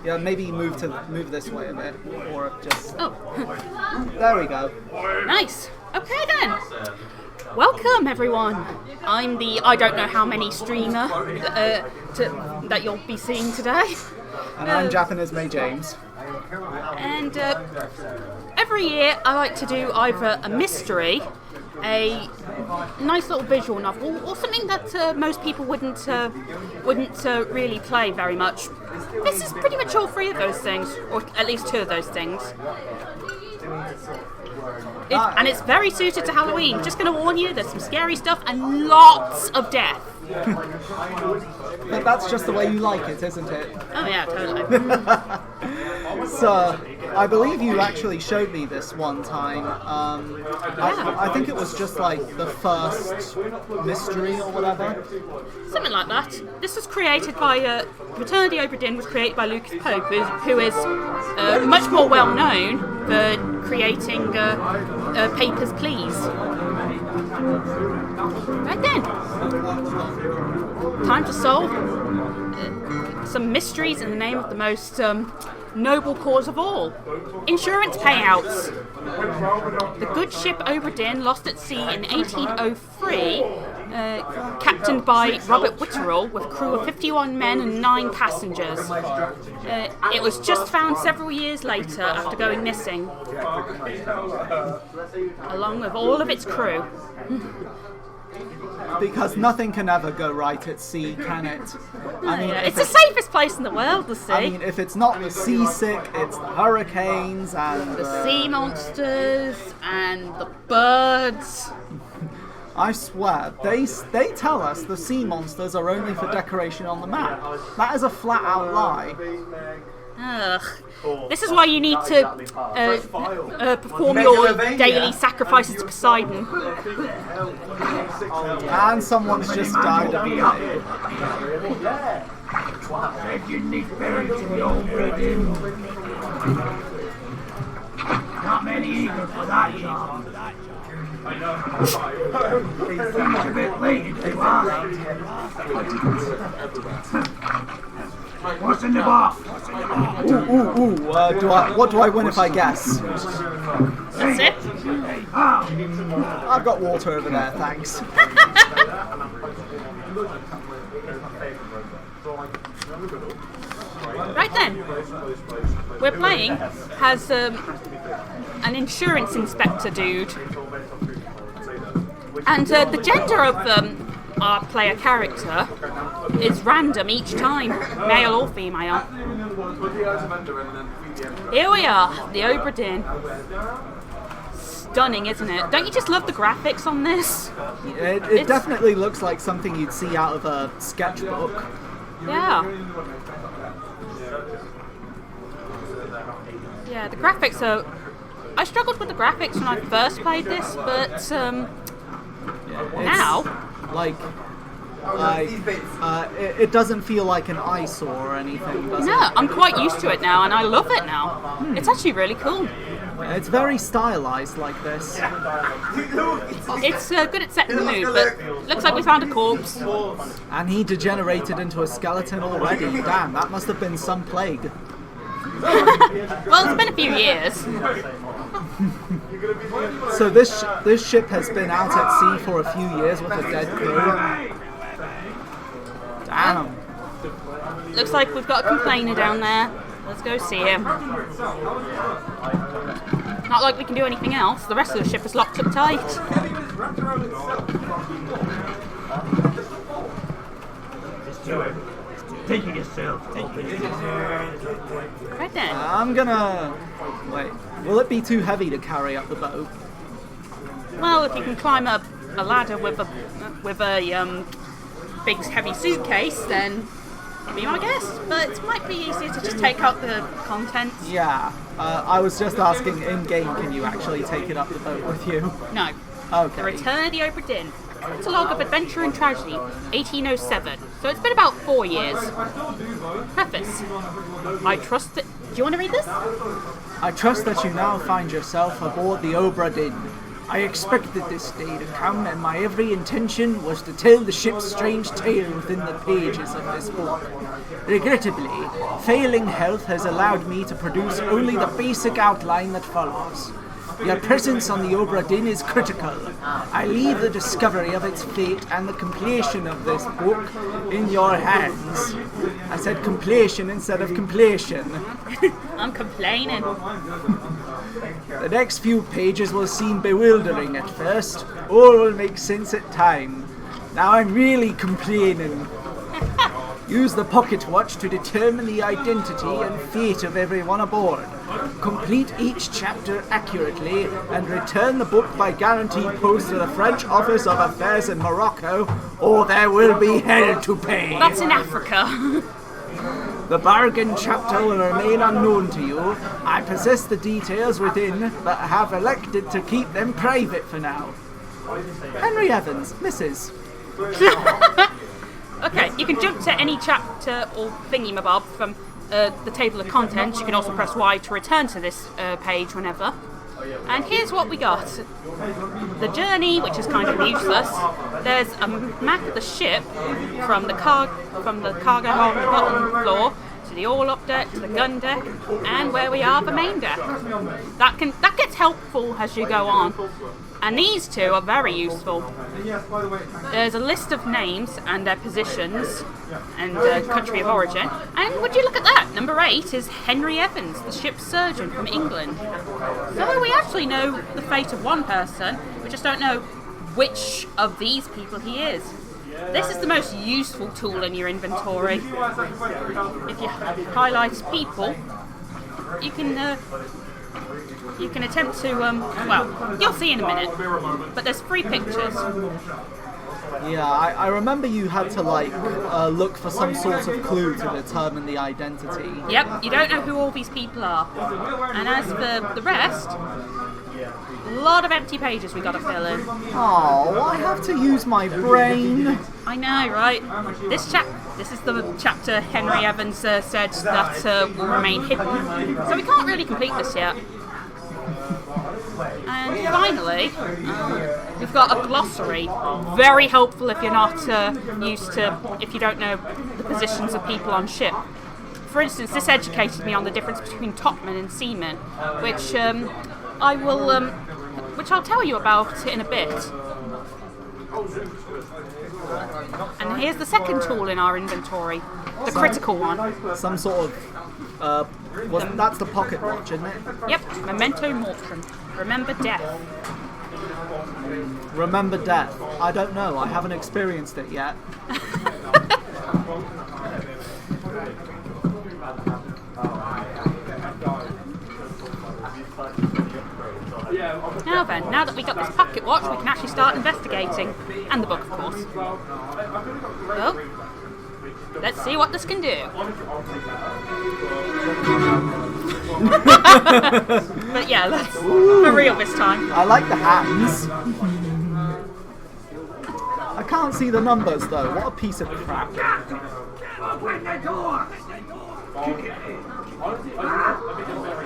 Yeah, maybe move this way a bit, or just... Oh. There we go. Nice. Okay then. Welcome everyone. I'm the I don't know how many streamer that you'll be seeing today. And I'm Japanese May James. And every year I like to do either a mystery, a nice little visual novel, or something that most people wouldn't really play very much. This is pretty much all three of those things, or at least two of those things. And it's very suited to Halloween. Just going to warn you, there's some scary stuff and lots of death. But that's just the way you like it, isn't it? Oh yeah, totally. So, I believe you actually showed me this one time. I think it was just like the first mystery or whatever. Something like that. This was created by Return of the Obra Dinn was created by Lucas Pope, who is much more well known for creating Papers, Please. Right then, time to solve some mysteries in the name of the most noble cause of all: insurance payouts. The good ship Obra Dinn lost at sea in 1803, captained by Robert Witterell with a crew of 51 men and 9 passengers. It was just found several years later after going missing, along with all of its crew. Because nothing can ever go right at sea, can it? I mean, it's the safest place in the world, the sea. I mean, if it's not the seasick, it's the hurricanes and the sea monsters and the birds. I swear, they tell us the sea monsters are only for decoration on the map. That is a flat-out lie. Ugh. This is why you need to perform your daily sacrifices to Poseidon. And someone's just died of the egg. Not many eager for that job. I know. He's a bit late if you ask. What's in the box? What do I win if I guess? That's it? I've got water over there, thanks. Right then, we're playing has an insurance inspector dude, and the gender of our player character is random each time, male or female. Here we are, the Obra Dinn. Stunning, isn't it? Don't you just love the graphics on this? It definitely looks like something you'd see out of a sketchbook. Yeah. Yeah, the graphics are... I struggled with the graphics when I first played this, but now... it doesn't feel like an eyesore or anything, does it? No, I'm quite used to it now, and I love it now. It's actually really cool. It's very stylized like this. It's good at setting the mood, but looks like we found a corpse. And he degenerated into a skeleton already. Damn, that must have been some plague. Well, it's been a few years. So this ship has been out at sea for a few years with a dead crew. Damn. Looks like we've got a complainer down there. Let's go see him. Not like we can do anything else. The rest of the ship is locked up tight. Just do it. Take it yourself. Right then. I'm gonna... Wait. Will it be too heavy to carry up the boat? Well, if you can climb up a ladder with a big heavy suitcase, then be my guess. But it might be easier to just take out the contents. Yeah. I was just asking, in-game, can you actually take it up the boat with you? No. Okay. The Return of the Obra Dinn. It's a log of adventure and tragedy, 1807. So it's been about 4 years. Preface. I trust that... Do you want to read this? I trust that you now find yourself aboard the Obra Dinn. I expected this day to come, and my every intention was to tell the ship's strange tale within the pages of this book. Regrettably, failing health has allowed me to produce only the basic outline that follows. Your presence on the Obra Dinn is critical. I leave the discovery of its fate and the completion of this book in your hands. I said completion instead of completion. I'm complaining. The next few pages will seem bewildering at first. All will make sense at time. Now I'm really complaining. Use the pocket watch to determine the identity and fate of everyone aboard. Complete each chapter accurately and return the book by guaranteed post to the French Office of Affairs in Morocco, or there will be hell to pay. That's in Africa. The bargain chapter will remain unknown to you. I possess the details within, but have elected to keep them private for now. Henry Evans, Mrs. Okay, you can jump to any chapter or thingy-mabob from the table of contents. You can also press Y to return to this page whenever. And here's what we got. The journey, which is kind of useless. There's a map of the ship from the cargo hold on the bottom floor to the all-up deck, to the gun deck, and where we are, the main deck. That gets helpful as you go on. And these two are very useful. There's a list of names and their positions and country of origin. And would you look at that? Number 8 is Henry Evans, the ship's surgeon from England. So we actually know the fate of one person. We just don't know which of these people he is. This is the most useful tool in your inventory. If you highlight people, you can attempt to, well, you'll see in a minute, but there's 3 pictures. Yeah, I remember you had to, look for some sort of clue to determine the identity. Yep, you don't know who all these people are. And as for the rest, a lot of empty pages we gotta fill in. Oh, I have to use my brain. I know, right? This is the chapter Henry Evans said that will remain hidden. So we can't really complete this yet. And finally, we've got a glossary. Very helpful if you're not if you don't know the positions of people on ship. For instance, this educated me on the difference between topmen and seamen, which I'll tell you about in a bit. And here's the second tool in our inventory, the critical one. Some sort of that's the pocket watch, isn't it? Yep, memento mortem. Remember death. Remember death. I don't know. I haven't experienced it yet. Now then, now that we got this pocket watch, we can actually start investigating. And the book, of course. Well, let's see what this can do. But yeah, let's for real this time. I like the hands. I can't see the numbers though. What a piece of crap. Open the door!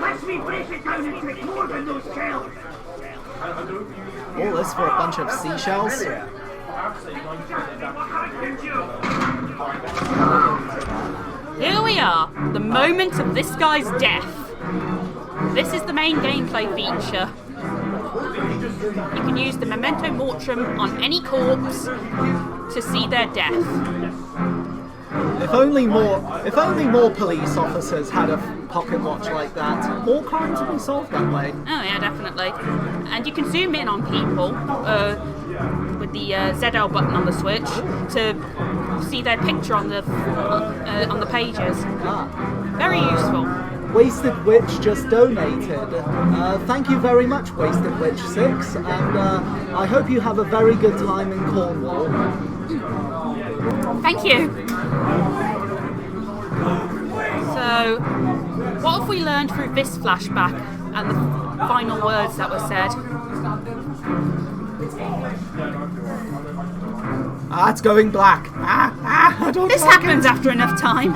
Let's me break it down into more than those shells! All this for a bunch of seashells? Here we are, the moment of this guy's death. This is the main gameplay feature. You can use the memento mortem on any corpse to see their death. If only more police officers had a pocket watch like that, more crimes would be solved that way. Oh yeah, definitely. And you can zoom in on people with the ZL button on the Switch to see their picture on the pages. Very useful. Wasted Witch just donated. Thank you very much, Wasted Witch 6, and I hope you have a very good time in Cornwall. Thank you. So, what have we learned through this flashback and the final words that were said? It's going black. I don't This like happens it. after enough time.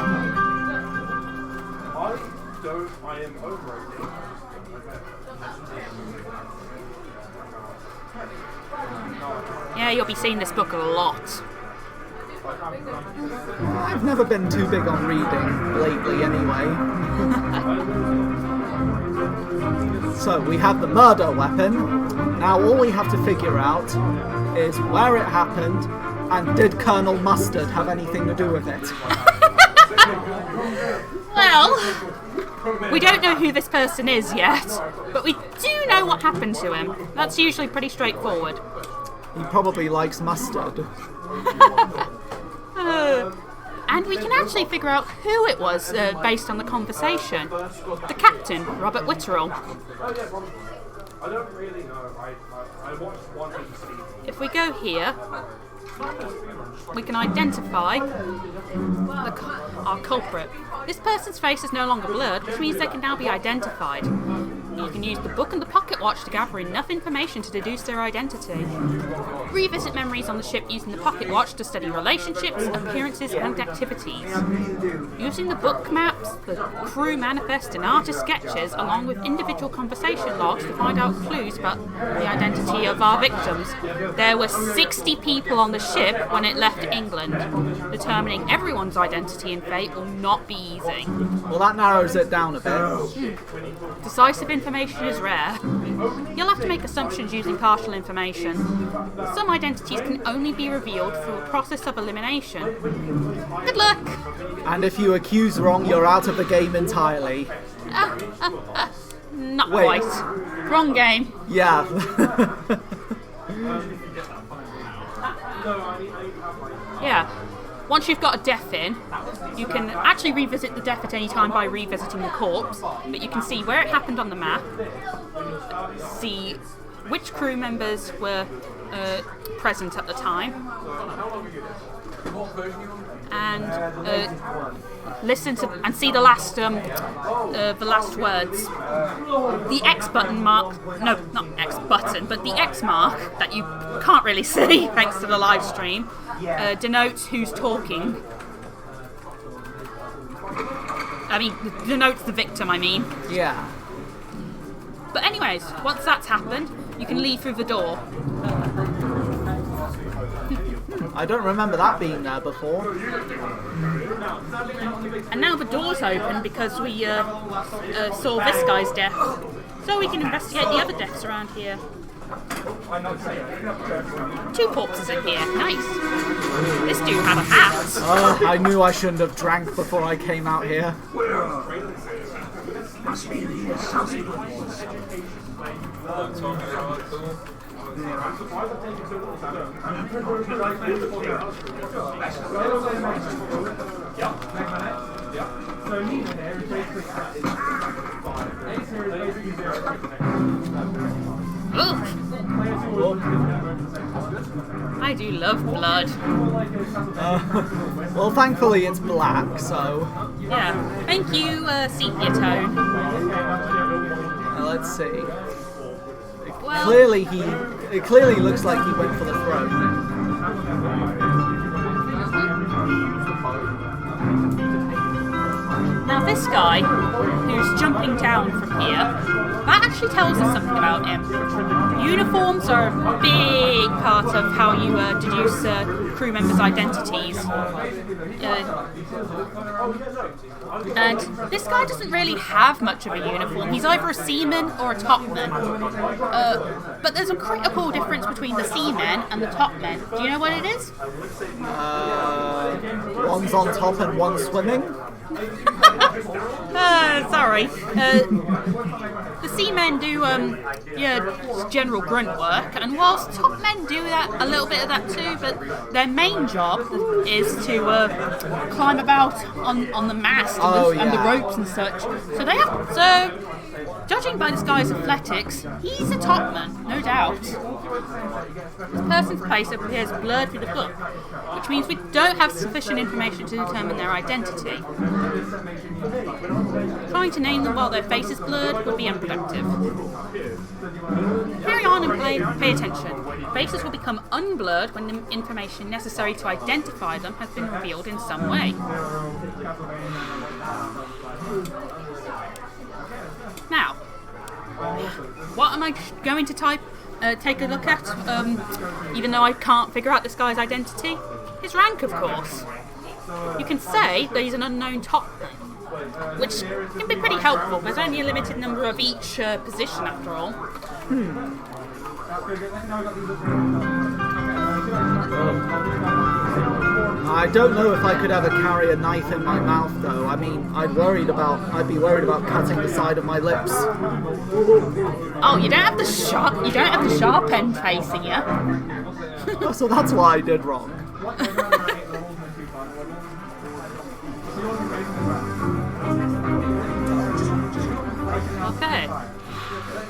Yeah, you'll be seeing this book a lot. I've never been too big on reading lately anyway. So we have the murder weapon. Now all we have to figure out is where it happened and did Colonel Mustard have anything to do with it? Well, we don't know who this person is yet, but we do know what happened to him. That's usually pretty straightforward. He probably likes mustard. And we can actually figure out who it was based on the conversation. The captain, Robert Witterell. If we go here, we can identify our culprit. This person's face is no longer blurred, which means they can now be identified. You can use the book and the pocket watch to gather enough information to deduce their identity. Revisit memories on the ship using the pocket watch to study relationships, appearances, and activities. Using the book maps, the crew manifest, and artist sketches, along with individual conversation logs to find out clues about the identity of our victims. There were 60 people on the ship when it left England. Determining everyone's identity and fate will not be easy. Well, that narrows it down a bit. Decisive information is rare. You'll have to make assumptions using partial information. Some identities can only be revealed through a process of elimination. Good luck! And if you accuse wrong, you're out of the game entirely. Not Wait. quite. Wrong game. Yeah. Yeah. Once you've got a death in, you can actually revisit the death at any time by revisiting the corpse, but you can see where it happened on the map, see which crew members were present at the time, and listen to and see the last words. The X button mark, no, not X button, but the X mark that you can't really see thanks to the live stream, denotes who's talking. I mean, denotes the victim, I mean. Yeah. But anyways, once that's happened, you can leave through the door. I don't remember that being there before. And now the door's open because we saw this guy's death. So we can investigate the other deaths around here. 2 corpses in here. Nice. This dude had a hat. Oh, I knew I shouldn't have drank before I came out here. Must be these saucy ones. I do love blood. Well, thankfully it's black, so... Yeah. Thank you, Sepia Tone. Let's see. Well, It clearly looks like he went for the throne. now this guy, who's jumping down from here, that actually tells us something about him. Uniforms are a big part of how you deduce crew members' identities. And this guy doesn't really have much of a uniform. He's either a seaman or a topman. But there's a critical difference between the seamen and the topmen. Do you know what it is? One's on top and one's swimming. Sorry. The seamen do general grunt work, and whilst top men do that, a little bit of that too, but their main job is to climb about on the mast and the ropes and such. So judging by this guy's athletics, he's a topman, no doubt. This person's face appears blurred through the book, which means we don't have sufficient information to determine their identity. Trying to name them while their face is blurred would be unproductive. Carry on and pay attention. Faces will become unblurred when the information necessary to identify them has been revealed in some way. Now, what am I going to type take a look at, even though I can't figure out this guy's identity? His rank, of course. You can say that he's an unknown topman, which can be pretty helpful. There's only a limited number of each position, after all. I don't know if I could ever carry a knife in my mouth, though. I mean, I'd be worried about cutting the side of my lips. Oh, you don't have the sharp end facing you. So that's what I did wrong. Okay.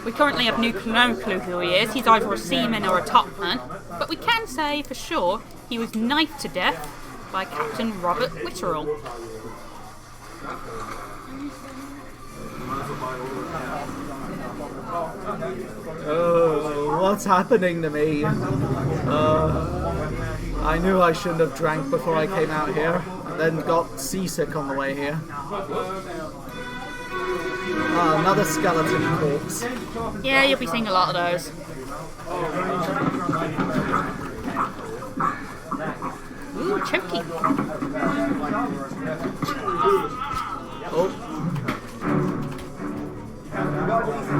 We currently have no clue who he is. He's either a seaman or a topman, but we can say for sure he was knifed to death by Captain Robert Witterell. Oh, what's happening to me? I knew I shouldn't have drank before I came out here, and then got seasick on the way here. Another skeleton corpse. Yeah, you'll be seeing a lot of those. Ooh, choky. Oh.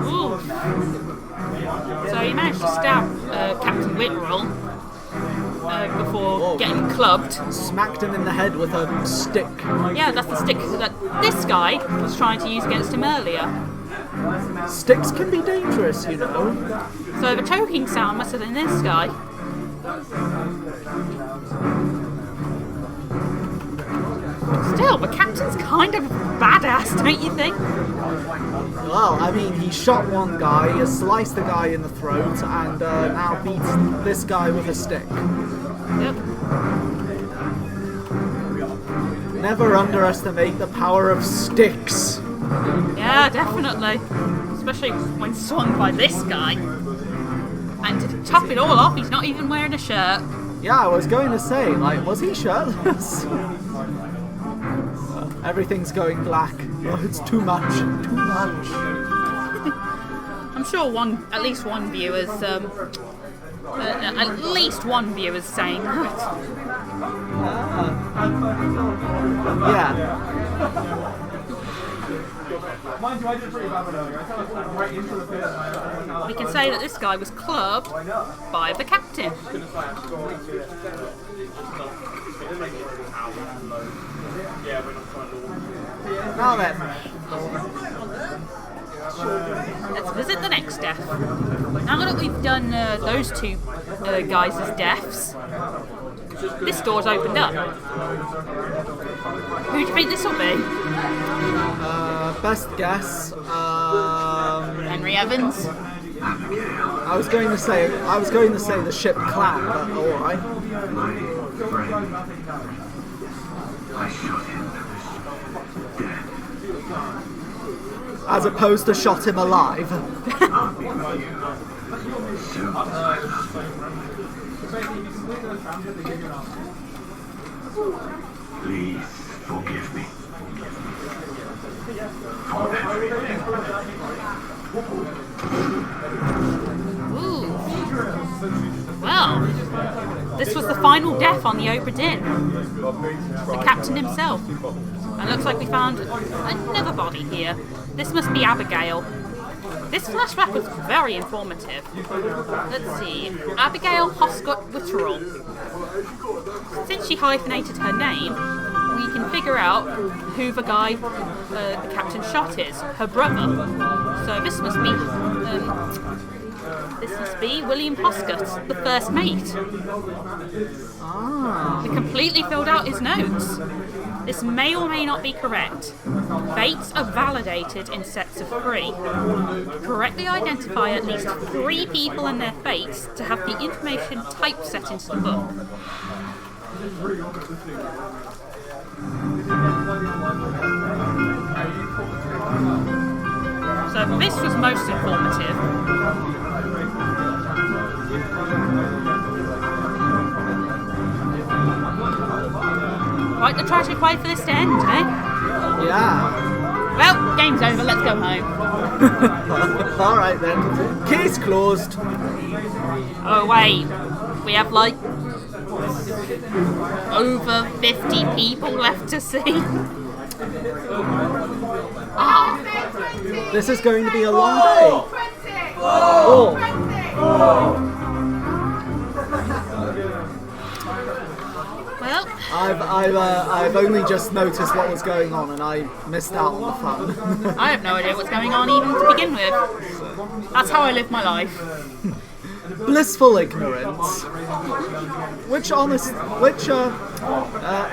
Ooh. So you managed to stab Captain Witterell before getting clubbed. Smacked him in the head with a stick. Yeah, that's the stick that this guy was trying to use against him earlier. Sticks can be dangerous, you know. So the choking sound must have been this guy. Still, the captain's kind of badass, don't you think? Well, I mean, he shot one guy, he sliced the guy in the throat, and now beats this guy with a stick. Yep. Never underestimate the power of sticks. Yeah, definitely. Especially when swung by this guy. And to top it all off, he's not even wearing a shirt. Yeah, I was going to say, like, was he shirtless? Everything's going black. Oh, it's too much. Too much. I'm sure at least one viewer's saying that. Yeah. We can say that this guy was clubbed by the captain. Now then. Let's visit the next death. Now that we've done those two guys' deaths, this door's opened up. Who do you think this will be? Best guess. Henry Evans. I was going to say the ship clan, but all right. As opposed to shot him alive. Please forgive me. Ooh. Well, this was the final death on the Obra Dinn. The captain himself. And looks like we found another body here. This must be Abigail. This flashback was very informative. Let's see. Abigail Hoscott Witterell. Since she hyphenated her name, we can figure out who the guy the captain shot is. Her brother. So this must be William Hoscott, the first mate. We completely filled out his notes. This may or may not be correct. Fates are validated in sets of 3. Correctly identify at least 3 people and their fates to have the information typeset into the book. So this was most informative. Quite the tragic way for this to end, eh? Yeah. Well, game's over. Let's go home. Alright then. Case closed. Oh wait, we have like over 50 people left to see. Ah, This is going to be a long day. Oh. well, I've only just noticed what was going on and I missed out on the fun. I have no idea what's going on even to begin with. That's how I live my life. Blissful ignorance.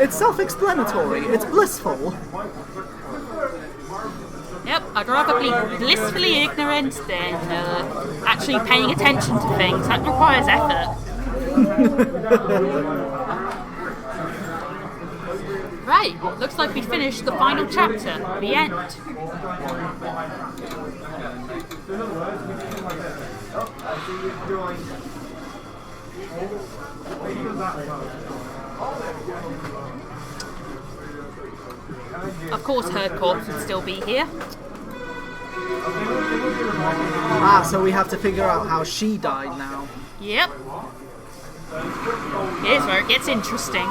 It's self-explanatory. It's blissful. Yep, I'd rather be blissfully ignorant than actually paying attention to things. That requires effort. Right, looks like we finished the final chapter, the end. Of course, her corpse would still be here. So we have to figure out how she died now. Yep. Here's where it gets interesting.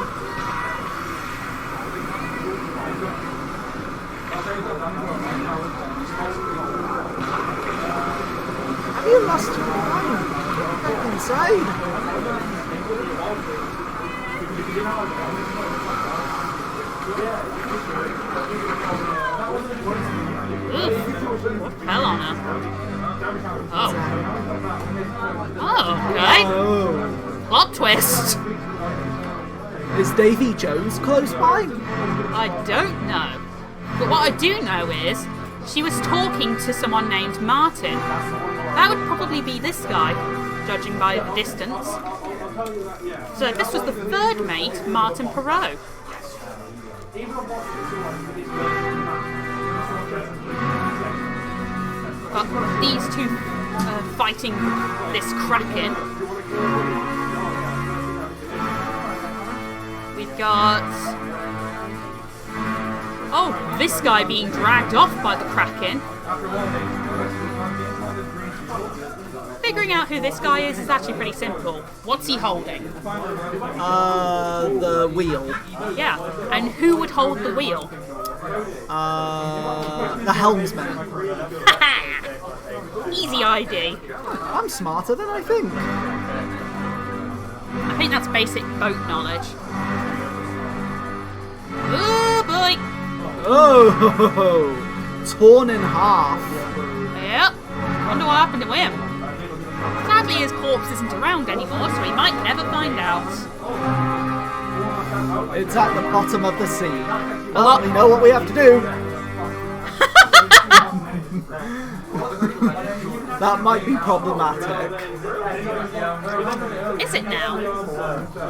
Have you lost your mind? Get back inside. Oof. What fell on her? Oh. Oh, okay. Oh. Plot twist. Is Davy Jones close by? I don't know. But what I do know is she was talking to someone named Martin. That would probably be this guy, judging by the distance. So this was the third mate, Martin Perot. But these two fighting this Kraken. We've got... Oh, this guy being dragged off by the Kraken. Figuring out who this guy is actually pretty simple. What's he holding? The wheel. Yeah, and who would hold the wheel? The helmsman. Easy ID. I'm smarter than I think. I think that's basic boat knowledge. Oh boy! Oh, torn in half. Yep. Wonder what happened to him. Sadly, his corpse isn't around anymore, so we might never find out. It's at the bottom of the sea. Well, we know what we have to do. That might be problematic. Is it now?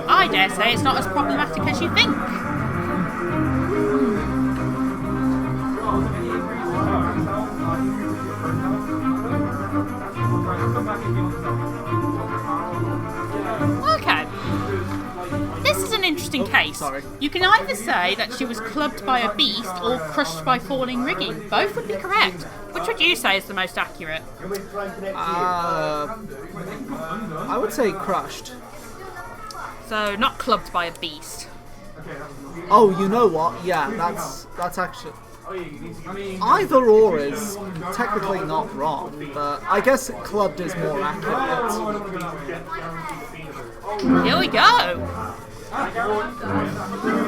I dare say it's not as problematic as you think. Okay. This is an interesting case. Sorry. You can either say that she was clubbed by a beast or crushed by falling rigging. Both would be correct. Which would you say is the most accurate? I would say crushed. So, not clubbed by a beast. Oh, you know what? Yeah, that's actually... Either or is technically not wrong, but I guess clubbed is more accurate. Here we go!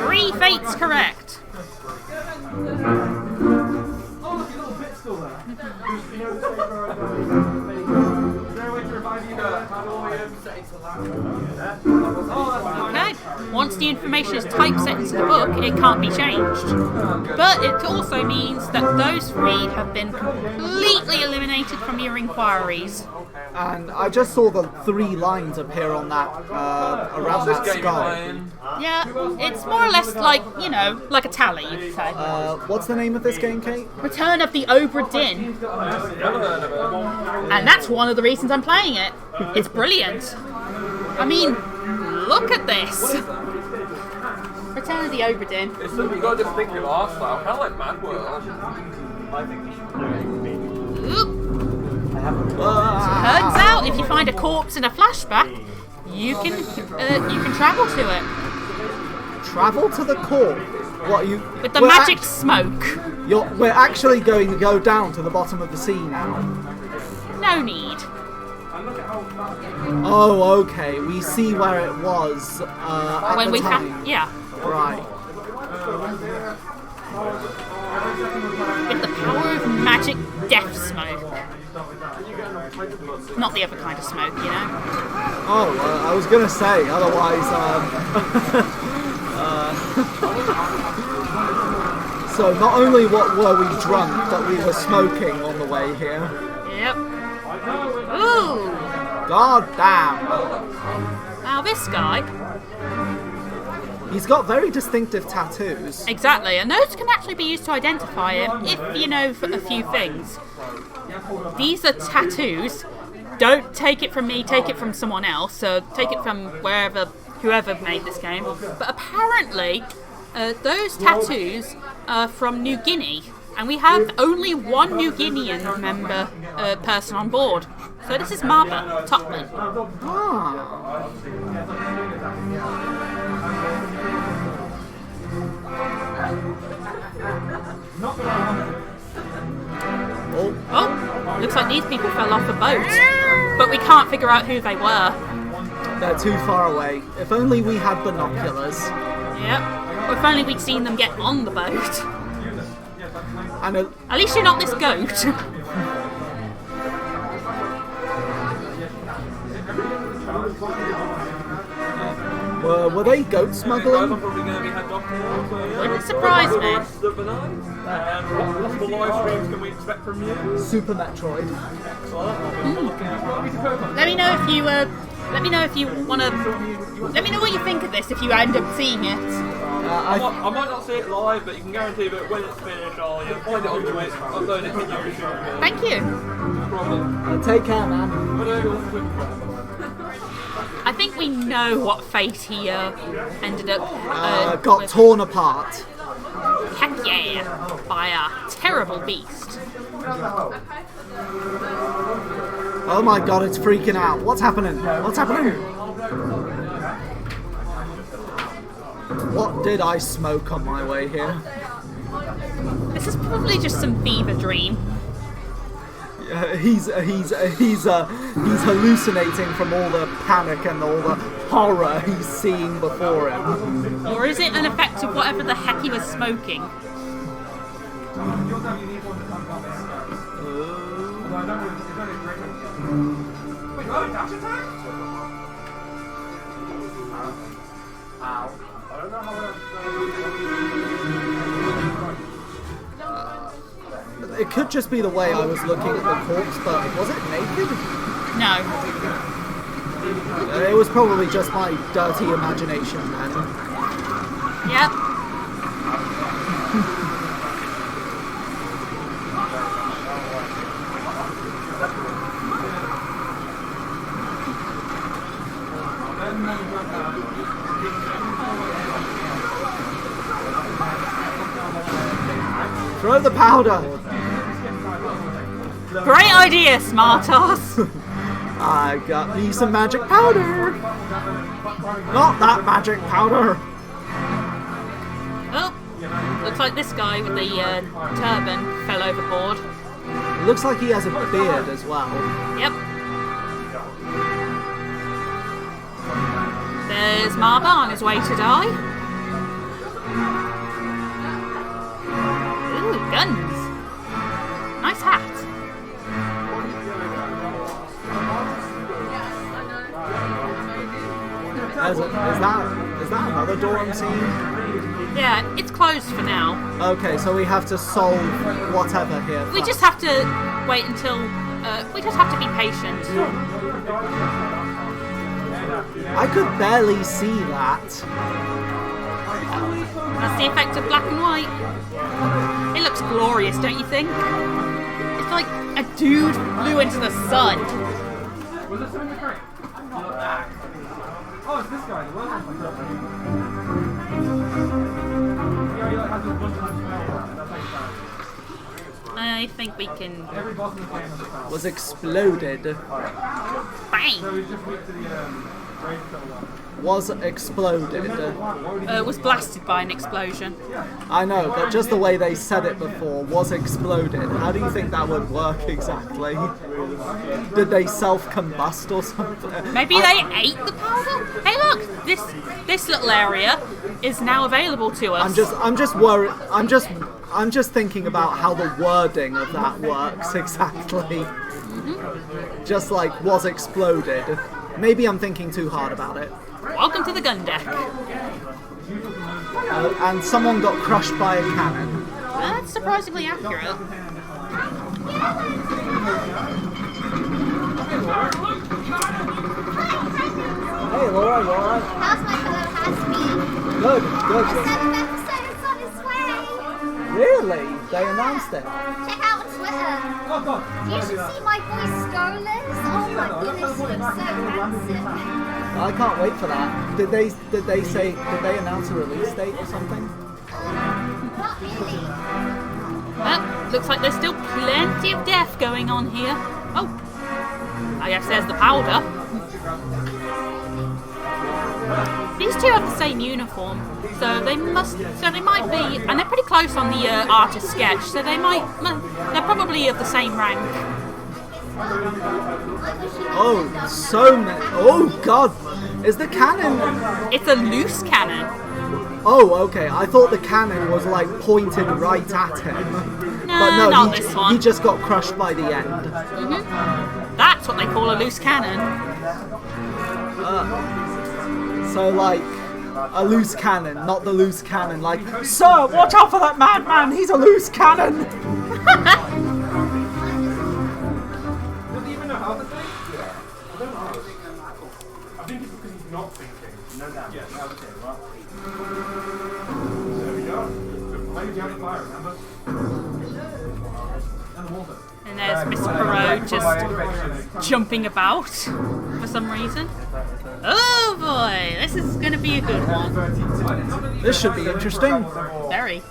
3 fates correct. Okay, once the information is typeset into the book, it can't be changed. But it also means that those 3 have been completely eliminated from your inquiries. And I just saw the 3 lines appear on that, around that skull. Yeah, it's more or less like, you know, like a tally, you could say. What's the name of this game, Kate? Return of the Obra Dinn. And that's one of the reasons I'm playing it. It's brilliant. I mean, look at this. Return of the Obra Dinn. It's something you gotta just think of our style, kind of like Mad World. Oop. Turns out, if you find a corpse in a flashback, you can travel to it. Travel to the core. What you? With the magic smoke. We're actually going to go down to the bottom of the sea now. No need. Oh, okay. We see where it was at When the we time. yeah. Right. With the power of magic death smoke. Not the other kind of smoke, you know? Oh, I was gonna say, otherwise, So not only were we drunk, but we were smoking on the way here. Yep. Ooh! God damn. Now this guy... He's got very distinctive tattoos. Exactly, and those can actually be used to identify him if you know a few things. These are tattoos. Don't take it from me, take it from someone else. So take it from whoever made this game. But apparently, those tattoos are from New Guinea, and we have only one New Guinean person on board. So this is Marba Topman. Ah. Oh, looks like these people fell off a boat, but we can't figure out who they were. They're too far away. If only we had binoculars. Yep. Or if only we'd seen them get on the boat. And At least you're not this goat. were they goat smuggling? Wouldn't surprise me. What live streams can we expect from you? Super Metroid. Let me know if you wanna. Let me know what you think of this if you end up seeing it. I might not see it live, but you can guarantee that when it's finished, I'll find it on Twitch, upload it to YouTube. Thank you. No problem. Take care, man. I think we know what fate he ended up Got with. torn apart. Heck yeah, by a terrible beast. Oh my god, it's freaking out. What's happening? What's happening? What did I smoke on my way here? This is probably just some fever dream. He's hallucinating from all the panic and all the horror he's seeing before him. Or is it an effect of whatever the heck he was smoking? It could just be the way I was looking at the corpse, but was it naked? No. It was probably just my dirty imagination then. Yep. Throw the powder! Great idea, smartass. I got me some magic powder! Not that magic powder! Oh, looks like this guy with the turban fell overboard. It looks like he has a beard as well. Yep. There's Marba on his way to die. Ooh, guns. Nice hat. Is that another door I'm seeing? Yeah, it's closed for now. Okay, so we have to solve whatever here. We just have to wait until... we just have to be patient. I could barely see that. That's the effect of black and white. It looks glorious, don't you think? It's like a dude flew into the sun. Was it something great? Oh, it's this guy. The well I think we can... Was exploded. Bang! Was exploded. Was blasted by an explosion. I know, but just the way they said it before, was exploded. How do you think that would work exactly? Did they self-combust or something? Maybe they ate the powder? Hey look! This little area is now available to us. I'm just worried. I'm just thinking about how the wording of that works exactly. Just like was exploded. Maybe I'm thinking too hard about it. Welcome to the gun deck. And someone got crushed by a cannon. That's surprisingly accurate. Hey, Laura, you alright? How's my fellow has-been? Good. The 7th episode's on its way! Really? They announced it. Check out Twitter. You should see my boy Scarlett. Oh my goodness, he looks so handsome. I can't wait for that. Did they announce a release date or something? Not really. Well, looks like there's still plenty of death going on here. Oh, I guess there's the powder. These two have the same uniform, so they might be, and they're pretty close on the artist sketch, so they're probably of the same rank. Oh, so many. Oh God, is the cannon? It's a loose cannon. Oh, okay. I thought the cannon was like pointed right at him. No, But no, not this one. he just got crushed by the end. That's what they call a loose cannon. So like a loose cannon, not the loose cannon. Like, sir, watch out for that madman. He's a loose cannon. Does he even know how to think? Yeah. I don't know. I think it's because he's not thinking. No doubt. Yeah, now okay, right. There we go. Maybe you have the fire, remember? And the water. And there's Mr. Perot just jumping about for some reason. Oh boy, this is going to be a good one. This should be interesting. Very.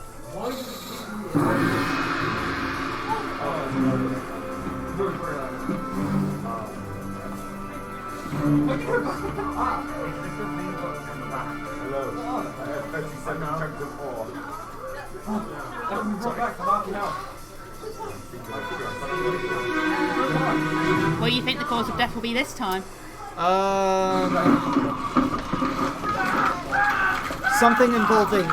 What do you think the cause of death will be this time? Something involving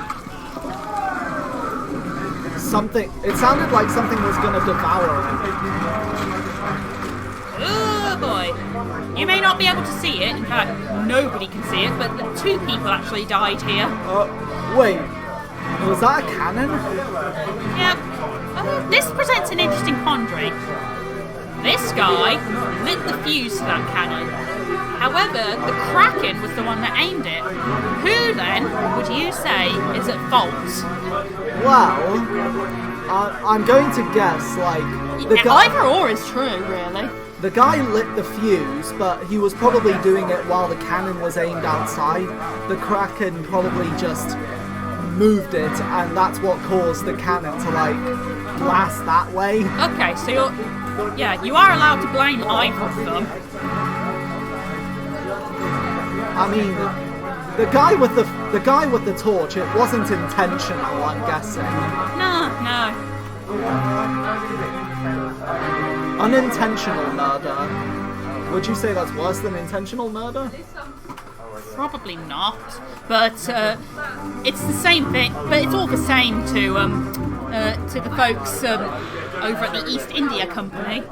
something. It sounded like something was going to devour him. Oh boy. You may not be able to see it, in fact, nobody can see it, but 2 people actually died here. Wait, was that a cannon? Yep. This presents an interesting quandary. This guy lit the fuse to that cannon. However, the Kraken was the one that aimed it. Who then would you say is at fault? Well, I'm going to guess like Either or is true, really. The guy lit the fuse, but he was probably doing it while the cannon was aimed outside. The Kraken probably just moved it, and that's what caused the cannon to like blast that way. Okay, so you are allowed to blame either of them. I mean, the guy with the torch, it wasn't intentional, I'm guessing. No. Unintentional murder. Would you say that's worse than intentional murder? Probably not, but it's the same thing. But it's all the same to the folks over at the East India Company.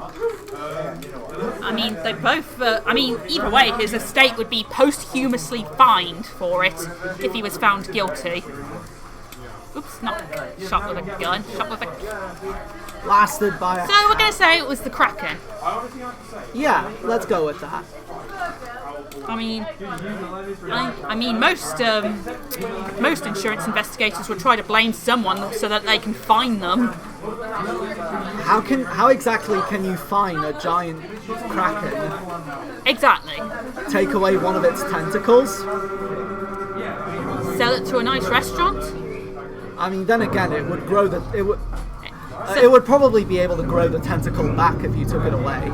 I mean, they both. Either way, his estate would be posthumously fined for it if he was found guilty. Oops, not shot with a gun. Shot with a. Blasted by a. So we're gonna say it was the Kraken. Yeah, let's go with that. I mean, most insurance investigators would try to blame someone so that they can fine them. How exactly can you fine a giant Kraken? Exactly. Take away one of its tentacles? Sell it to a nice restaurant? I mean, then again, it would grow the. It would. It would probably be able to grow the tentacle back if you took it away.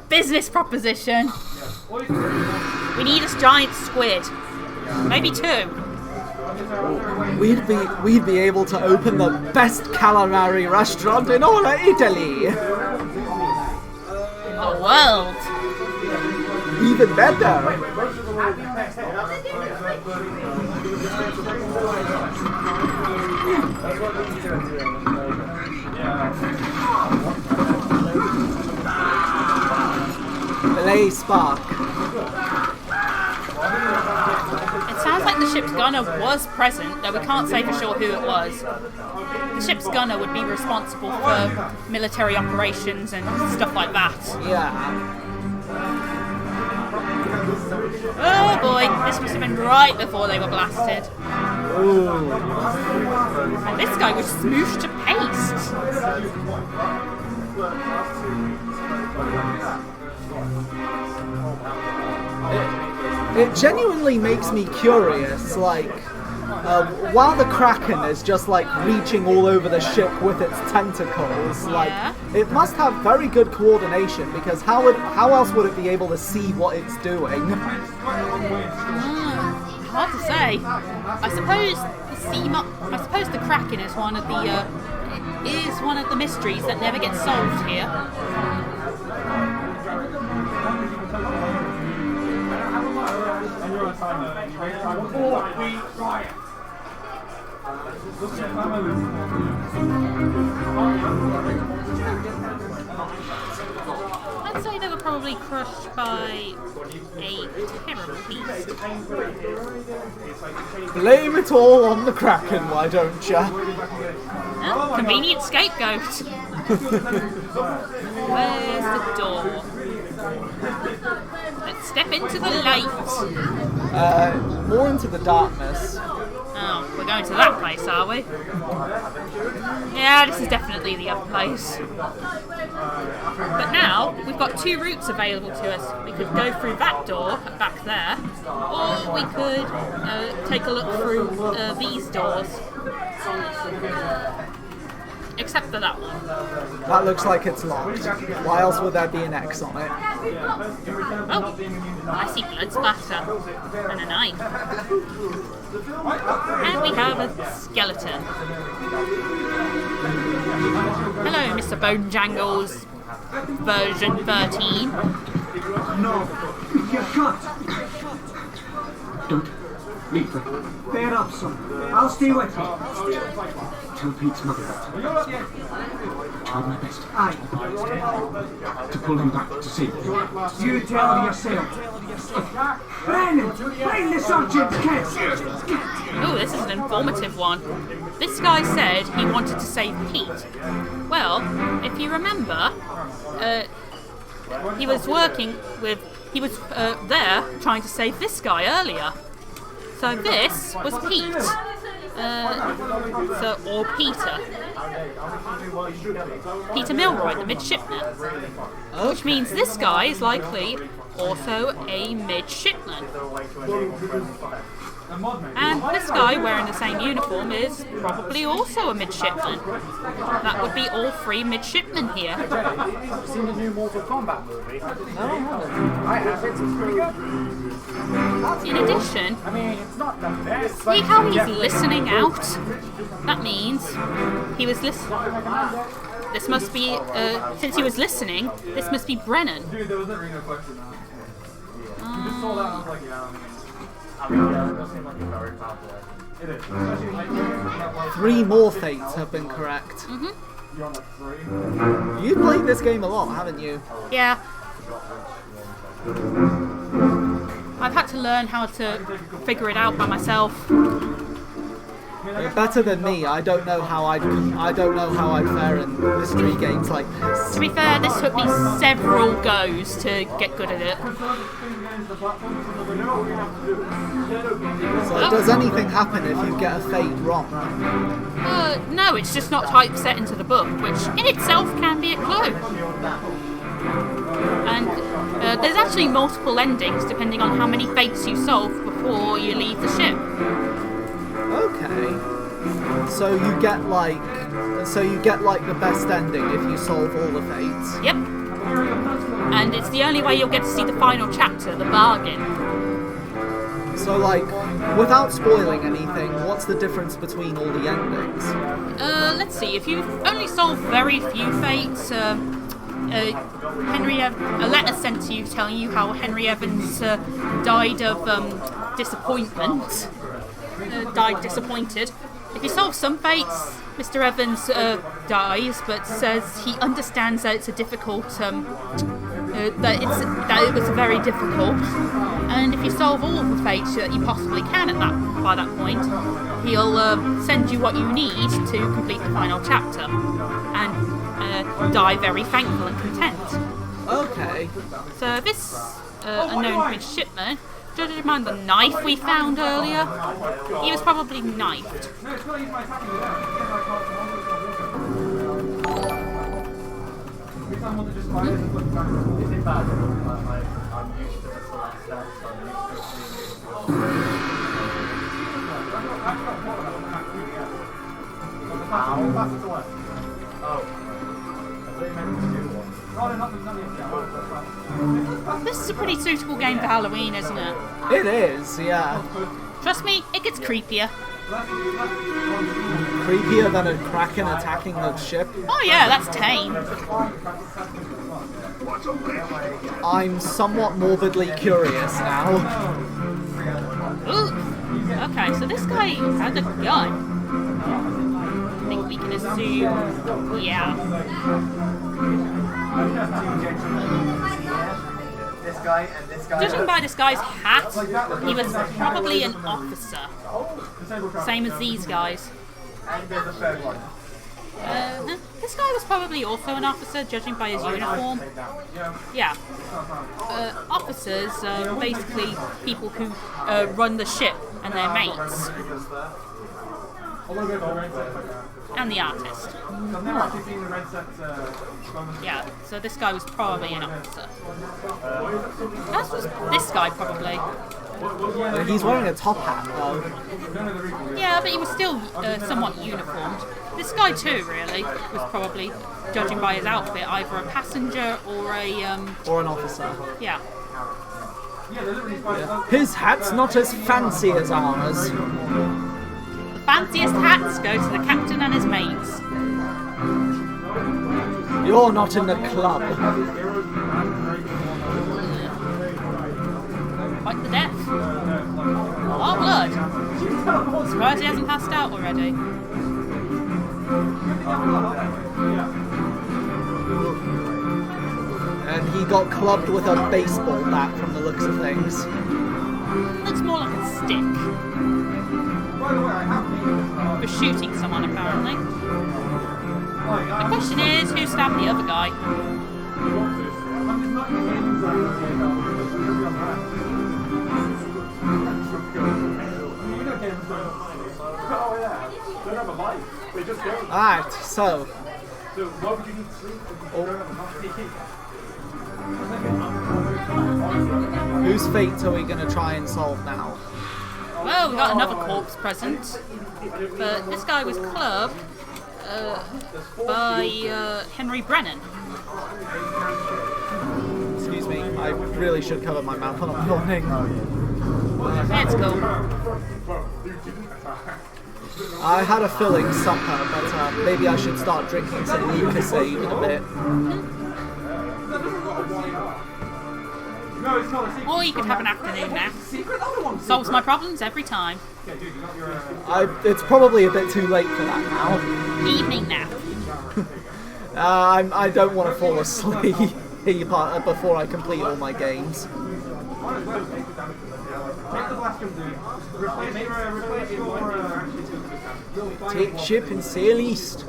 Business proposition. We need a giant squid. Maybe 2. We'd be able to open the best calamari restaurant in all of Italy. The world. Even better. Belay Spark. It sounds like the ship's gunner was present, though we can't say for sure who it was. The ship's gunner would be responsible for military operations and stuff like that. Yeah. Oh boy, this must have been right before they were blasted. Ooh. And this guy was smooshed to paste. It genuinely makes me curious, like, while the Kraken is just like reaching all over the ship with its tentacles, like, it must have very good coordination, because how else would it be able to see what it's doing? Hard to say. I suppose the Kraken is one of the mysteries that never gets solved here. I'd say they were probably crushed by a terrible beast. Blame it all on the Kraken, why don't ya? Oh, convenient scapegoat. Where's the door? Let's step into the light. More into the darkness. Oh, we're going to that place, are we? Yeah, this is definitely the other place. But now, we've got 2 routes available to us. We could go through that door, back there, or we could take a look through these doors. Except for that one. That looks like it's locked. Why else would there be an X on it? Oh, I see blood splatter. And a knife. And we have a skeleton. Hello, Mr. Bonejangles version 13. No, you're cut. Don't leave me. Bear up, son. I'll stay with you. Tell Pete's mother that. Tried my best. Aye. To pull him back to safety. You tell her yourself. Brennan, bring the sergeant's kids. Oh, this is an informative one. This guy said he wanted to save Pete. Well, if you remember, he was there trying to save this guy earlier. So this was Pete. Or Peter. Peter Milroy, the midshipman. Which means this guy is likely also a midshipman. And this guy wearing the same uniform is probably also a midshipman. That would be all 3 midshipmen here. Seen the new Mortal Kombat movie? No, I have. It's pretty good. In addition, I mean, it's not the best. see how he's listening out? That means he was listening. This must be, since he was listening, this must be Brennan. Dude, there wasn't really no question. You just saw that and was like, yeah, I mean, yeah, it does seem like a very powerful way. It is. Especially like, 3 more fates have been correct. you're on the 3. You've played this game a lot, haven't you? Yeah. I've had to learn how to figure it out by myself. You're better than me. I don't know how I'd fare in mystery games like this. To be fair, this took me several goes to get good at it. So does anything happen if you get a fate wrong? No, it's just not typeset into the book, which in itself can be a clue. And there's actually multiple endings depending on how many fates you solve before you leave the ship. Okay. So you get like the best ending if you solve all the fates. Yep. And it's the only way you'll get to see the final chapter, the bargain. So like, without spoiling anything, what's the difference between all the endings? Let's see. If you've only solved very few fates, Henry, a letter sent to you telling you how Henry Evans died of disappointment. Died disappointed. If you solve some fates, Mr. Evans dies, but says he understands that it's a difficult, that it was very difficult. And if you solve all of the fates that you possibly can by that point, he'll send you what you need to complete the final chapter, and die very thankful and content. Okay. So this unknown midshipman, judging by the knife we found earlier, he was probably knifed. This is a pretty suitable game for Halloween, isn't it? It is, yeah. Trust me, it gets creepier. Creepier than a kraken attacking the ship. Oh yeah, that's tame. I'm somewhat morbidly curious now. Ooh. Okay, so this guy had a gun. I think we can assume, yeah. This guy and this guy. Judging by this guy's hat, he was probably an officer. Same as these guys. And there's a third one. This guy was probably also an officer, judging by his uniform. Yeah. Officers are basically people who run the ship and their mates. And the artist. Yeah, so this guy was probably an officer. As was this guy, probably. He's wearing a top hat, though. Yeah, but he was still somewhat uniformed. This guy too, really, was probably, judging by his outfit, either a passenger or Or an officer. Yeah. His hat's not as fancy as ours. The fanciest hats go to the captain and his mates. You're not in the club. Quite the death. Oh, blood. Surprised he hasn't passed out already. And he got clubbed with a baseball bat from the looks of things. Looks more like a stick. For shooting someone, apparently. The question is, who stabbed the other guy? Alright, so. Whose fate are we going to try and solve now? Well, we got another corpse present. But this guy was clubbed by Henry Brennan. Excuse me, I really should cover my mouth when I'm yawning. Let's go. I had a filling supper, but maybe I should start drinking some Lucasade in a bit. Or you could have an afternoon nap. Solves my problems every time. It's probably a bit too late for that now. Evening nap. I don't want to fall asleep before I complete all my games. Take ship and sail east.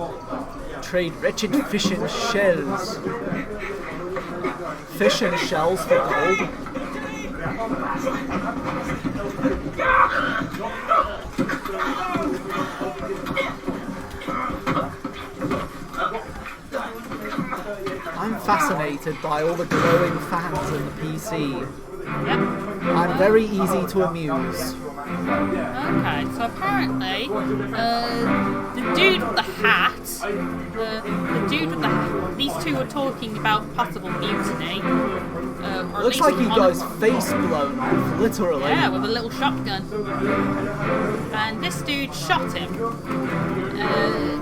Trade wretched fish and shells. Fish and shells for gold. I'm fascinated by all the glowing fans in the PC. Yep. I'm very easy to amuse. Okay, so apparently, the dude with the hat, these two were talking about possible mutiny. Or Looks like he got his face blown off, literally. Yeah, with a little shotgun. And this dude shot him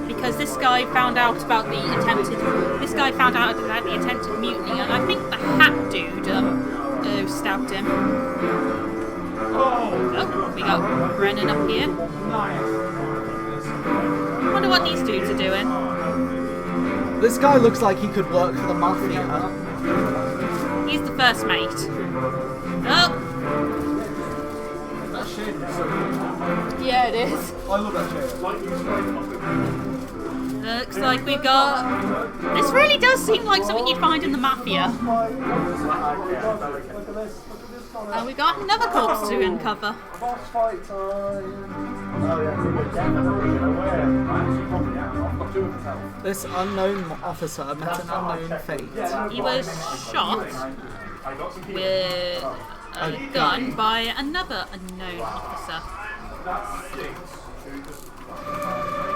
because this guy found out about the attempted mutiny, and I think the hat dude stabbed him. Oh, we got Brennan up here. Wonder what these dudes are doing. This guy looks like he could work for the mafia. He's the first mate. Oh! That shade is so good. Yeah, it is. I love that shade. Looks like we've got... This really does seem like something you'd find in the mafia. And we got another corpse to uncover. Boss fight time. Oh yeah, This unknown officer met an unknown fate. He was shot with a gun by another unknown officer.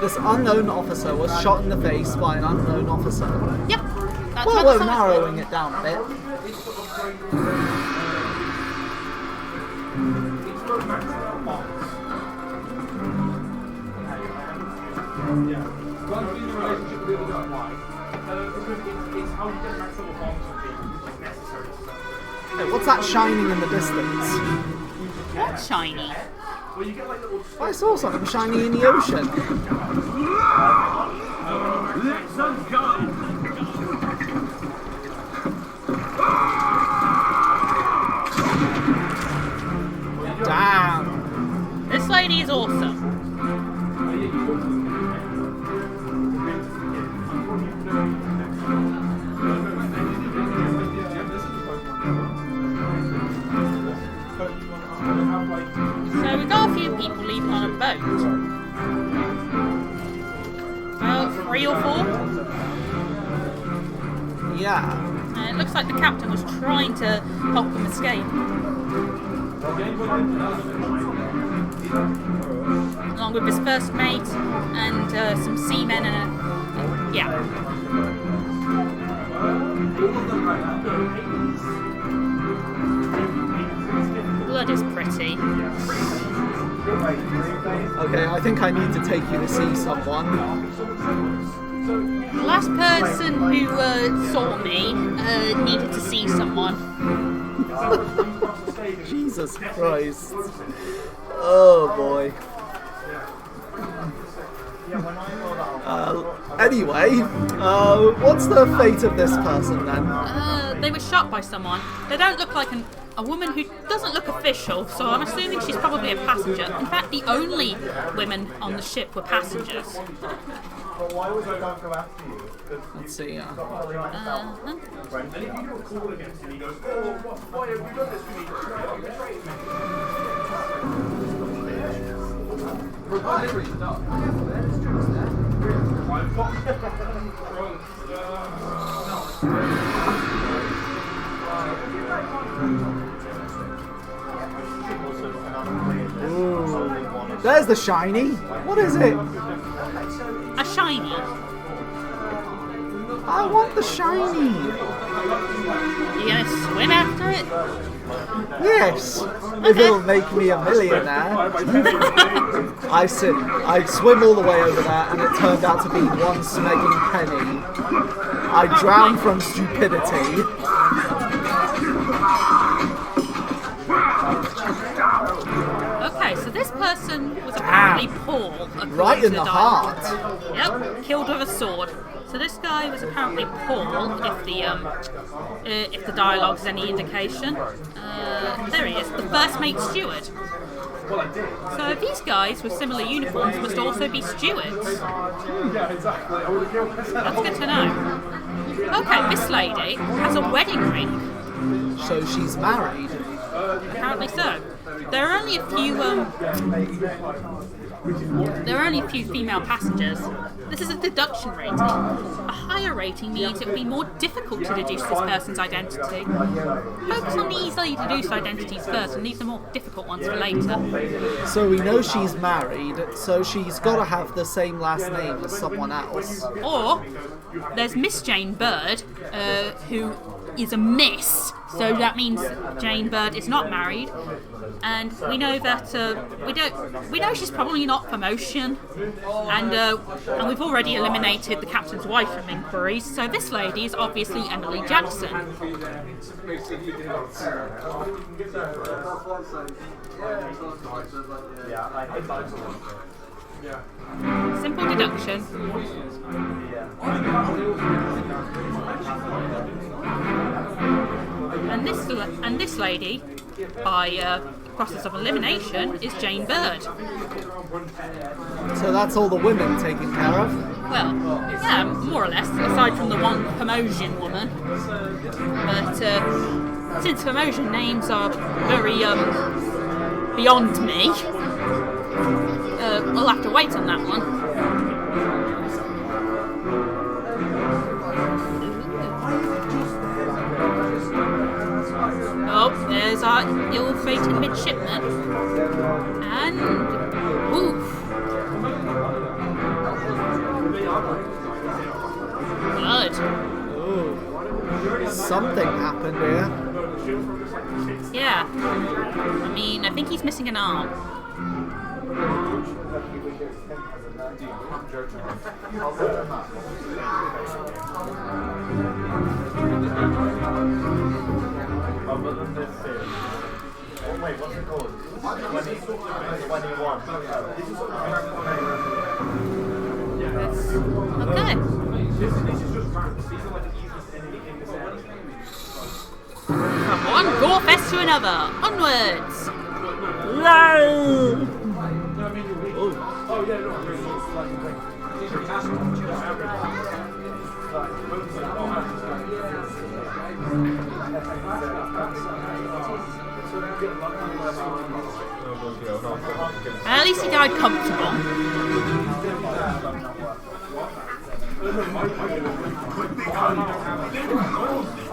This unknown officer was shot in the face by an unknown officer. Yep. That's Well, what we're the song is narrowing it down a bit. Hey, what's that shining in the distance? What's shiny? I saw something shiny in the ocean. Let's go! Damn. This lady is awesome. So we've got a few people leaving on a boat. About 3 or 4. Yeah. And it looks like the captain was trying to help them escape. Along with his first mate and some seamen and yeah. Blood is pretty. Okay, I think I need to take you to see someone. The last person who saw me needed to see someone. Jesus Christ. Oh boy. Anyway, what's the fate of this person then? They were shot by someone. They don't look like a woman who doesn't look official, so I'm assuming she's probably a passenger. In fact, the only women on the ship were passengers. But why would I not go after you? Let's see. And if you do a call against him, he goes, oh, why have you done this to me? You betrayed me. Ooh. There's the shiny. What is it? A shiny. I want the shiny. You gonna swim after it? Yes. If it'll make me a millionaire. I swim all the way over there, and it turned out to be one smegging penny. I drown from stupidity. Okay, so this person was apparently Paul. Right in the heart. Yep, killed with a sword. So this guy was apparently Paul, if the dialogue's any indication. There he is, the first mate steward. So these guys with similar uniforms must also be stewards. Yeah, exactly. I would have killed myself. That's good to know. Okay, this lady has a wedding ring. So she's married. Apparently so. There are only a few there are only a few female passengers. This is a deduction rating. A higher rating means it will be more difficult to deduce this person's identity. Focus on the easily deduced identities first and leave the more difficult ones for later. So we know she's married, so she's got to have the same last name as someone else. Or there's Miss Jane Bird, who is a miss, so that means Jane Bird is not married, and we know that we know she's probably not promotion, and we've already eliminated the captain's wife from inquiries, so this lady is obviously Emily Jackson. Simple deduction. And this lady, by process of elimination, is Jane Bird. So that's all the women taken care of? Well, yeah, more or less, aside from the one promotion woman. But since promotion names are very beyond me, I'll have to wait on that one. Oh, there's our ill-fated midshipman. And... oof. Blood. Ooh. Something happened here. Yeah. I mean, I think he's missing an arm. Wait, what's it called? 21. Okay. From one gore fest to another. Onwards. At least he died comfortable.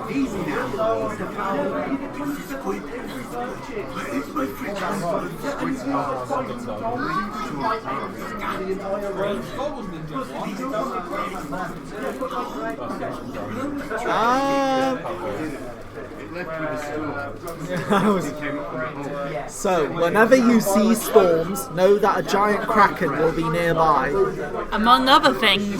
Easy now. It's my fridge. So, whenever you see storms, know that a giant kraken will be nearby. Among other things.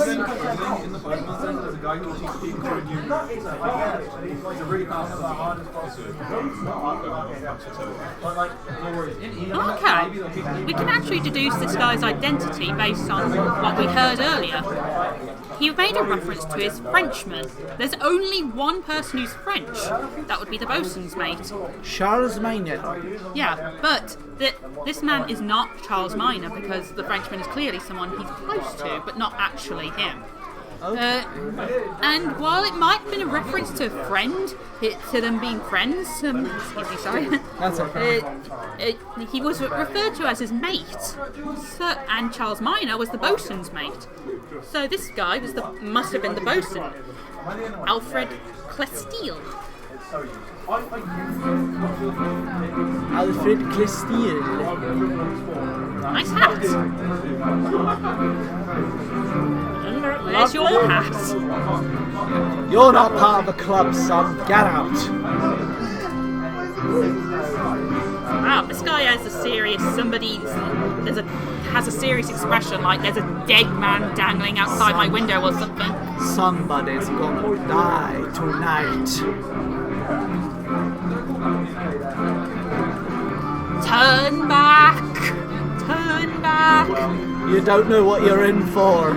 Okay, we can actually deduce this guy's identity based on what we heard earlier. He made a reference to his Frenchman. There's only one person who's French. That would be the bosun's mate. Charles Minor. Yeah, but this man is not Charles Minor because the Frenchman is clearly someone he's close to, but not actually him. And while it might have been a reference to a friend, to them being friends, excuse me, sorry. That's okay. He was referred to as his mate, and Charles Minor was the bosun's mate. So this guy must have been the bosun, Alfred Clestile. Alfred Clestile. Nice hat. Where's your hat? You're not part of the club, son. Get out. Wow, this guy has a serious has a serious expression, like there's a dead man dangling outside my window or something. Somebody's gonna die tonight. Turn back! Turn back! You don't know what you're in for.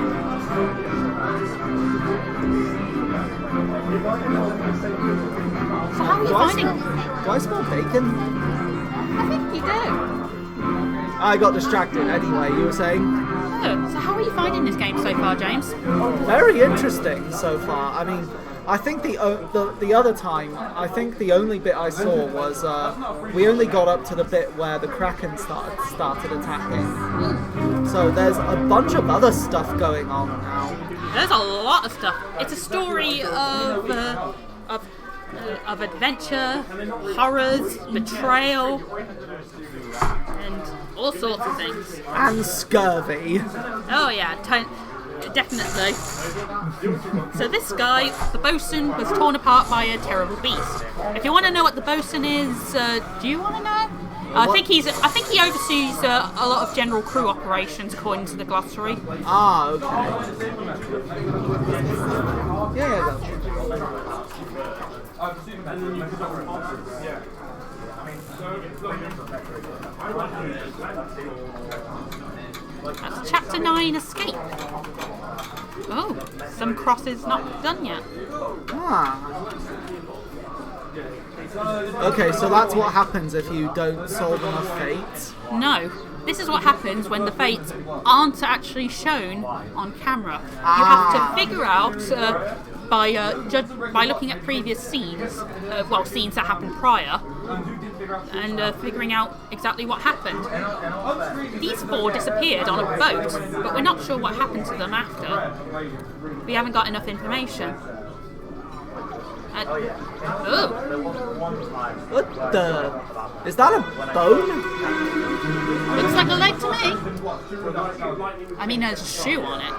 So how are you finding... Do I smell bacon? I think you do. I got distracted anyway, you were saying? Oh, so how are you finding this game so far, James? Very interesting so far. I mean, I think the other time, I think the only bit I saw was we only got up to the bit where the Kraken started attacking. So there's a bunch of other stuff going on now. There's a lot of stuff. It's a story of adventure, horrors, betrayal, and all sorts of things. And scurvy. Oh yeah, definitely. So this guy, the bosun, was torn apart by a terrible beast. If you want to know what the bosun is, do you want to know? I think he oversees a lot of general crew operations according to the glossary. Ah, okay. Yeah. That's chapter 9, Escape. Oh, some crosses not done yet. Ah. Okay, so that's what happens if you don't solve enough fates? No. This is what happens when the fates aren't actually shown on camera. You have to figure out by looking at previous scenes, scenes that happened prior, and figuring out exactly what happened. These 4 disappeared on a boat, but we're not sure what happened to them after. We haven't got enough information. What the? Is that a bone? Looks like a leg to me. I mean, there's a shoe on it.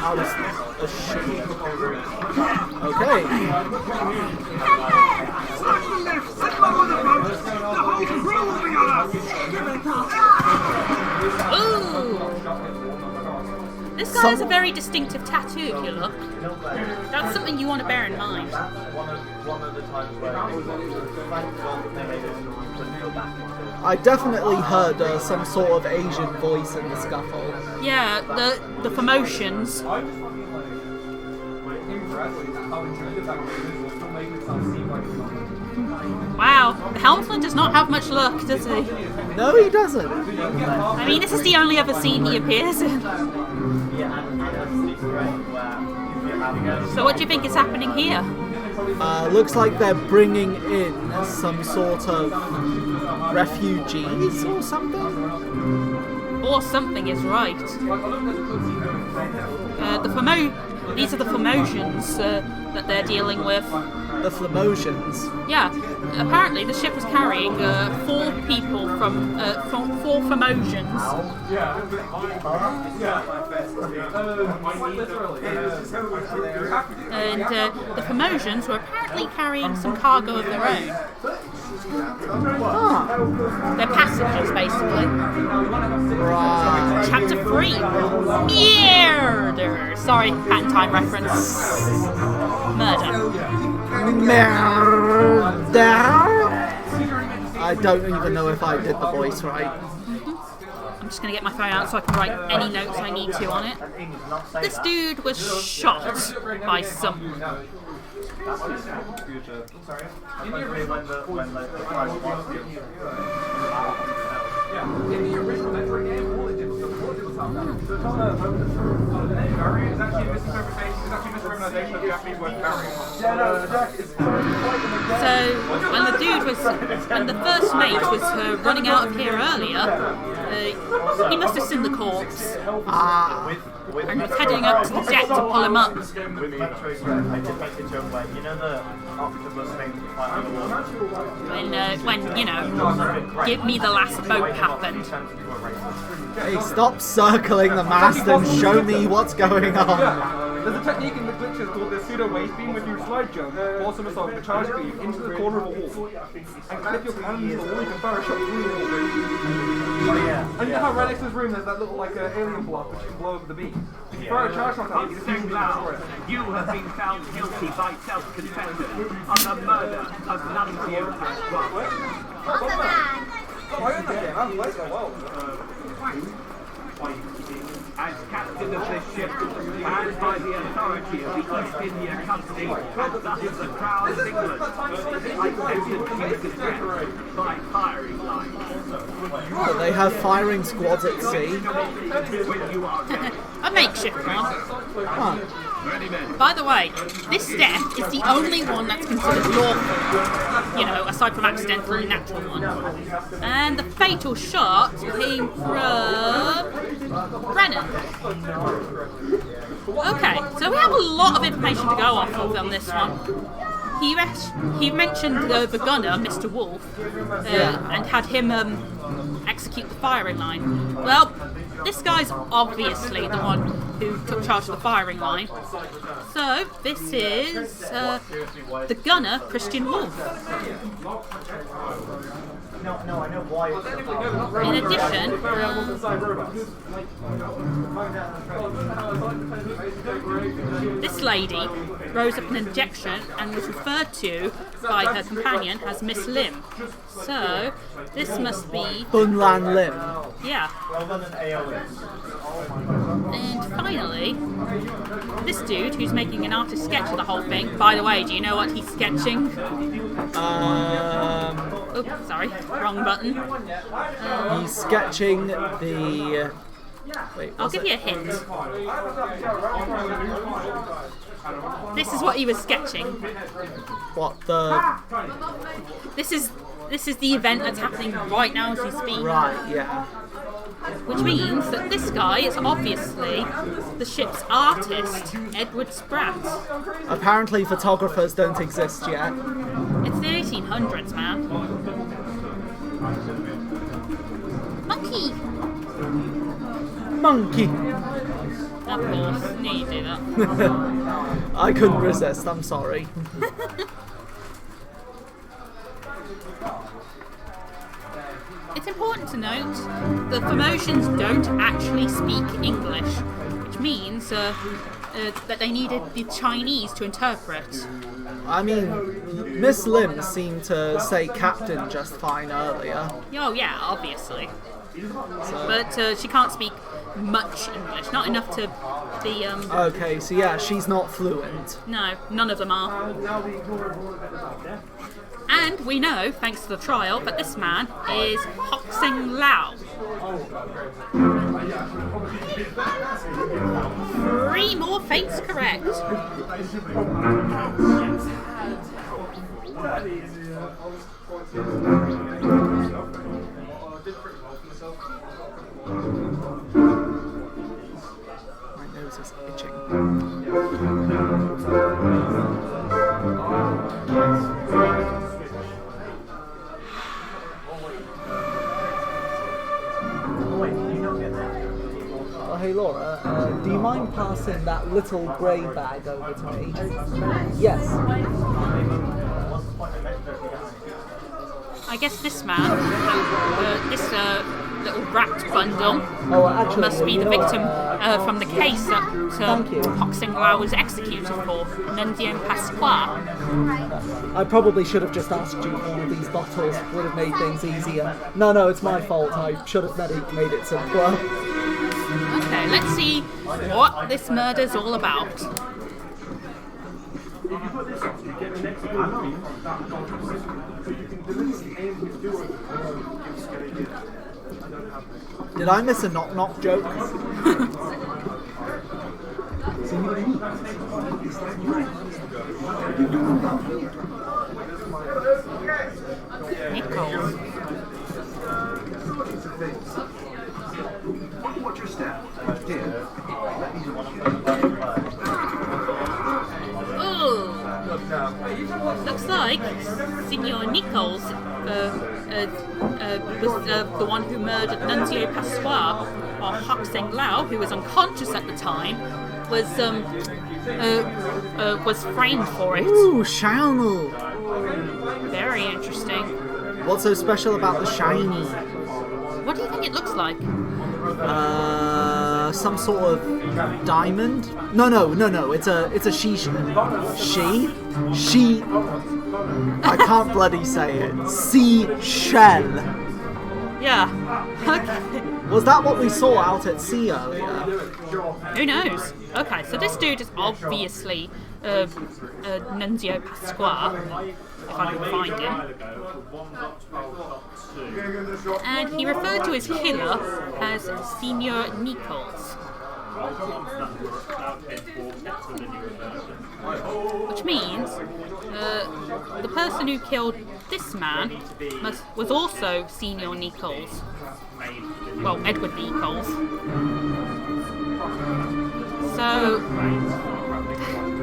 How is a shoe? Okay. Ooh! This guy has a very distinctive tattoo, if you look. That's something you want to bear in mind. I definitely heard some sort of Asian voice in the scuffle. Yeah, the promotions. Wow, the helmsman does not have much luck, does he? No, he doesn't. I mean, this is the only other scene he appears in. So what do you think is happening here? Looks like they're bringing in some sort of refugees or something? Or something is right. These are the Formosians that they're dealing with. The Flamosians? Yeah, apparently the ship was carrying 4 people from 4 Formosians. And the Formosians were apparently carrying some cargo of their own. They're passengers, basically. Right. Chapter 3, Murder. Sorry, Hat in Time reference. Murder. I don't even know if I did the voice right. I'm just going to get my phone out so I can write any notes I need to on it. This dude was shot by someone. So when the first mate was running out of here earlier, he must have seen the corpse and was heading up to the deck to pull him up. When give me the last boat happened. Hey, stop circling the mast and show me what's going on. There's a technique in the glitches called the pseudo waist beam, where you slide jump, or somersault with a charge beam into the corner of a wall, and clip your cannon to the wall. You can fire a shot through the wall. And you know how right next to this room there's that little alien block which can blow over the beam. If you fire a charge shot out, you can destroy it. You have been found guilty by self-confession on the murder of Nuncio Pasquale. On the man. Oh, I own that game. I haven't played it in a while. As captain of this ship, and by the authority of the East India Company, and thus of the Crown of England, I sentence you to death by firing line. Oh, they have firing squads at sea. A makeshift one. Huh. By the way, this death is the only one that's considered lawful, you know, aside from accidental and natural ones. And the fatal shot came from Brennan. Okay, so we have a lot of information to go off of on this one. He mentioned the gunner, Mr. Wolf, and had him execute the firing line. Well, this guy's obviously the one who took charge of the firing line. So, this is the gunner, Christian Wolf. In addition, this lady rose up an injection and was referred to by her companion as Miss Lim. So, this must be... Bunlan Lim. Yeah. And finally, this dude who's making an artist sketch of the whole thing. By the way, do you know what he's sketching? Oops, sorry, wrong button. He's sketching the... Wait, I'll give you a hint. This is what he was sketching. What, the... This is the event that's happening right now as we speak. Right, yeah. Which means that this guy is obviously the ship's artist, Edward Spratt. Apparently photographers don't exist yet. It's the 1800s, man. Monkey! Monkey! Of course, knew you'd do that. I couldn't resist, I'm sorry. It's important to note the Formotians don't actually speak English, which means that they needed the Chinese to interpret. I mean, Miss Lim seemed to say captain just fine earlier. Oh yeah, obviously. But she can't speak much English, not enough to be... Okay, so yeah, she's not fluent. No, none of them are. And we know, thanks to the trial, that this man is Hoxing Lao. 3 more fates correct. My nose is itching. Oh, hey Laura, do you mind passing that little grey bag over to me? Yes. I guess this man, this little wrapped bundle, Actually, must be the victim from the case that Thank you. Hoxing Lao was executed for, Nunzio Pasqua. I probably should have just asked you for one of these bottles. Would have made things easier. No, it's my fault. I should have made it simpler. Okay, let's see what this murder's all about. Did I miss a knock-knock joke? Nichols. Watch your step. Oh, looks like Signor Nichols was the one who murdered Nunzio Pasqua, or Hoxing Lao, who was unconscious at the time, was framed for it. Ooh, shiny. Very interesting. What's so special about the shiny? What do you think it looks like? Some sort of diamond? No. It's a she. She. I can't bloody say it. Seashell. Yeah. Okay. Was that what we saw out at sea earlier? Who knows? Okay, so this dude is obviously Nunzio Pasqua, if I can find him. And he referred to his killer as Senior Nichols. Which means the person who killed this man was also Senior Nichols. Well, Edward Nichols. So,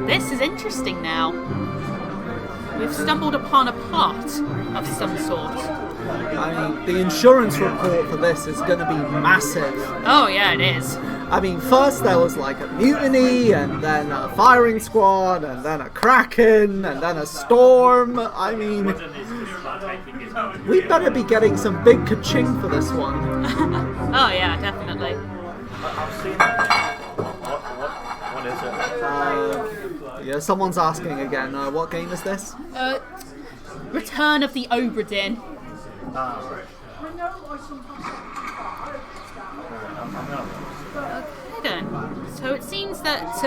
this is interesting now. We've stumbled upon a plot of some sort. I mean, the insurance report for this is going to be massive. Oh yeah, it is. I mean, first there was like a mutiny, and then a firing squad, and then a kraken, and then a storm. I mean, we better be getting some big ka-ching for this one. Oh yeah, definitely. I've seen it. What is it? Yeah, someone's asking again, what game is this? Return of the Obra Dinn. Okay then. So it seems that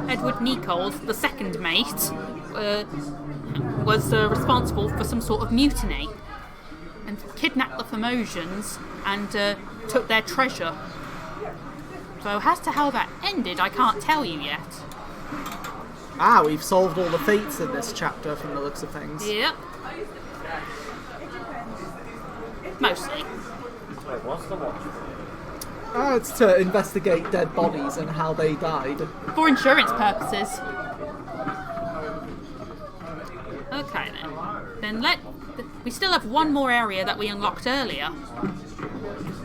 Edward Nichols, the second mate, was responsible for some sort of mutiny and kidnapped the Formosians and took their treasure. So as to how that ended, I can't tell you yet. Ah, we've solved all the fates in this chapter from the looks of things. Yep. Mostly. Wait, what's the watch? It's to investigate dead bodies and how they died. For insurance purposes. Okay then. We still have one more area that we unlocked earlier.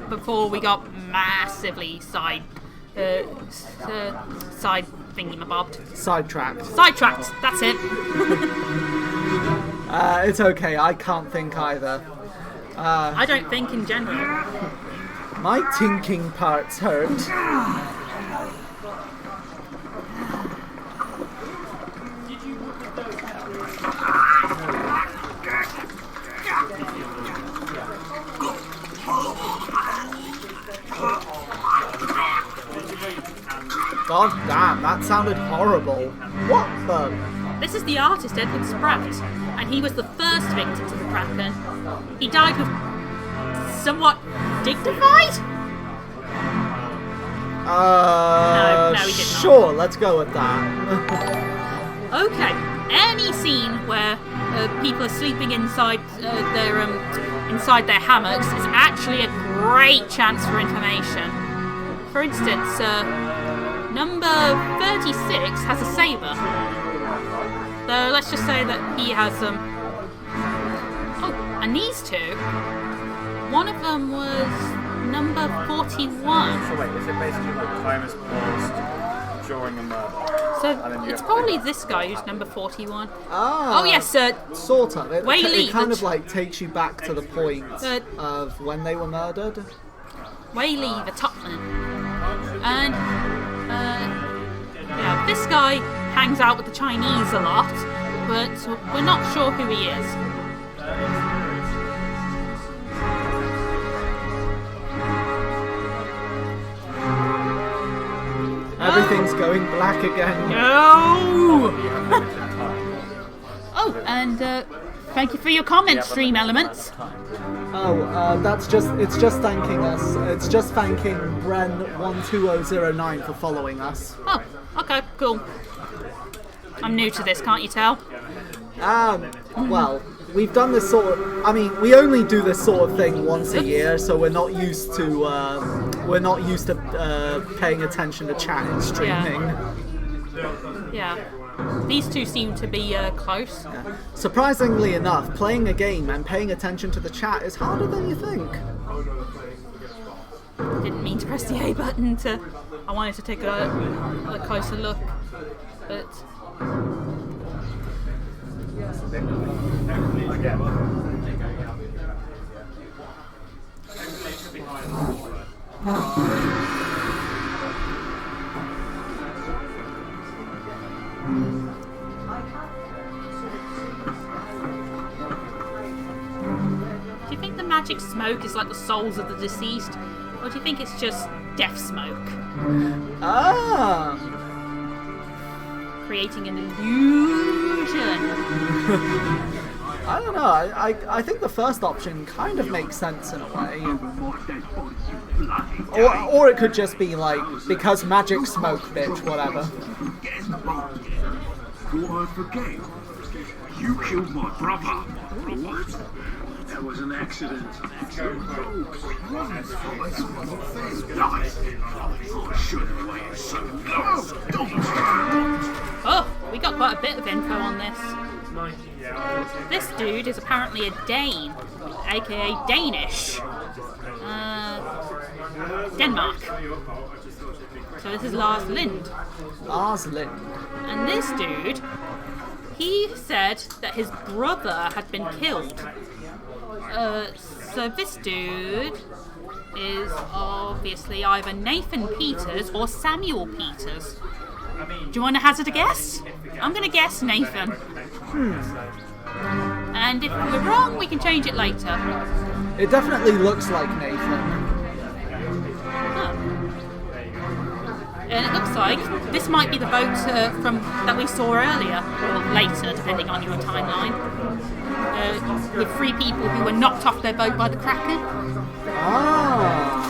Before we got massively side thingy-mabobbed. Sidetracked. Sidetracked, that's it. It's okay, I can't think either. I don't think in general. My thinking parts hurt. God damn, that sounded horrible. What the? This is the artist Edward Spratt, and he was the first victim to the Kraken. He died with somewhat dignified? No, he did not. Sure, let's go with that. Okay, any scene where people are sleeping inside their hammocks is actually a great chance for information. For instance, number 36 has a saber. So let's just say that he has and these two, one of them was number 41. So wait, is it basically like time is paused during a murder? So it's probably this guy who's number 41. Ah. Oh yes, sort of. It Whaley, kind of like takes you back to the point of when they were murdered. Whaley, the topman. And this guy hangs out with the Chinese a lot, but we're not sure who he is. Everything's going black again. No! Oh, and thank you for your comments, Stream Elements. It's just thanking us. It's just thanking Bren12009 for following us. Oh, okay, cool. I'm new to this, can't you tell? Well, we've done this we only do this sort of thing once a year, so we're not used to paying attention to chat and streaming. Yeah. These two seem to be close. Yeah. Surprisingly enough, playing a game and paying attention to the chat is harder than you think. Didn't mean to press the A button I wanted to take a closer look, but... Do you think the magic smoke is like the souls of the deceased, or do you think it's just death smoke? Creating an illusion. I don't know. I think the first option kind of makes sense in a way. Or it could just be like, because magic smoke, bitch, whatever. Thought I forget. You killed my brother. What? That was an accident. Oh, we got quite a bit of info on this. This dude is apparently a Dane, aka Danish. Denmark. So this is Lars Lind. Lars Lind. And this dude, he said that his brother had been killed. So this dude is obviously either Nathan Peters or Samuel Peters. Do you want to hazard a guess? I'm going to guess Nathan. And if we're wrong, we can change it later. It definitely looks like Nathan. And it looks like this might be the boat from that we saw earlier, or later, depending on your timeline. With 3 people who were knocked off their boat by the Kraken. Ah.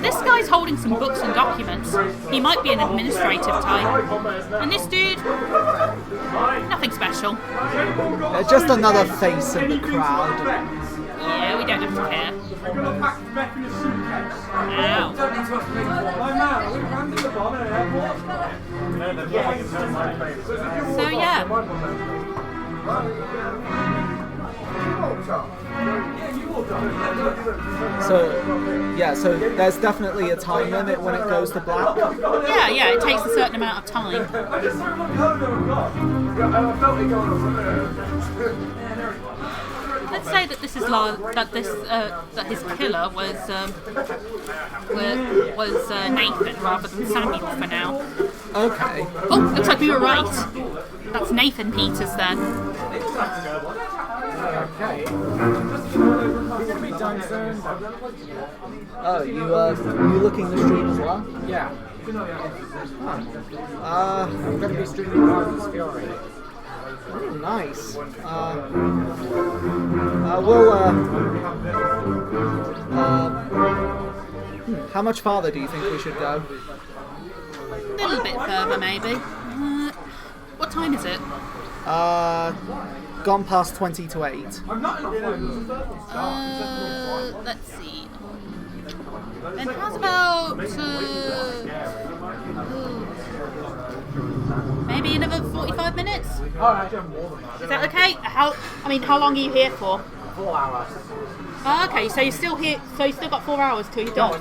This guy's holding some books and documents. He might be an administrative type. And this dude, nothing special. Just another face in the crowd. Yeah, we don't have to care. Ow. So yeah. So there's definitely a time limit when it goes to black. Yeah, it takes a certain amount of time. Let's say that this is that his killer was Nathan rather than Samuel for now. Okay. Oh, looks like we were right. That's Nathan Peters then. Okay. We're going to be done soon. Oh, you looking the stream as well? Yeah. I'm going to be streaming Marvel's Fury. Oh, nice. How much farther do you think we should go? A little bit further, maybe. What time is it? Gone past 20 to 8. Let's see. And how's about maybe another 45 minutes? Alright. Is that okay? How long are you here for? 4 hours. Oh, okay, so you're still here. So you still got 4 hours till you're done.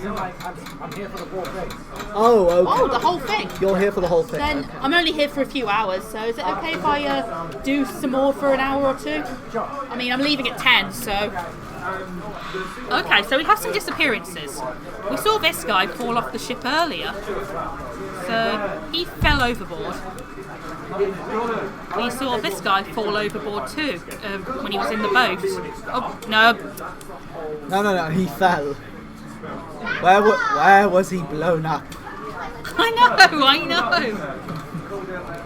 I'm here for the whole thing. Oh, okay. Oh, the whole thing. You're here for the whole thing. Then okay. I'm only here for a few hours, so is it okay if I do some more for an hour or two? Sure. I mean, I'm leaving at 10, so... Okay, so we have some disappearances. We saw this guy fall off the ship earlier. So, he fell overboard. We saw this guy fall overboard too, when he was in the boat. Oh, no. No, he fell. Where was he blown up? I know.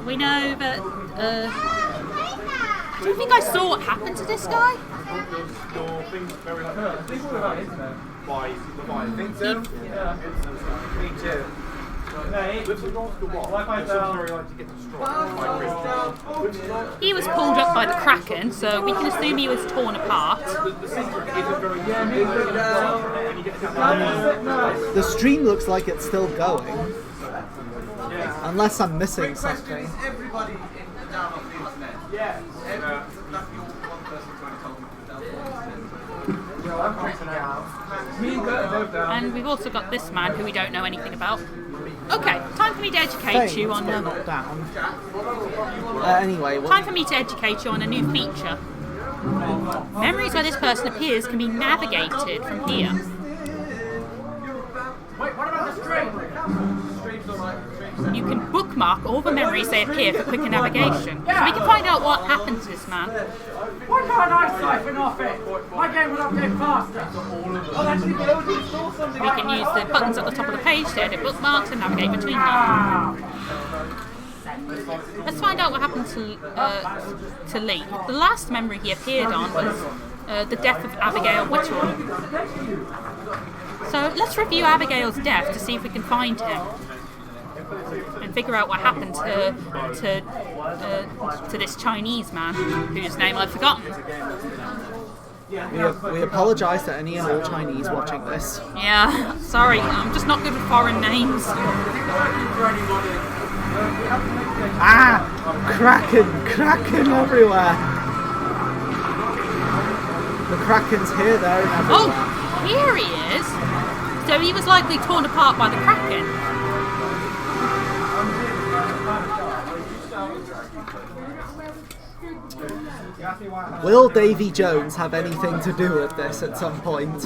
We know that, I don't think I saw what happened to this guy. He was pulled up by the Kraken, so we can assume he was torn apart. The stream looks like it's still going. Unless I'm missing something. And we've also got this man who we don't know anything about. Okay, time for me to educate you on not down. Anyway, time for me to educate you on a new feature. Memories where this person appears can be navigated from here. Wait, what about the stream? You can bookmark all the memories they appear for quicker navigation. So we can find out what happened to this man. Why can't I siphon off it? My game will update faster. We can use the buttons at the top of the page to edit bookmarks and navigate between them. Let's find out what happened to Lee. The last memory he appeared on was the death of Abigail Whittle. So let's review Abigail's death to see if we can find him and figure out what happened to this Chinese man whose name I've forgotten. We apologise to any and all Chinese watching this. Yeah, sorry, I'm just not good with foreign names. Ah! Kraken everywhere! The Kraken's here, there, and everywhere. Oh, here he is! So he was likely torn apart by the Kraken. Will Davy Jones have anything to do with this at some point?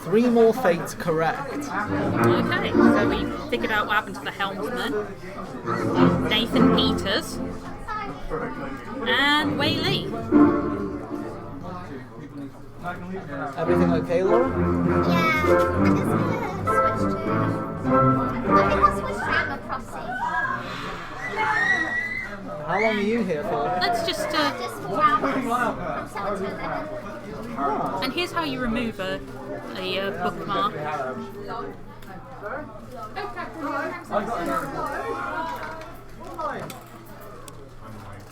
3 more fates correct. Okay, so we figured out what happened to the helmsman, Nathan Peters, and Wei Lee. Everything okay, Laura? Yeah, I just switch to. I think I'll switch to Animal Crossing. How long are you here for? Let's just Just 4 hours. From 7 to 11. and here's how you remove a bookmark.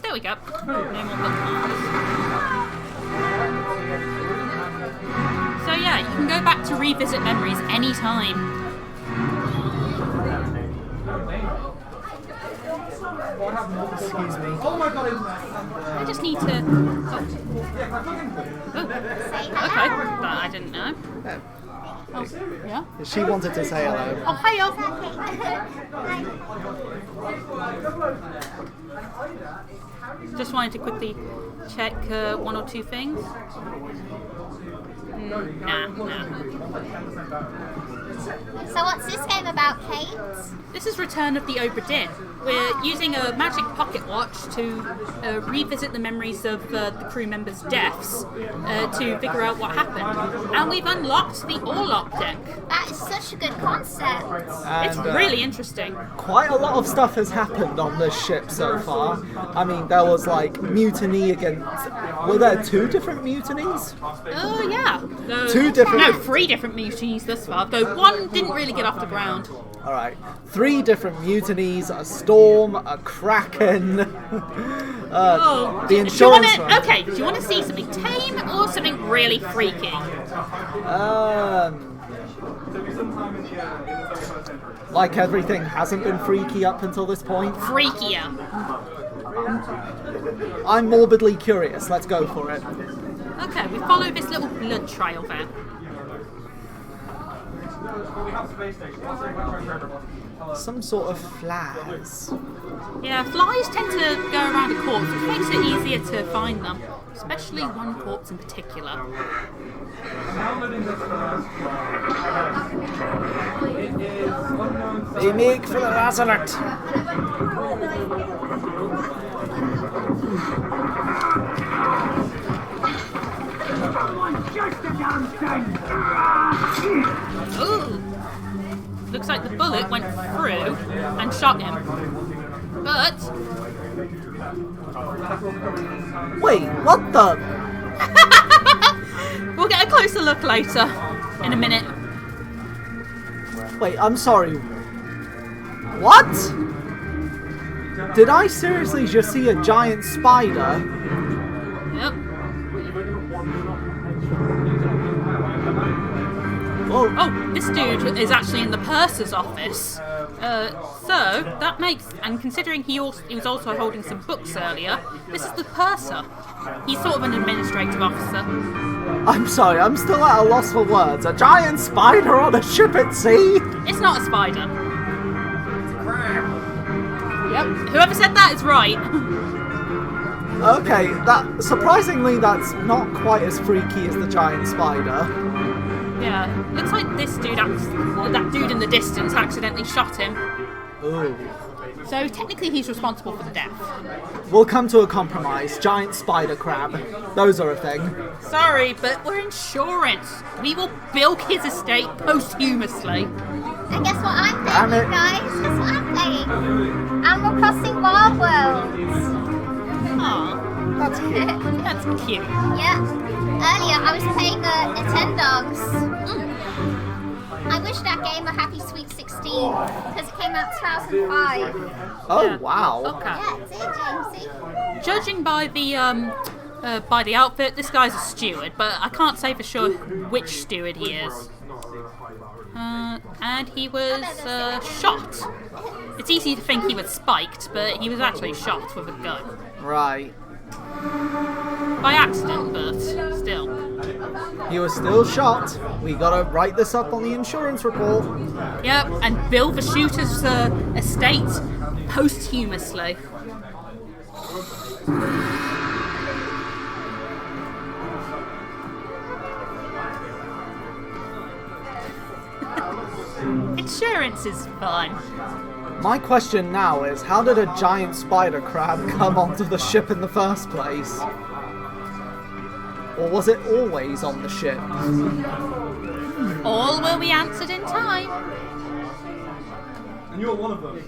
There we go. No more bookmarks. So yeah, you can go back to revisit memories anytime. Excuse me. I just need to. Oh, okay. That I didn't know. Oh, yeah. She wanted to say hello. Oh, hiya. Just wanted to quickly check 1 or 2 things. Nah. So what's this game about, Kate? This is Return of the Obra Dinn. We're using a magic pocket watch to revisit the memories of the crew members' deaths to figure out what happened. And we've unlocked the Orlock deck. That is such a good concept. It's really interesting. Quite a lot of stuff has happened on this ship so far. I mean, there was like mutiny against. Were there 2 different mutinies? Oh, yeah. 2 different. No, 3 different mutinies thus far, though one didn't really get off the ground. Alright. 3 different mutinies, a storm, a kraken. The insurance. Okay, do you want to see something tame or something really freaky? Like everything hasn't been freaky up until this point. Freakier. I'm morbidly curious. Let's go for it. Okay, we follow this little blood trail there. Some sort of flies. Yeah, flies tend to go around a corpse, which makes it easier to find them. Especially one corpse in particular. They make for the Lazarette. Ooh! Looks like the bullet went through and shot him. But... Wait, what the? We'll get a closer look later. In a minute. Wait, I'm sorry. What? Did I seriously just see a giant spider? Yep. Oh, this dude is actually in the purser's office. So that makes, and considering he was also holding some books earlier, this is the purser. He's sort of an administrative officer. I'm sorry, I'm still at a loss for words. A giant spider on a ship at sea? It's not a spider. Yep. Whoever said that is right. Okay, surprisingly that's not quite as freaky as the giant spider. Yeah, looks like this dude, that dude in the distance, accidentally shot him. Ooh. So technically he's responsible for the death. We'll come to a compromise. Giant spider crab. Those are a thing. Sorry, but we're insurance. We will bilk his estate posthumously. And guess what I'm Damn playing, it. guys? Guess what I'm playing? Animal Crossing Wild Worlds. Aw, That's cute. that's cute. Yeah. Earlier I was playing Nintendogs. I wish that game a happy sweet 16 because it came out 2005. Oh, Yeah. wow. Okay. Yeah, it's it, Jamesy. Judging by the outfit, this guy's a steward, but I can't say for sure which steward he is. And he was shot. It's easy to think he was spiked, but he was actually shot with a gun. Right. By accident, but still. He was still shot. We gotta write this up on the insurance report. Yep, and bill the shooter's estate posthumously. Insurance is fun. My question now is, how did a giant spider crab come onto the ship in the first place? Or was it always on the ship? All will be answered in time. And you're one of them.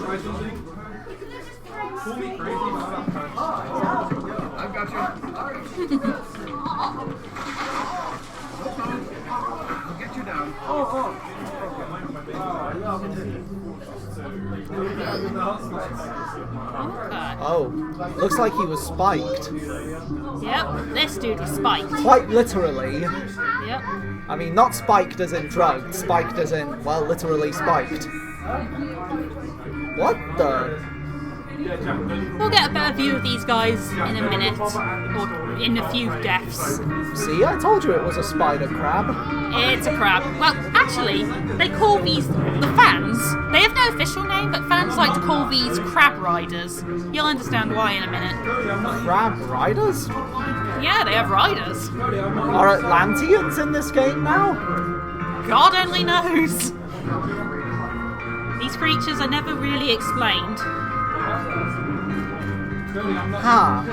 Try something. Call me crazy, I've got you. I'll get you down. Okay. Oh, looks like he was spiked. Yep, this dude was spiked. Quite literally. Yep. I mean, not spiked as in drugged, spiked as in, well, literally spiked. What the? We'll get a better view of these guys in a minute, or in a few deaths. See, I told you it was a spider crab. It's a crab. Well, actually, they call these the fans. They have no official name, but fans like to call these crab riders. You'll understand why in a minute. Crab riders? Yeah, they have riders. Are Atlanteans in this game now? God only knows. These creatures are never really explained. Huh.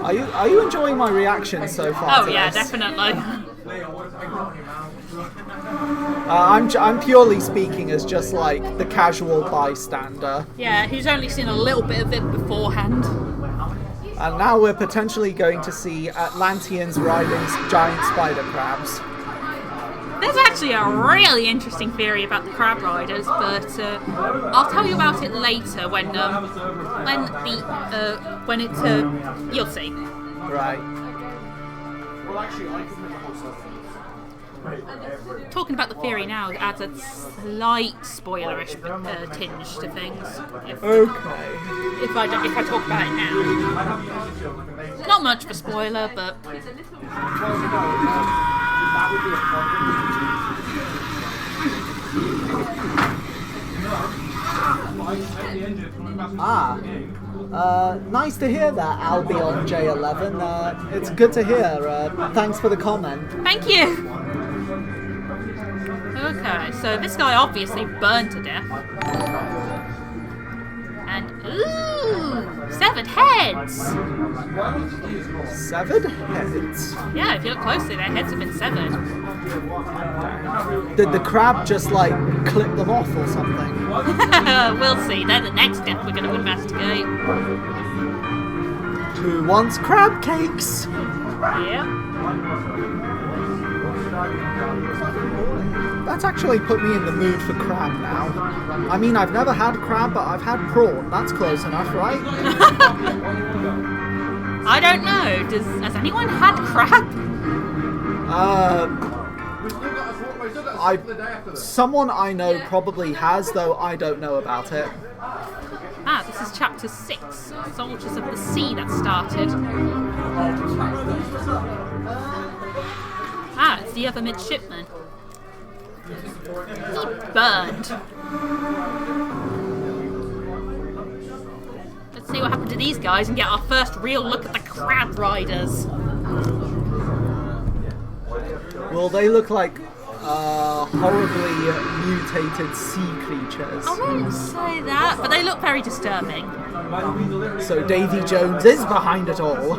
Are you enjoying my reaction so far? Oh to yeah, this? definitely. I'm purely speaking as just like the casual bystander. Yeah, who's only seen a little bit of it beforehand. And now we're potentially going to see Atlanteans riding giant spider crabs. There's actually a really interesting theory about the crab riders, but I'll tell you about it later when you'll see. Right. Talking about the theory now adds a slight spoilerish tinge to things. Okay. If I talk about it now, not much of a spoiler, but Nice to hear that, Albion J11. It's good to hear. Thanks for the comment. thank you. Okay, so this guy obviously burned to death. And, ooh, severed heads! Severed heads? Yeah, if you look closely, their heads have been severed. Did the crab just, like, clip them off or something? We'll see, they're the next death we're going to investigate. Who wants crab cakes? Yep. That's actually put me in the mood for crab now. I mean, I've never had crab, but I've had prawn. That's close enough, right? I don't know, has anyone had crab? Someone I know probably has, though I don't know about it. Ah, this is chapter 6, Soldiers of the Sea that started. Ah, it's the other midshipman. He burned. Let's see what happened to these guys and get our first real look at the crab riders. Well, they look like horribly mutated sea creatures. I wouldn't say that, but they look very disturbing. So Davy Jones is behind it all.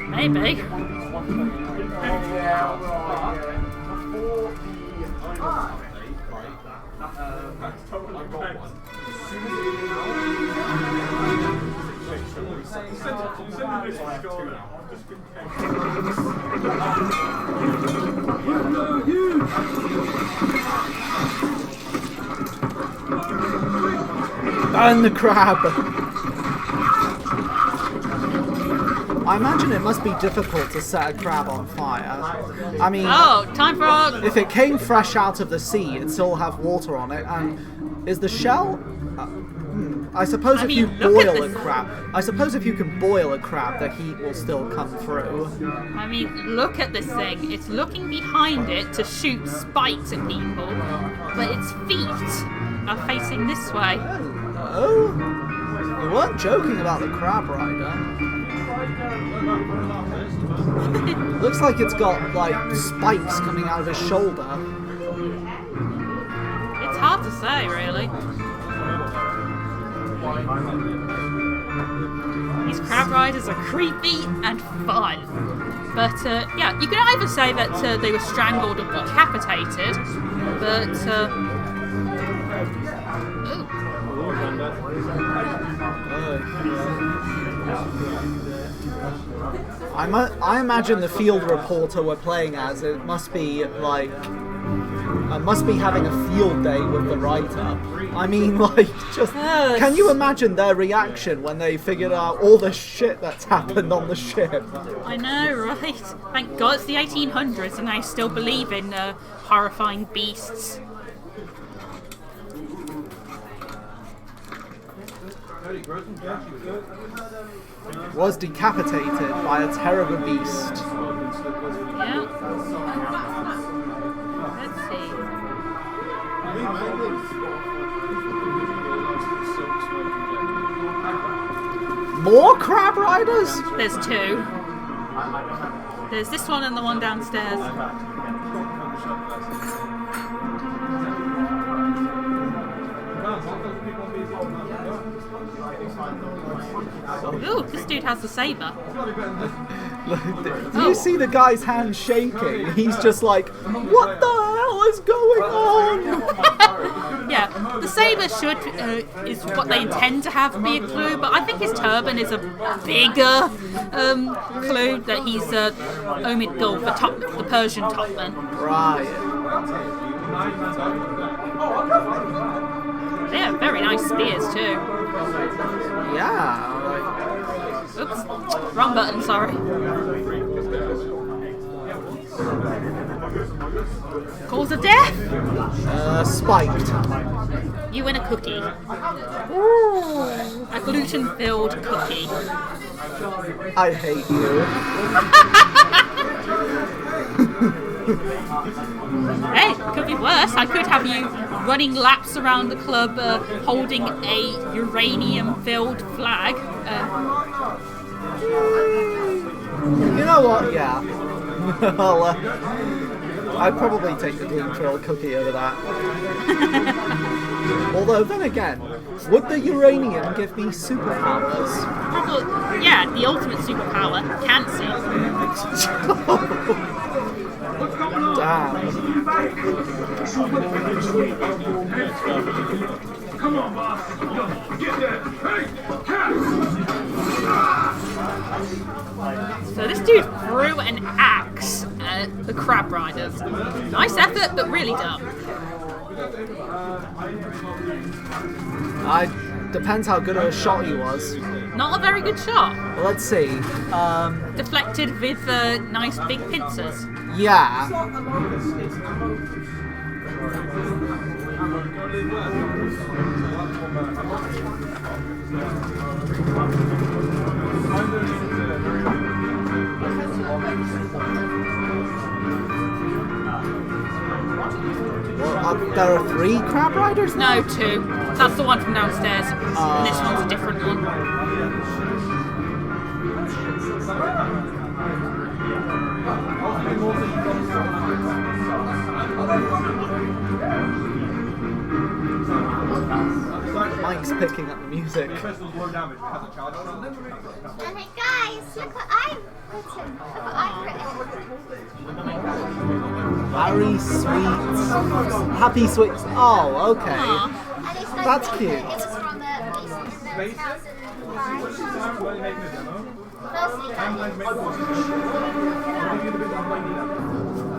Maybe. Burn the crab! I imagine it must be difficult to set a crab on fire. I mean, Oh, time for our... if it came fresh out of the sea, it'd still have water on it, and is the shell... I suppose if you look at boil a this. crab... I suppose if you can boil a crab, the heat will still come through. I mean, look at this thing. It's looking behind it to shoot spikes at people, but its feet are facing this way. Oh? You weren't joking about the crab rider. Looks like it's got, like, spikes coming out of his shoulder. It's hard to say, really. These crab riders are creepy and fun. But, yeah, you can either say that they were strangled or decapitated, but, I imagine the field reporter we're playing as, it must be, like... must be having a field day with the writer. I mean, like, just... Can you imagine their reaction when they figured out all the shit that's happened on the ship? I know, right? Thank God it's the 1800s and I still believe in horrifying beasts. Was decapitated by a terrible beast. Yeah. Let's see. More crab riders? There's two. There's this one and the one downstairs. Ooh, this dude has the saber. Do you see the guy's hand shaking? He's just like, what the hell is going on? Yeah, the saber is what they intend to have be a clue, but I think his turban is a bigger clue that he's Omid Gul, the Persian topman. Right. They have very nice spears too. Yeah. Oops, wrong button, sorry. Cause of death? Spiked. You win a cookie. A gluten-filled cookie. I hate you. Hey, could be worse. I could have you running laps around the club holding a uranium-filled flag. You know what? Yeah. Well, I'd probably take the gluten-filled cookie over that. Although, then again, would the uranium give me superpowers? Probably, yeah, the ultimate superpower, cancer. Damn. Come on, boss. Get that. So this dude threw an axe at the crab riders. Nice effort, but really dumb. Depends how good of a shot he was. Not a very good shot. Well, let's see. Deflected with nice big pincers. Yeah. Well, there are 3 crab riders now? No, 2. That's the one from downstairs. And this one's a different one. Mike's picking up the music. And hey guys, look what I've written. Look what I've written. Very sweet. Happy sweets. Oh, okay. Aw. And it's like That's cute. It was from the Beast in the 2005. Firstly,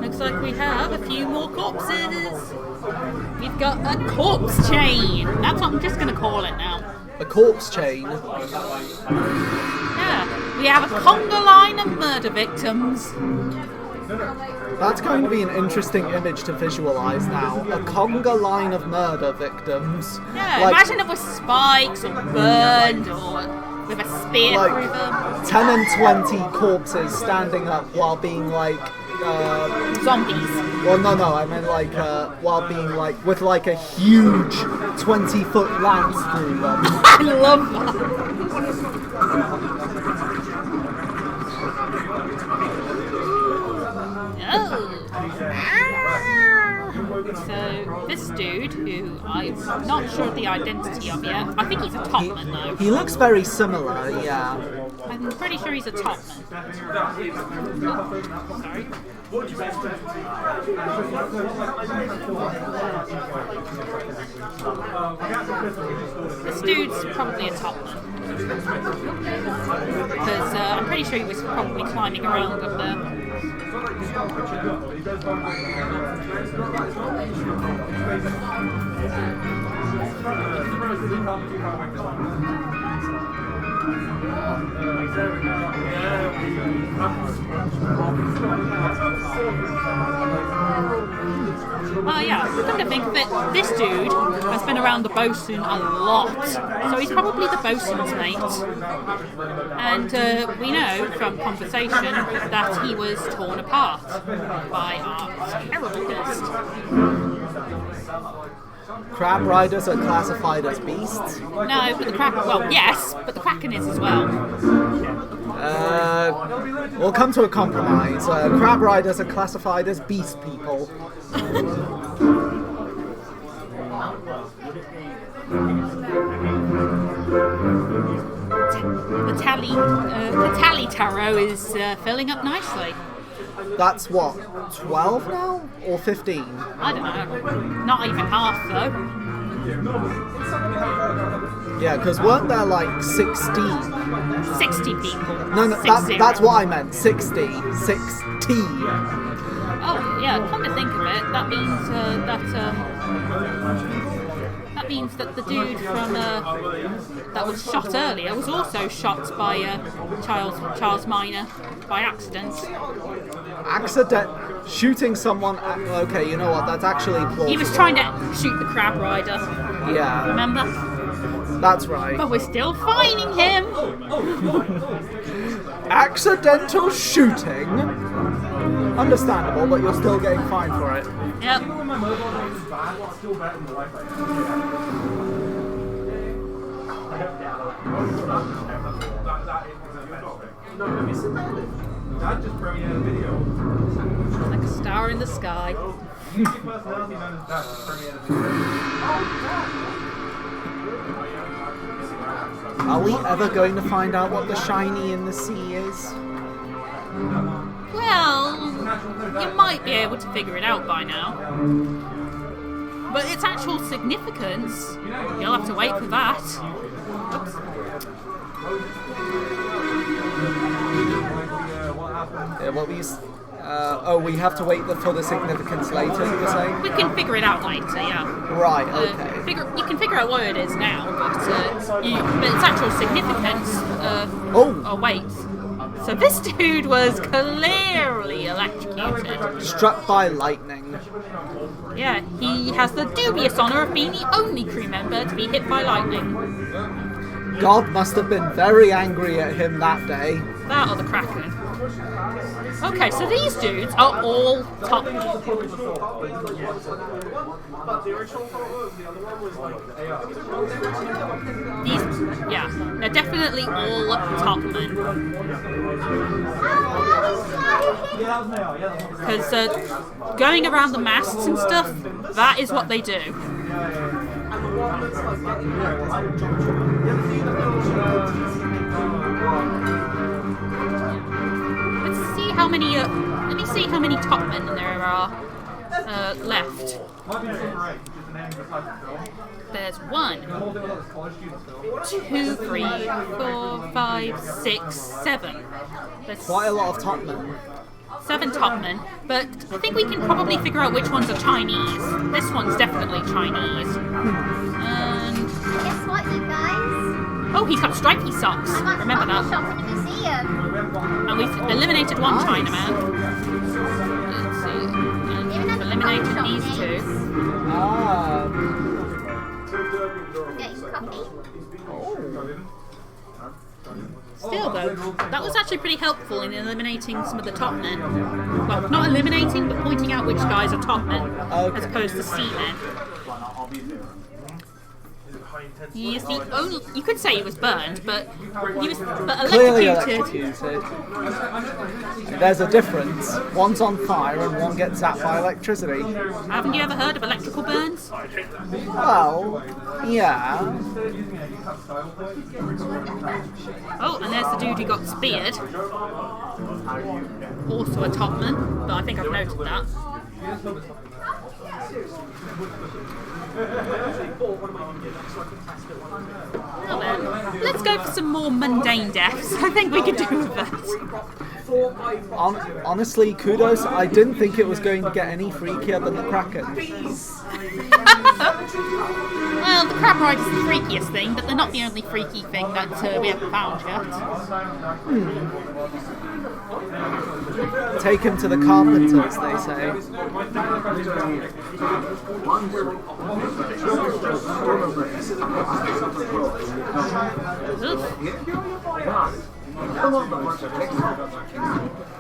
Looks like we have a few more corpses. We've got a corpse chain. That's what I'm just going to call it now. A corpse chain. Yeah. We have a conga line of murder victims. That's going to be an interesting image to visualize now. A conga line of murder victims. Yeah, Like- imagine it with spikes or burned or with a spear through them. Like 10 and 20 corpses standing up while being like, Zombies. well, no, I meant like, while being like, with like a huge 20-foot lance through them. I love that. Oh. So this dude, who I'm not sure of the identity of yet, I think he's a topman though. He looks very similar, yeah. I'm pretty sure he's a topman. Sorry. This dude's probably a topman. Because I'm pretty sure he was probably climbing around up there. Oh yeah, come to think of it, this dude has been around the bosun a lot, so he's probably the bosun's mate. And we know from conversation that he was torn apart by our terrible guest. Crab riders are classified as beasts. No, but the Kraken, well, yes, but the Kraken is as well. We'll come to a compromise. Crab riders are classified as beast people. The tally tarot is filling up nicely. That's what, 12 now? Or 15? I don't know. Not even half though. Yeah, because weren't there like 16? 60 people. No, 60. that's what I meant. 60. 60. Oh yeah, come to think of it, that means that the dude from that was shot earlier was also shot by Charles Minor by accident. Shooting someone. Okay, you know what? That's actually plausible. He was trying to shoot the crab rider. Yeah, Remember? that's right. But we're still finding him. Accidental shooting. Understandable, but you're still getting fined for it. Yep. Dad just premiered a video. Like a star in the sky. YouTube personality known as Dad just premiered a video. Are we ever going to find out what the shiny in the sea is? Well, you might be able to figure it out by now. But its actual significance, you'll have to wait for that. Oops. We have to wait for the significance later, you're saying? We can figure it out later, yeah. Right, okay. You can figure out what it is now, but its actual significance. Oh wait. So this dude was clearly electrocuted. Struck by lightning. Yeah, he has the dubious honour of being the only crew member to be hit by lightning. God must have been very angry at him that day. That or the Kraken. Okay, so these dudes are all top. These, yeah, they're definitely all topmen. Because going around the masts and stuff, that is what they do. Let's see how many. Let me see how many topmen there are left. There's 1, 2, 3, 4, 5, 6, 7. There's Quite a lot of topmen. 7 topmen, but I think we can probably figure out which ones are Chinese. This one's definitely Chinese. And Guess what, you guys? oh, he's got stripy socks. Remember that. Shop in the museum. And we've eliminated one Chinaman. Let's see. And we've eliminated these 2. Ah. Getting coffee. Still though, that was actually pretty helpful in eliminating some of the top men. Well, not eliminating, but pointing out which guys are top men, as opposed to sea men. He is the only. You could say he was burned, but he was Clearly electrocuted. electrocuted. There's a difference. One's on fire and one gets zapped by electricity. Haven't you ever heard of electrical burns? Well, yeah. Oh, and there's the dude who got speared. Also a topman, but I think I've noted that. Well then, let's go for some more mundane deaths. I think we could do with that. Honestly, kudos. I didn't think it was going to get any freakier than the Kraken. Well, the crab ride is the freakiest thing, but they're not the only freaky thing that we haven't found yet. Take him to the carpenters, they say.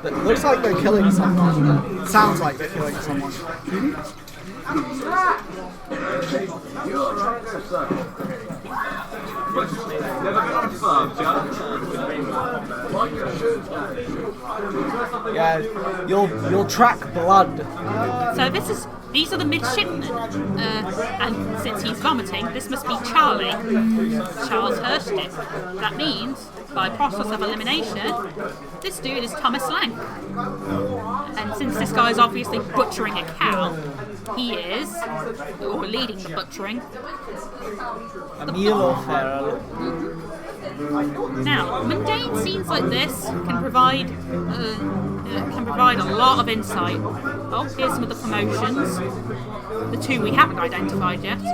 It looks like they're killing someone. Sounds like they're killing someone. Yeah, you'll track blood. So these are the midshipmen, and since he's vomiting, this must be Charlie, Charles Hurston. That means, by process of elimination, this dude is Thomas Lang. And since this guy is obviously butchering a cow, he is, or leading the butchering, Emile O'Farrell. Now, mundane scenes like this can provide a lot of insight. Oh, here's some of the promotions. The 2 we haven't identified yet. He's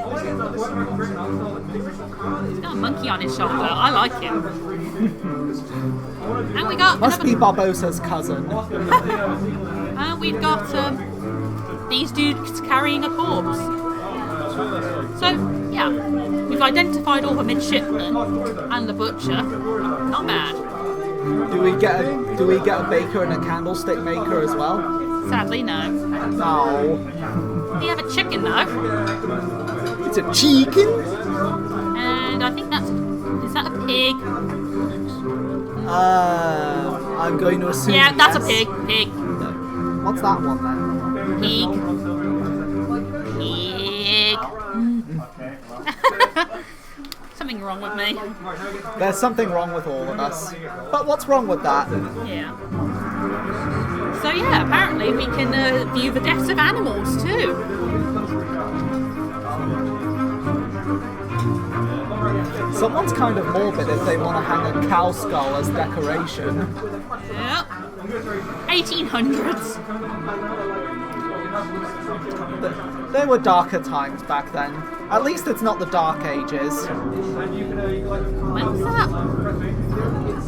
got a monkey on his shoulder. I like him. And we got Must be Barbosa's cousin. and we've got these dudes carrying a corpse. So, yeah, we've identified all the midshipmen and the butcher. Not bad. Do we get a baker and a candlestick maker as well? Sadly, no. No. We have a chicken, though. It's a chicken? And I think is that a pig? I'm going to assume Yeah, that's yes. a pig. Pig. What's that one then? Pig. Something wrong with me. There's something wrong with all of us. But what's wrong with that? Yeah. So yeah, apparently we can view the deaths of animals too. Someone's kind of morbid if they want to hang a cow skull as decoration. Yep. 1800s. There were darker times back then. At least it's not the Dark Ages. When was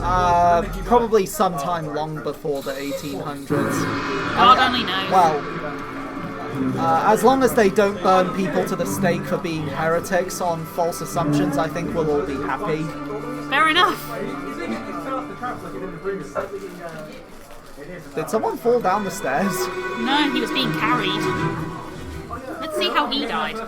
that? Probably sometime long before the 1800s. God only knows. Well, as long as they don't burn people to the stake for being heretics on false assumptions, I think we'll all be happy. Fair enough. Did someone fall down the stairs? No, he was being carried. Let's see how he died.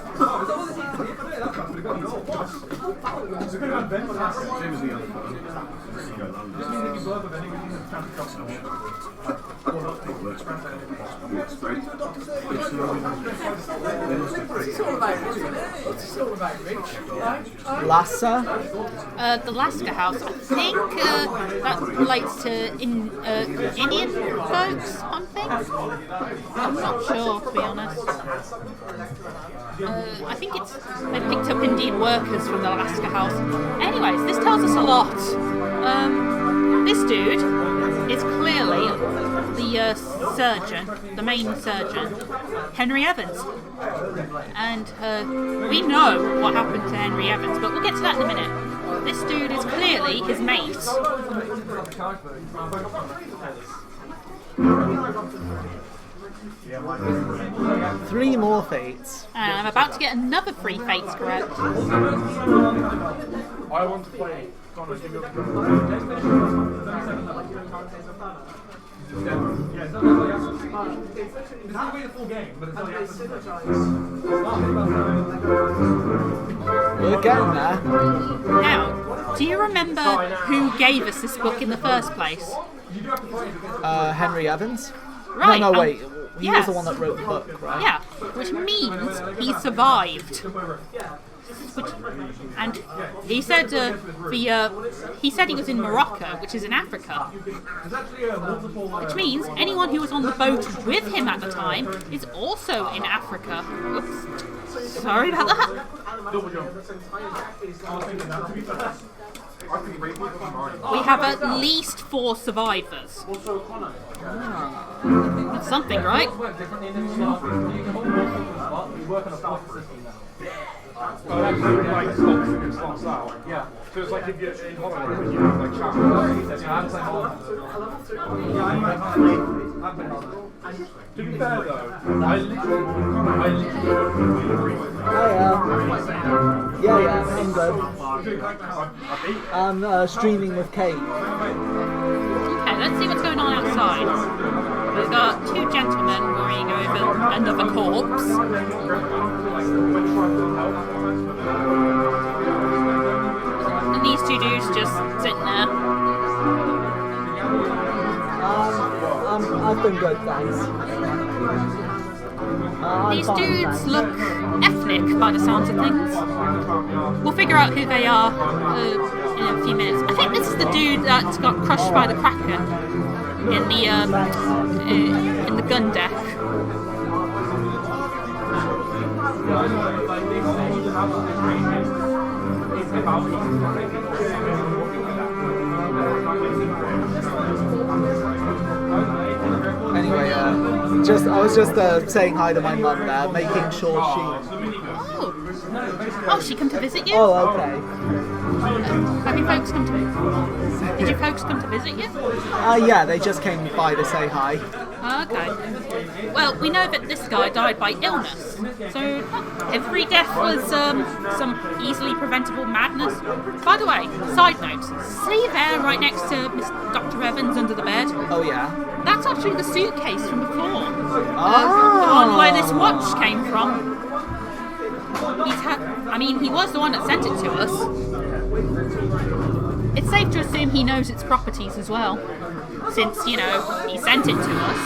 Lhasa? The Lasker House. I think that relates to Indian folks, I think. I'm not sure, to be honest. I think they picked up Indian workers from the Lasker House. Anyways, this tells us a lot. This dude is clearly the surgeon, the main surgeon, Henry Evans. And we know what happened to Henry Evans, but we'll get to that in a minute. This dude is clearly his mate. 3 more fates. And I'm about to get another 3 fates correct. I want to play. We're getting there. Now, do you remember who gave us this book in the first place? Henry Evans? Right. No, wait. He yes. was the one that wrote the book, right? Yeah, which means he survived. And he said he said he was in Morocco, which is in Africa. Which means anyone who was on the boat with him at the time is also in Africa. Oops. Sorry about that. We have at least 4 survivors. That's something, right? Oh, actually, like slots out. Yeah. So it's like if you're in holiday, you have like chat. Yeah, I'd say to be fair though, I literally Yeah, I'm good. I'm streaming with Kate. Okay, let's see what's going on outside. We've got 2 gentlemen worrying over another corpse. And these 2 dudes just sitting there. I've been good, thanks. These dudes look ethnic by the sounds of things. We'll figure out who they are in a few minutes. I think this is the dude that got crushed by the Kraken in the gun deck. Anyway, I was just saying hi to my mum there, making sure she... Oh, she come to visit you? Oh, okay. Have you folks come to... Did you folks come to visit you? Yeah, they just came by to say hi. Okay. Well, we know that this guy died by illness, so every death was some easily preventable madness. By the way, side note, see there right next to Miss Dr. Evans under the bed? Oh, yeah? That's actually the suitcase from before. Oh! The one where this watch came from. He was the one that sent it to us. It's safe to assume he knows its properties as well, since, he sent it to us.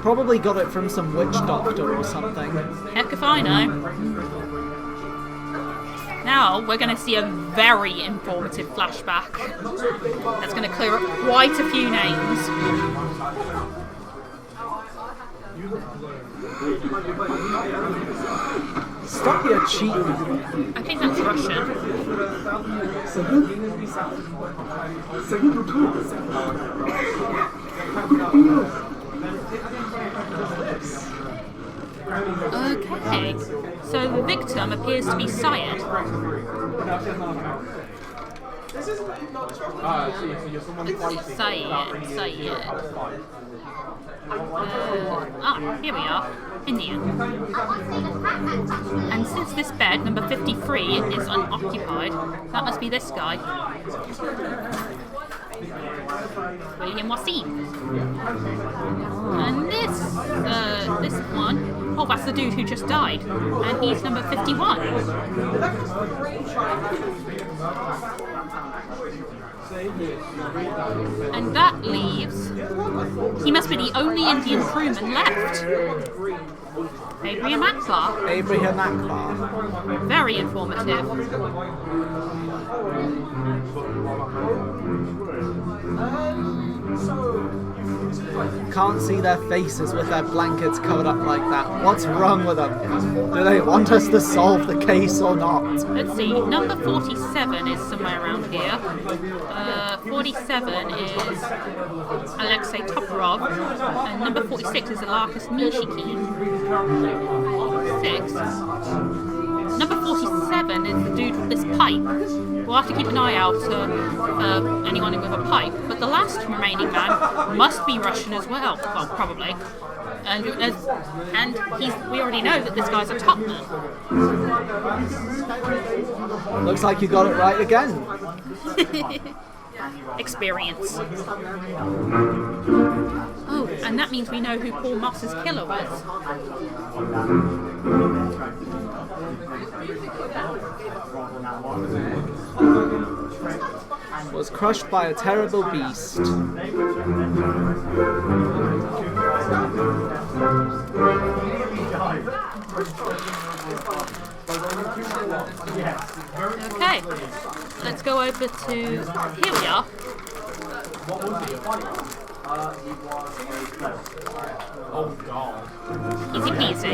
Probably got it from some witch doctor or something. Heck if I know. Now we're going to see a very informative flashback that's going to clear up quite a few names. Stop your cheating. I think that's Russian. Okay, so the victim appears to be Syed. Syed. Here we are. Indian. And since this bed, number 53, is unoccupied, that must be this guy. William Wasim. And this one, oh, that's the dude who just died, and he's number 51. And that leaves, he must be the only Indian crewman left. Abraham Akbar. Abraham Akbar. Very informative. Can't see their faces with their blankets covered up like that. What's wrong with them? Do they want us to solve the case or not? Let's see, number 47 is somewhere around here. 47 is Alexei Toporov, and number 46 is Alarkus Mishkin. 6. Number 47 is the dude with this pipe. We'll have to keep an eye out for anyone with a pipe. But the last remaining man must be Russian as well. Well, probably. And we already know that this guy's a topman. Looks like you got it right again. Experience. Oh, and that means we know who Paul Moss's killer was. Was crushed by a terrible beast. Okay, let's go over to, here we are. Easy peasy.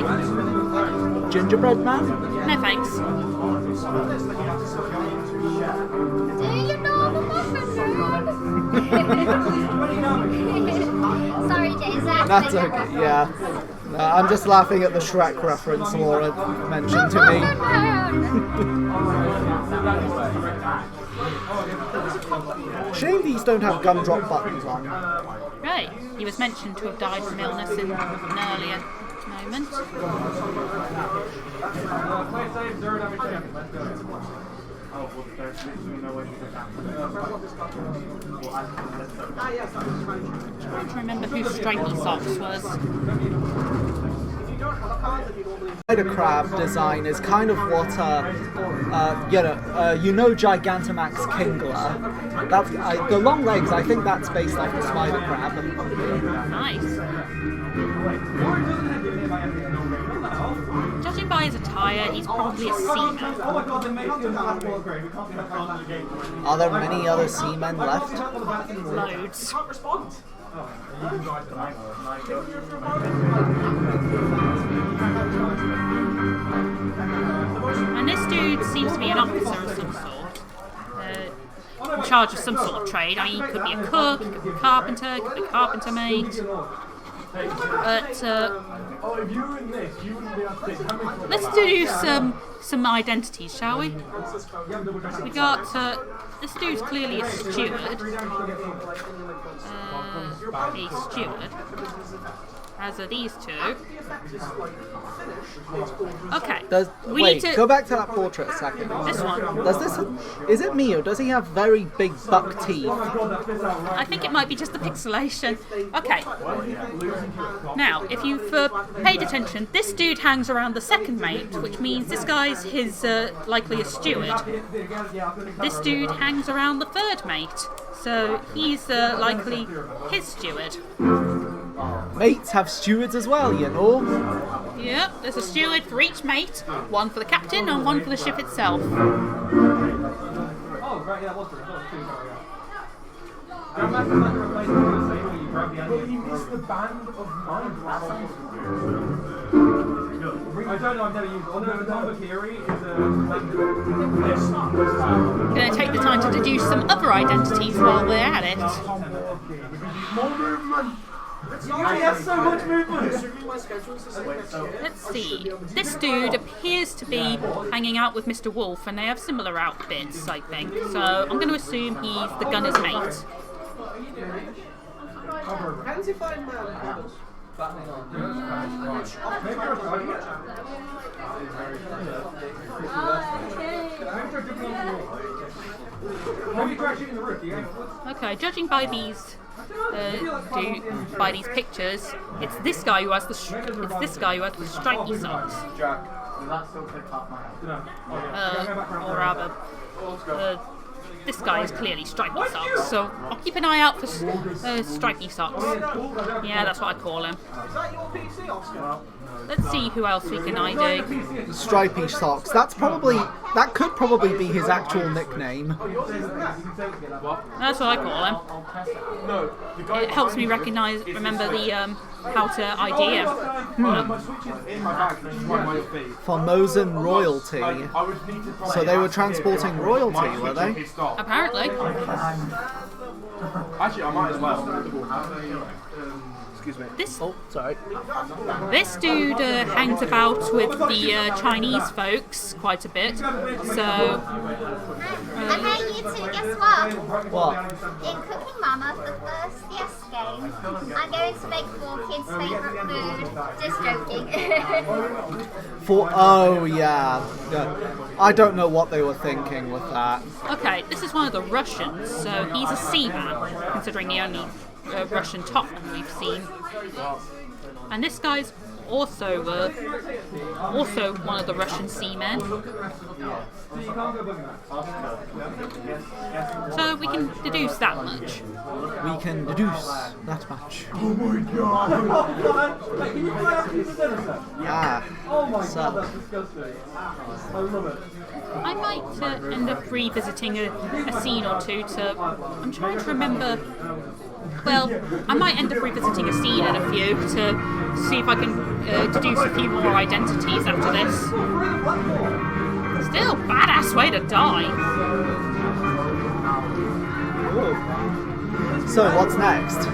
Gingerbread man? No thanks. Do you know the mushroom man? Sorry, Jay, is that That's okay, yeah. I'm just laughing at the Shrek reference Laura mentioned to me. Shame these don't have gumdrop buttons on. Right, he was mentioned to have died from illness in an earlier moment. I'm trying to remember who Stripey Socks was. Spider crab design is kind of what Gigantamax Kingler. That's the long legs. I think that's based off the spider crab. Nice. Judging by his attire, he's probably a seaman. Are there many other seamen left? Loads. And this dude seems to be an officer of some sort. In charge of some sort of trade. I mean, he could be a cook, he could be a carpenter, he could be a carpenter mate. But let's do some identities, shall we? We got this dude's clearly a steward. As are these two. Okay. Go back to that portrait a second. This one. Is it me or does he have very big buck teeth? I think it might be just the pixelation. Okay. Now, if you've paid attention, this dude hangs around the second mate, which means this guy's likely a steward. This dude hangs around the third mate, so he's likely his steward. Mates have stewards as well, you know. Yep, there's a steward for each mate, one for the captain and one for the ship itself. Oh, right, yeah, that was pretty He missed the band of mind. I don't know, I've never used it. Although Kiri is Going to take the time to deduce some other identities while we're at it. More movement! You have so much movement! Let's see. This dude appears to be hanging out with Mr. Wolf, and they have similar outfits, I think. So I'm going to assume he's the gunner's mate. Okay, judging by these pictures, it's this guy who has the stripy socks. Or rather, this guy is clearly stripy socks. So I'll keep an eye out for stripy socks. Yeah, that's what I call him. Let's see who else we can ID. Stripy socks. That could probably be his actual nickname. That's what I call him. It helps me remember the how to ID him. Formosan royalty. So they were transporting royalty, were they? Apparently. Actually, I might as well. Excuse me. This dude hangs about with the Chinese folks quite a bit, so... And hey, you two, guess what? What? In Cooking Mama, the first yes game, I'm going to make 4 kids' favourite food. Just joking. Oh, yeah. I don't know what they were thinking with that. Okay, this is one of the Russians, so he's a seaman, considering the only Russian top we've seen. And this guy's also one of the Russian seamen. So we can deduce that much. We can deduce that much. So. I might end up revisiting a scene or two I'm trying to remember. Well, I might end up revisiting a scene and a few to see if I can deduce a few more identities after this. Still, badass way to die. Ooh. So, what's next?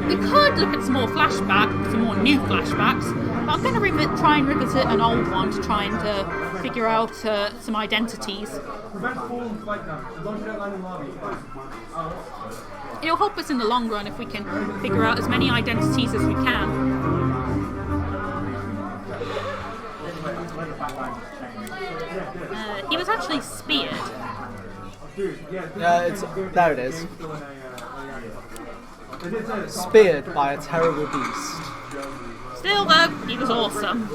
We could look at some more some more new flashbacks, but I'm going to try and revisit an old one to try and figure out some identities. It'll help us in the long run if we can figure out as many identities as we can. He was actually speared. Yeah, there it is. Speared by a terrible beast. Still though, he was awesome.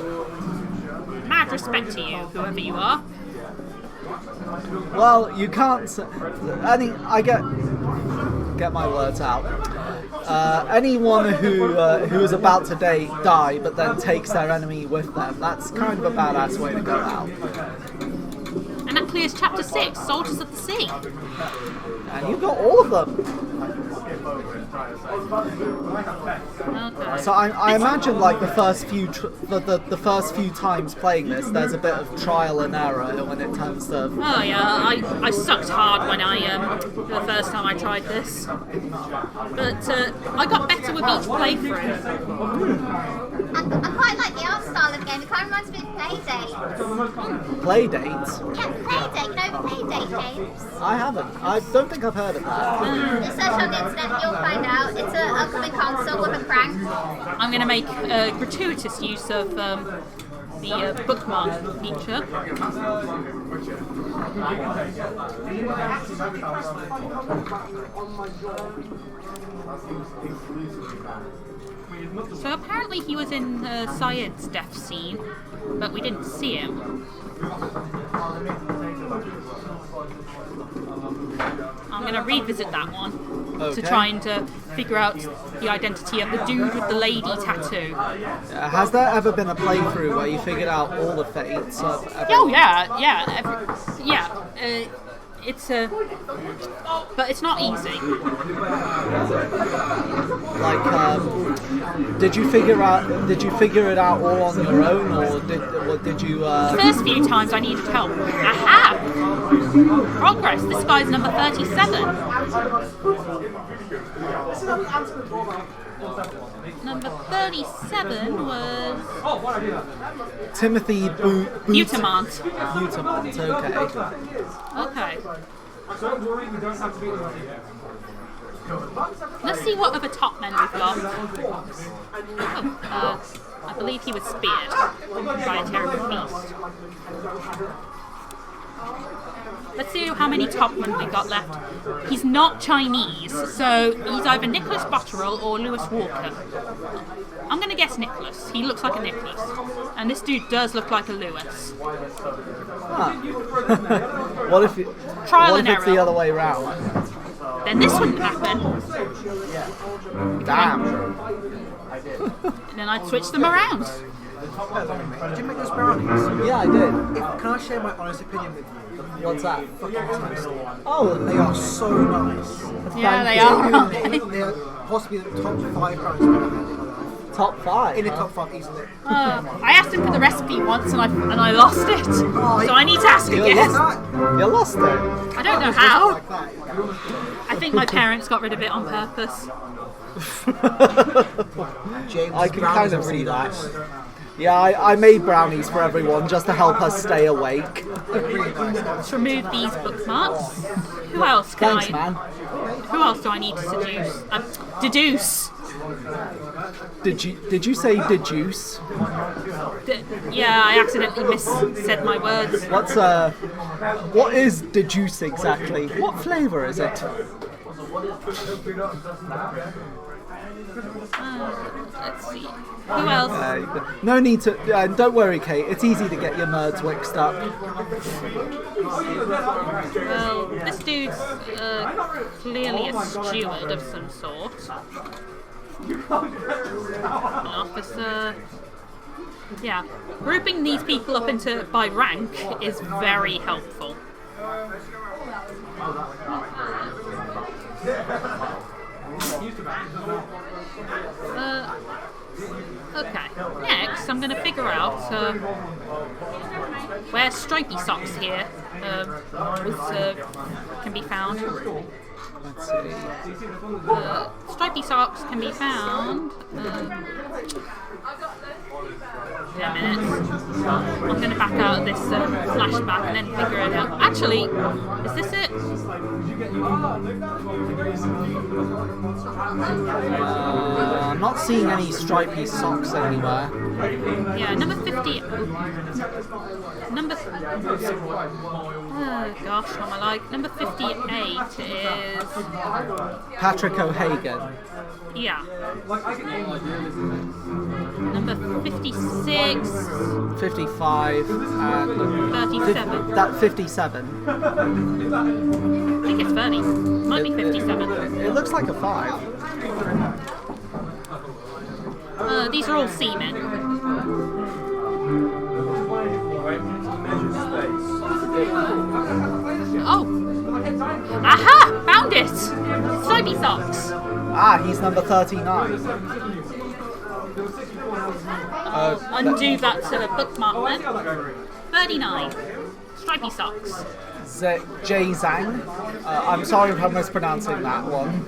Mad respect to you, whoever you are. Well, you can't I get my words out. Anyone who is about to die but then takes their enemy with them, that's kind of a badass way to go out. And that clears chapter 6, Soldiers of the Sea. And you got all of them. Okay. So I imagine like the first few times playing this, there's a bit of trial and error when it comes to. Oh yeah, I sucked hard when the first time I tried this, but I got better with each playthrough. I quite like the art style of the game. It kind of reminds me of Playdate. Playdate? Yeah, Playdate. You know Playdate games? I haven't. I don't think I've heard of that. Just search on the internet and you'll find out. It's an upcoming console with a prank. I'm going to make gratuitous use of the bookmark feature. So apparently he was in Syed's death scene, but we didn't see him. I'm going to revisit that one to try and figure out the identity of the dude with the lady tattoo. Has there ever been a playthrough where you figured out all the fates of everyone? Oh yeah. It's but it's not easy. Like, did you figure it out all on your own, or did you? The first few times I needed help. Aha! Progress. This guy's number 37. Number 37 was Timothy Butamant. Butamant. Okay. Let's see what other top men we've got. I believe he was speared by a terrible beast. Let's see how many topmen we got left. He's not Chinese, so he's either Nicholas Botterill or Lewis Walker. I'm gonna guess Nicholas. He looks like a Nicholas. And this dude does look like a Lewis. Huh. What if it's the other way around? Then this wouldn't happen. Damn. And then I'd switch them around. Did you make those brownies? Yeah, I did. Can I share my honest opinion with you? What's that? Fucking tasty. Oh, They are so nice. Yeah, they are. They are possibly the top 5 brownies I've ever had in my life. top 5. In the top 5 easily. I asked him for the recipe once and I lost it. So I need to ask again. You lost it. I don't know how. I think my parents got rid of it on purpose. I can kind of see that. Yeah, I made brownies for everyone just to help us stay awake. Let's remove these bookmarks. Who else can Thanks, man. Who else do I need to seduce? Deduce. Did you say deduce? Yeah, I accidentally said my words. What is deduce exactly? What flavour is it? Let's see. Who else? No need to. Don't worry, Kate. It's easy to get your nerds mixed up. Well, this dude's clearly a steward of some sort. An officer. Yeah, grouping these people up by rank is very helpful. Okay, next I'm going to figure out where Stripey Socks here can be found. Let's see. Stripey Socks can be found. 10 minutes. I'm going to back out of this flashback and then figure it out. Actually, is this it? I'm not seeing any stripy socks anywhere. Yeah, number 50. Oh gosh, what am I like? Number 58 is. Patrick O'Hagan. Yeah. Number 56. 55 and 37. That 57. I think it's 30. Might be 57. It looks like a 5. These are all seamen. Oh! Aha! Found it! Stripey Socks! Ah, he's number 39. Undo that bookmark then. 39. Stripey Socks. Jay Zhang. I'm sorry if I'm mispronouncing that one.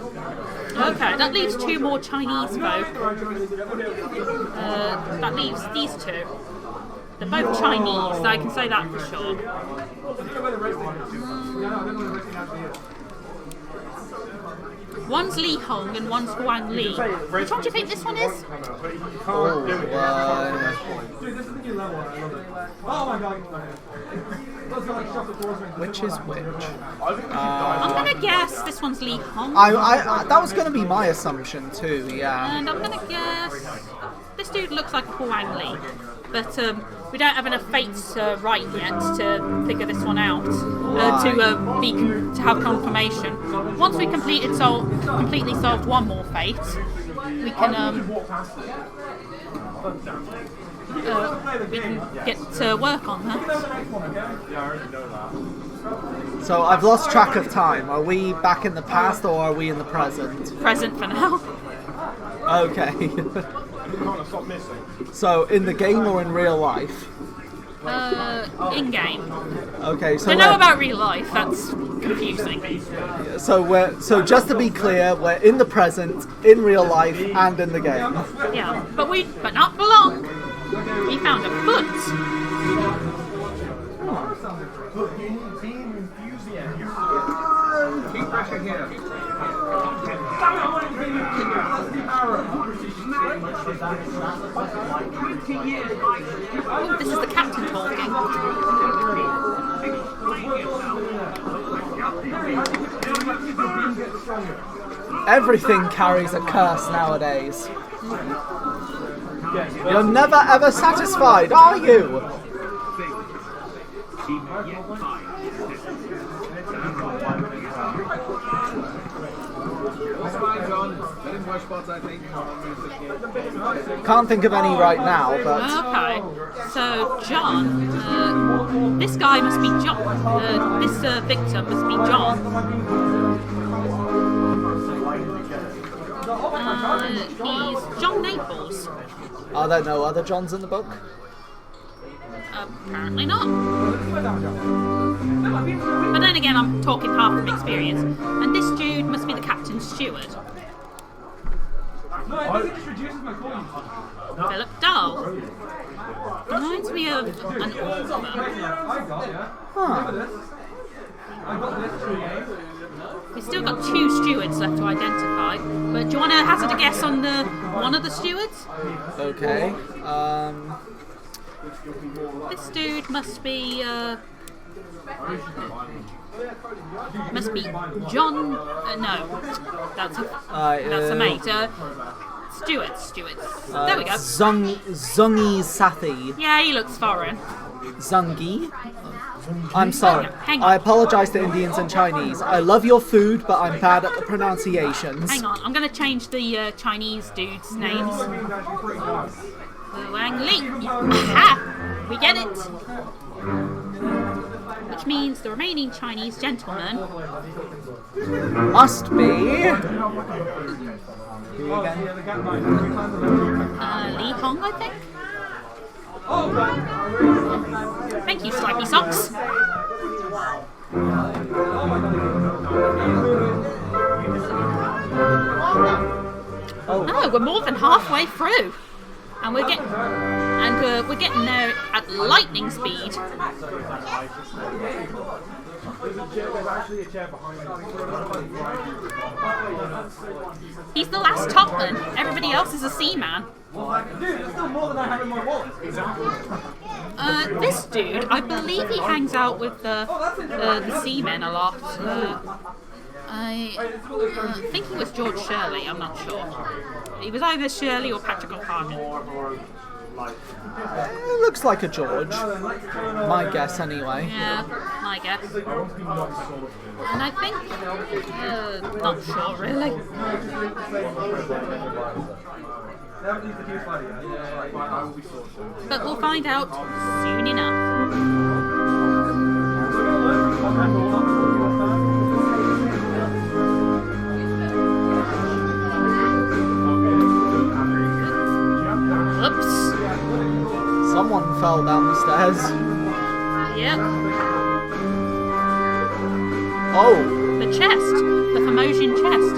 Okay, that leaves 2 more Chinese folk. That leaves these 2. They're both Chinese, so I can say that for sure. One's Li Hong and one's Huang Li. Which one do you think this one is? Which is which? I'm gonna guess this one's Li Hong. That was gonna be my assumption too, yeah. And I'm gonna guess this dude looks like Huang Li. But we don't have enough fates right yet to figure this one out, to have confirmation. Once we completely solved one more fate, we can get to work on that. So I've lost track of time. Are we back in the past or are we in the present? Present for now. Okay. So, in the game or in real life? In game. Okay, so I know about real life. That's confusing. So just to be clear, we're in the present, in real life, and in the game. Yeah, but not for long. We found a foot. Keep pressure here. Oh, this is the captain talking. Everything carries a curse nowadays. You're never ever satisfied, are you? Can't think of any right now, but... Okay, so John, this guy must be John. This victim must be John. He's John Naples. Are there no other Johns in the book? Apparently not. But then again, I'm talking half from experience. And this dude must be the captain's steward. Philip Dahl. Reminds me of an author. We've still got 2 stewards left to identify. But do you want to hazard a guess on one of the stewards? Okay. This dude must be John. No, that's a mate. Stewards. There we go. Zungi Sathi. Yeah, he looks foreign. Zungi? I'm sorry. Hang on. I apologize to Indians and Chinese. I love your food, but I'm bad at the pronunciations. Hang on, I'm going to change the Chinese dudes' names. Wang Li. Aha! We get it. Which means the remaining Chinese gentleman must be... Li Hong, I think. Thank you, Stripey Socks. Oh, we're more than halfway through, and we're getting there at lightning speed. He's the last topman. Everybody else is a seaman. This dude, I believe he hangs out with the seamen a lot. I think he was George Shirley, I'm not sure. He was either Shirley or Patrick O'Connor. It looks like a George. My guess, anyway. Yeah, my guess. And I think... not sure, really. But we'll find out soon enough. Whoops. Someone fell down the stairs. Yep. Oh. The chest. The Formosian chest.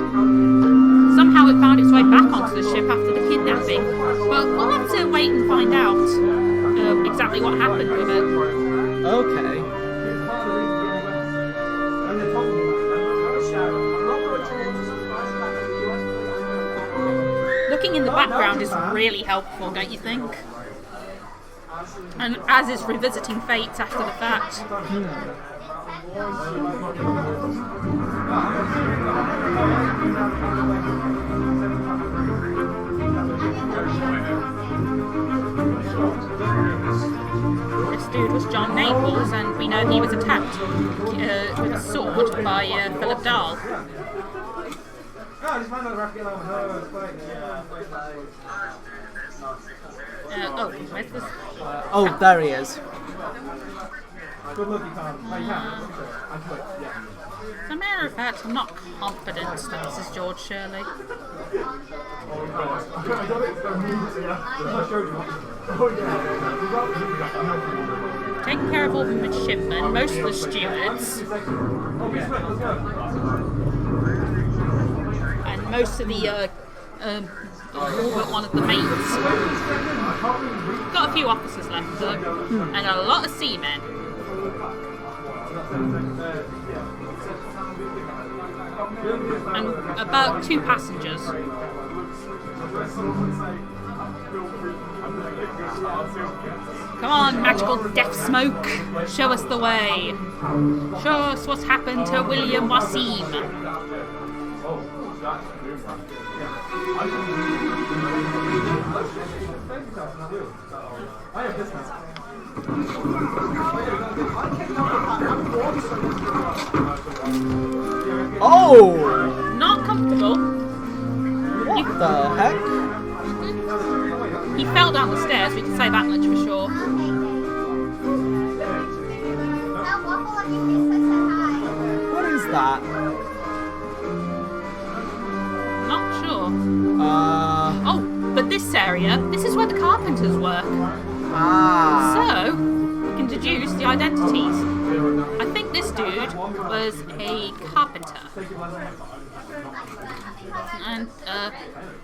Somehow it found its way back onto the ship after the kidnapping. But we'll have to wait and find out exactly what happened with it. Okay. Looking in the background is really helpful, don't you think? And as is revisiting fates after the fact. This dude was John Naples, and we know he was attacked with a sword by Philip Dahl. Where's this? Oh, there he is. As a matter of fact, I'm not confident that this is George Shirley. Taking care of all the midshipmen, most of the stewards, and most of the all but one of the mates. Got a few officers left though, and a lot of seamen. And about 2 passengers. Come on, magical death smoke. Show us the way. Show us what's happened to William Wasim. Oh! Not comfortable. What the heck? He fell down the stairs, we can say that much for sure. What is that? Not sure. Oh, but this area, this is where the carpenters work. So, we can deduce the identities. I think this dude was a carpenter. And,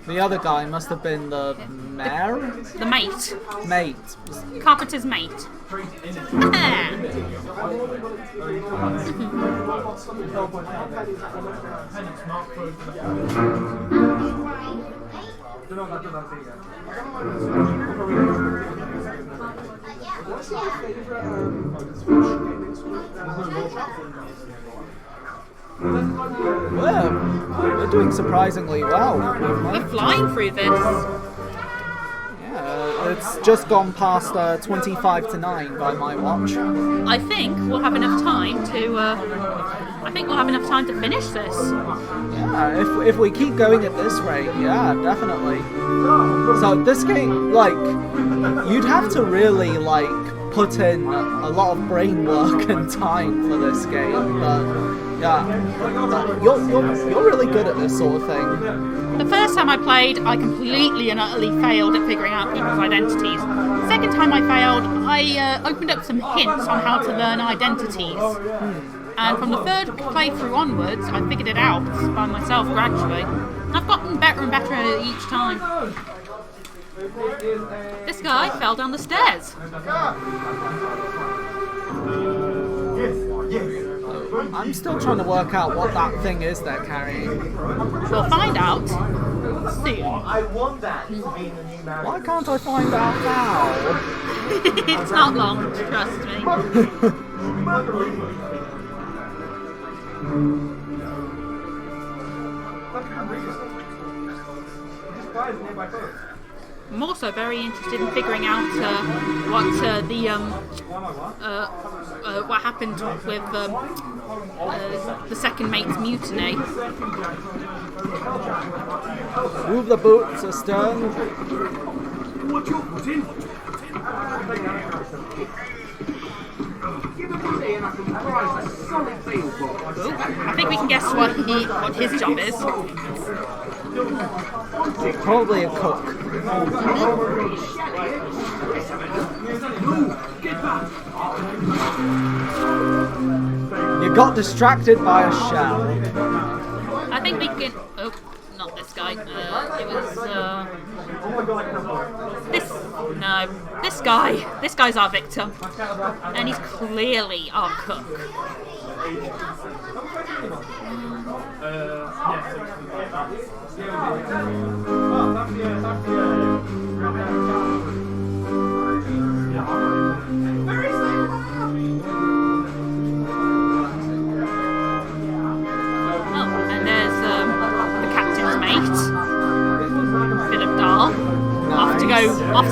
the other guy must have been the mayor? The mate. Mate. Carpenter's mate. We're doing surprisingly well. We're flying through this. Yeah, it's just gone past 25 to 9 by my watch. I think we'll have enough time to. Finish this. Yeah, if we keep going at this rate, yeah, definitely. So this game, like, you'd have to really like put in a lot of brain work and time for this game, but yeah, you're really good at this sort of thing. The first time I played, I completely and utterly failed at figuring out people's identities. The second time I failed, I opened up some hints on how to learn identities. And from the third playthrough onwards, I figured it out by myself gradually. I've gotten better and better at it each time. This guy fell down the stairs. I'm still trying to work out what that thing is they're carrying. We'll find out soon. Why can't I find out now? It's not long, trust me. I'm also very interested in figuring out what happened with the second mate's mutiny. Move the boats astern. Watch your footing. I think we can guess what his job is. Probably a cook. You got distracted by a shell. I think we can. Oh, not this guy. It was this. No, this guy. This guy's our victim, and he's clearly our cook. And there's the captain's mate, Philip Dahl, off to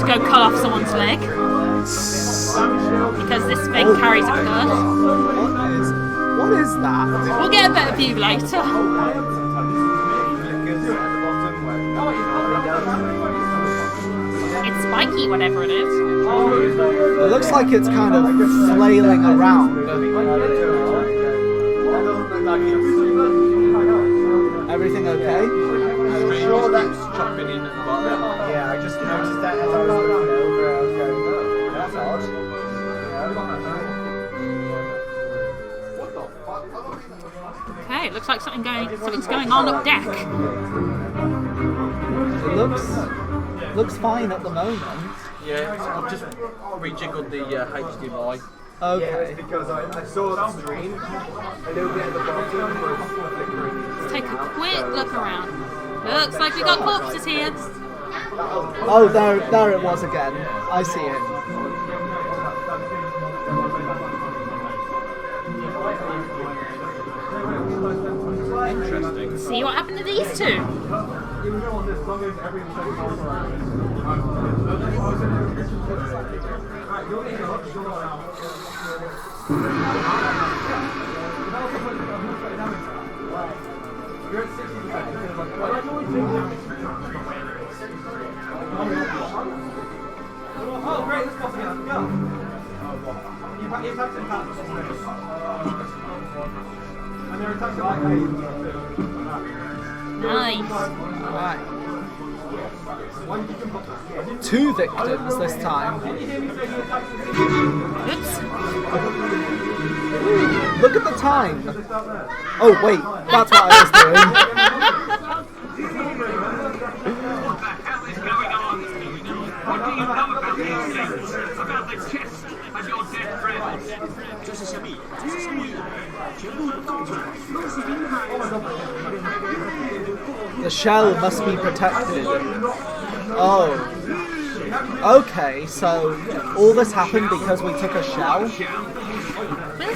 go cut off someone's leg because this thing carries a curse. What is that? We'll get a better view later. It's spiky, whatever it is. It looks like it's kind of flailing around. Everything okay? Sure, that's chopping in at the bottom. Yeah, I just noticed that as I was looking over. I was going, oh, that's odd. Okay, it looks like something's going on up deck. It looks fine at the moment. Yeah, I've just rejiggled the HDMI. Okay. Yeah, it's because I saw the stream, a little bit at the bottom was flickering. Let's take a quick look around. Looks like we got corpses here. Oh, there it was again. I see it. Interesting. See what happened to these two. Oh, great, this boss again. Go. He's acting pants. And they're attacking like Nice. Alright. 2 victims this time. Oops. Look at the time. Oh wait, that's what I was doing. What the hell is going on? What do you know about these things? About the chest and your dead friends? The shell must be protected. Oh. Okay, so all this happened because we took a shell? We'll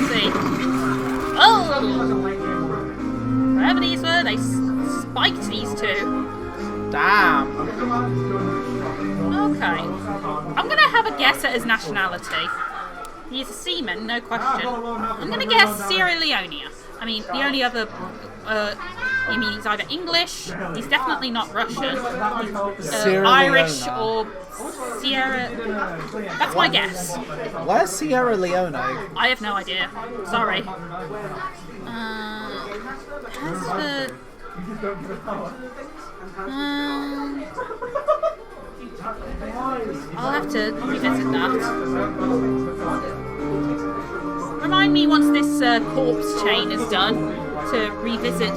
see. Oh! Wherever these were, they spiked these two. Damn. Okay. I'm gonna have a guess at his nationality. He's a seaman, no question. I'm gonna guess Sierra Leone. I mean, the only other... I mean, he's either English, he's definitely not Russian, he's Irish or Sierra... That's my guess. Where's Sierra Leone? I have no idea. Sorry. How's the... I'll have to revisit that. Remind me once this corpse chain is done to revisit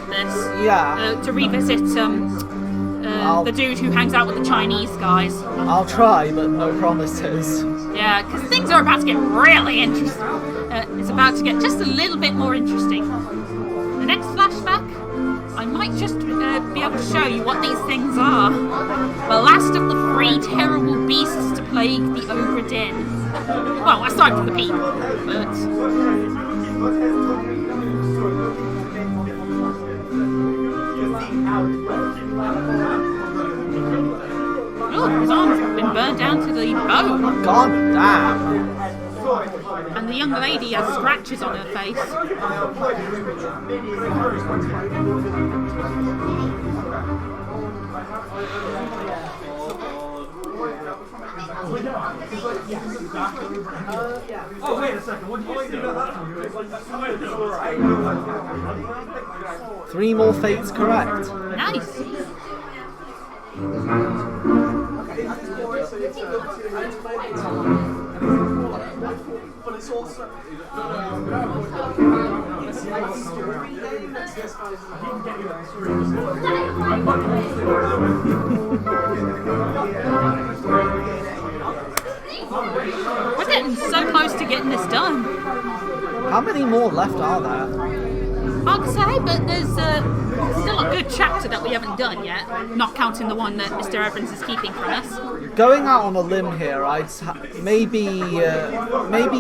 this. Yeah. To revisit the dude who hangs out with the Chinese guys. I'll try, but no promises. Yeah, because things are about to get really interesting. It's about to get just a little bit more interesting. The next flashback, I might just be able to show you what these things are. The last of the 3 terrible beasts to plague the Obra Dinn. Well, aside from the people, but... Oh, his arm's been burned down to the bone. God damn. And the young lady has scratches on her face. Oh, wait a second. What do you think about that? 3 more fates correct. Nice. But it's also We're getting so close to getting this done. How many more left are there? Hard to say, but there's still a good chapter that we haven't done yet, not counting the one that Mr. Evans is keeping from us. Going out on a limb here, maybe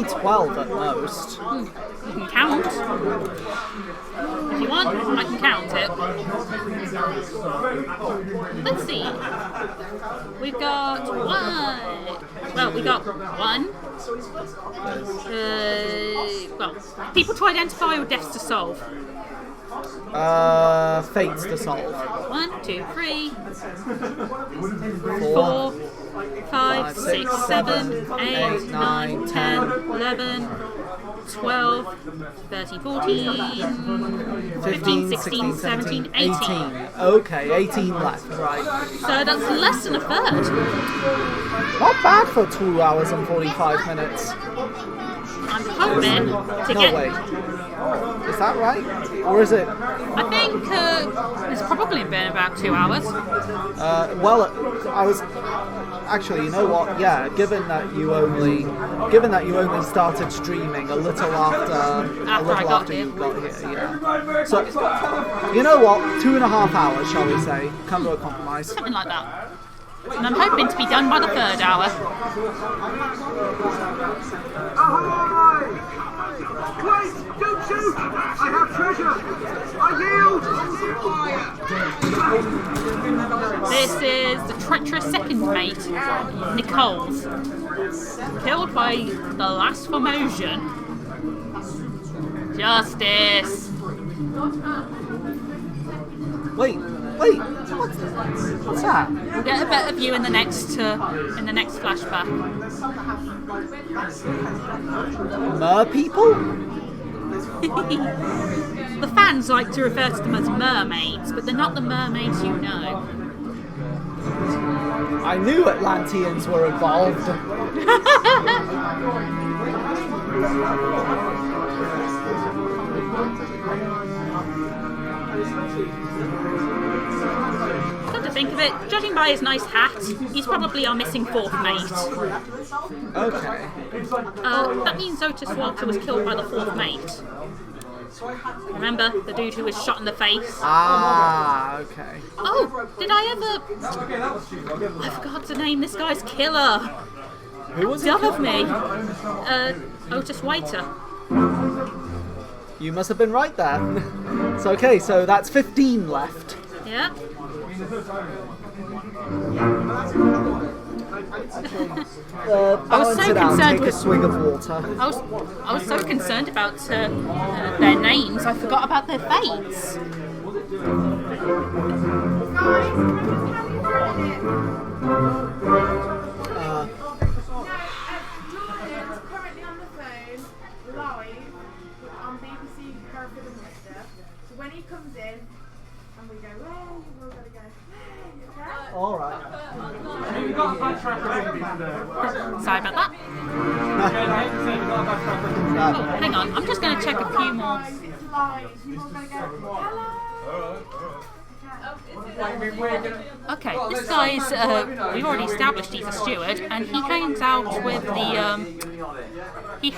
12 at most. You can count. If you want, I can count it. Let's see. We've got 1. Well, we got 1. Well, people to identify or deaths to solve. Fates to solve. 1, 2, 3, 4, 5, 6, 7, 8, 9, 10, 11, 12, 13, 14, 15, 16, 17, 18. Okay, 18 left, right. So that's less than a third. Not bad for 2 hours and 45 minutes. I'm hoping to No get... way. Is that right? Or is it? I think it's probably been about 2 hours. Well, I was actually. You know what? Yeah. Given that you only started streaming a little after you got here. Yeah. So, you know what? 2.5 hours, shall we say? Come to a compromise. Something like that. And I'm hoping to be done by the 3rd hour. Ahoy! Wait! Don't shoot! I have treasure! I yield! This is the treacherous second mate, Nicole's. Killed by the last Formosan. Justice! Wait, what's that? We'll get a better view in the next flashback. Mer people? The fans like to refer to them as mermaids, but they're not the mermaids you know. I knew Atlanteans were involved. Come to think of it, judging by his nice hat, he's probably our missing 4th mate. Okay. That means Otis Walter was killed by the 4th mate. Remember, the dude who was shot in the face? Ah, okay. Oh, did I ever... I forgot to name this guy's killer. Who was Dumb it? of me. Otis Waiter. You must have been right there. So okay, so that's 15 left. Yeah. Balance I was so it out, concerned take a with... swig of water. I was so concerned about their names, I forgot about their fates. Julian's currently on the phone, live, on BBC Hereford and Worcester. So when he comes in, and we go, well, you've all got to go, okay? Alright. You got a bad track record. Sorry about that. Oh, hang on, I'm just going to check a few more. It's live, you've all got to go, hello? Okay, this guy's, we've already established he's a steward, and he hangs out with the, he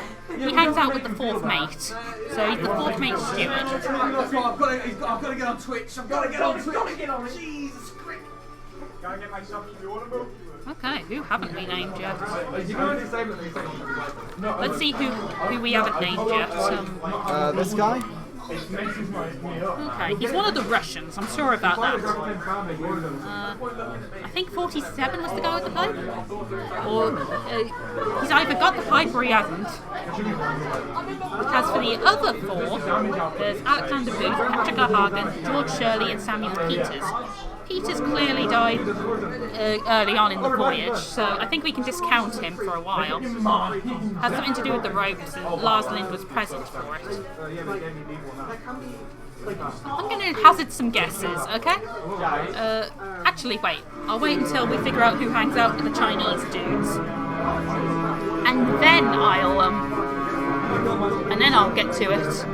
hangs out with the 4th mate. So he's the 4th mate steward. I've got to get on Twitch. I've got to get on Twitch. Jesus Christ. Okay, who haven't we named yet? Let's see who we haven't named yet. This guy? Okay, he's one of the Russians, I'm sure about that. I think 47 was the guy with the pipe? Or he's either got the pipe or he hasn't. As for the other 4, there's Alexander Booth, Patrick O'Hagan, George Shirley and Samuel Peters. Peters clearly died early on in the voyage, so I think we can discount him for a while. Has something to do with the ropes, and Lars Lind was present for it. I'm going to hazard some guesses, okay? Actually, wait. I'll wait until we figure out who hangs out with the Chinese dudes. And then I'll get to it.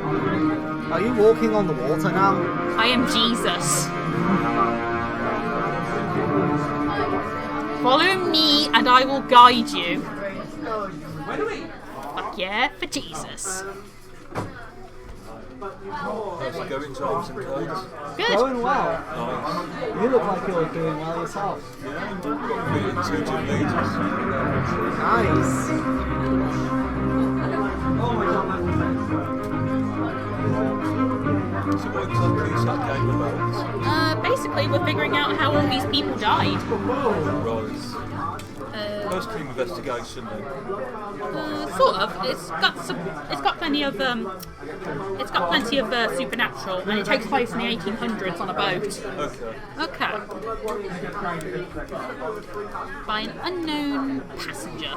Are you walking on the water now? I am Jesus. Follow me and I will guide you. Fuck yeah, for Jesus. How's it going, James and Codes? Good. Going well. You look like you're doing well yourself. Yeah, got beaten 2 gym leaders. Nice. So what exactly is that game about? Basically, we're figuring out how all these people died. Right. Mostly investigation then. Sort of. It's got plenty of supernatural, and it takes place in the 1800s on a boat. Okay. By an unknown passenger.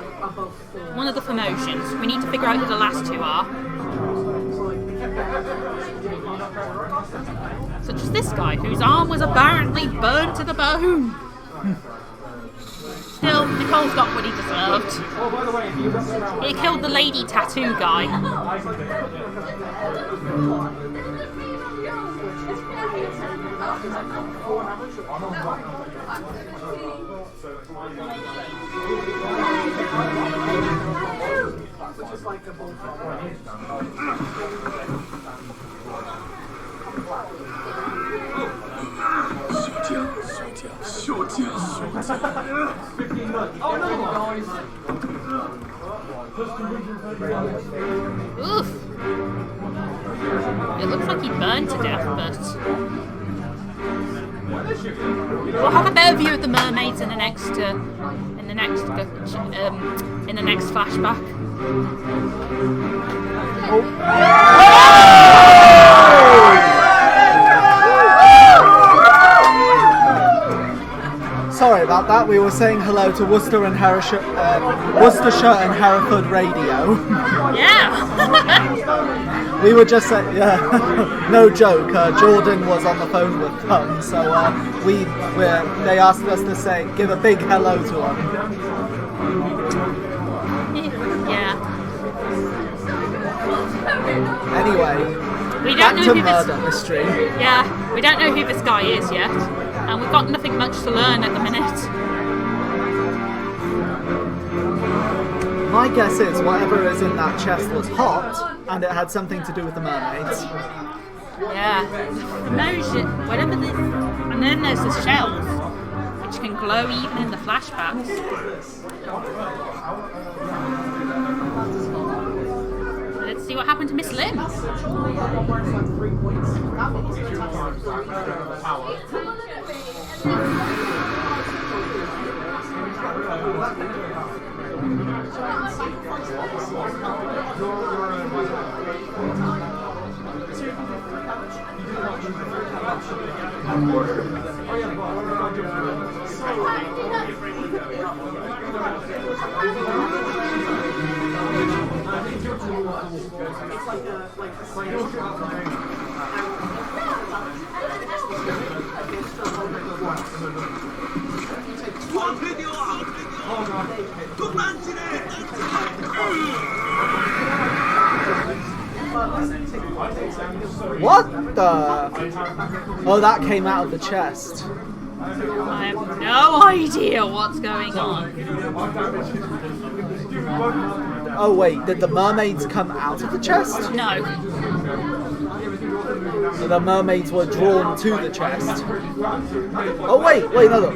One of the Formosians. We need to figure out who the last 2 are. Such as this guy, whose arm was apparently burned to the bone. Still, Nicole's got what he deserved. He killed the lady tattoo guy. Oof. It looks like he burned to death, but we'll have a better view of the mermaids in the next flashback. Sorry about that. We were saying hello to Worcestershire and Hereford Radio. Yeah. We were just saying, yeah, no joke. Jordan was on the phone with them, so they asked us to give a big hello to him. Yeah. Anyway, we don't know who murder mystery. Yeah, we don't know who this guy is yet, and we've got nothing much to learn at the minute. My guess is whatever is in that chest was hot, and it had something to do with the mermaids. Yeah, whatever this, and then there's the shells, which can glow even in the flashbacks. Let's see what happened to Miss Lim. What the? Oh, that came out of the chest. I have no idea what's going on. Oh wait, did the mermaids come out of the chest? No. So the mermaids were drawn to the chest. Oh wait, no, look.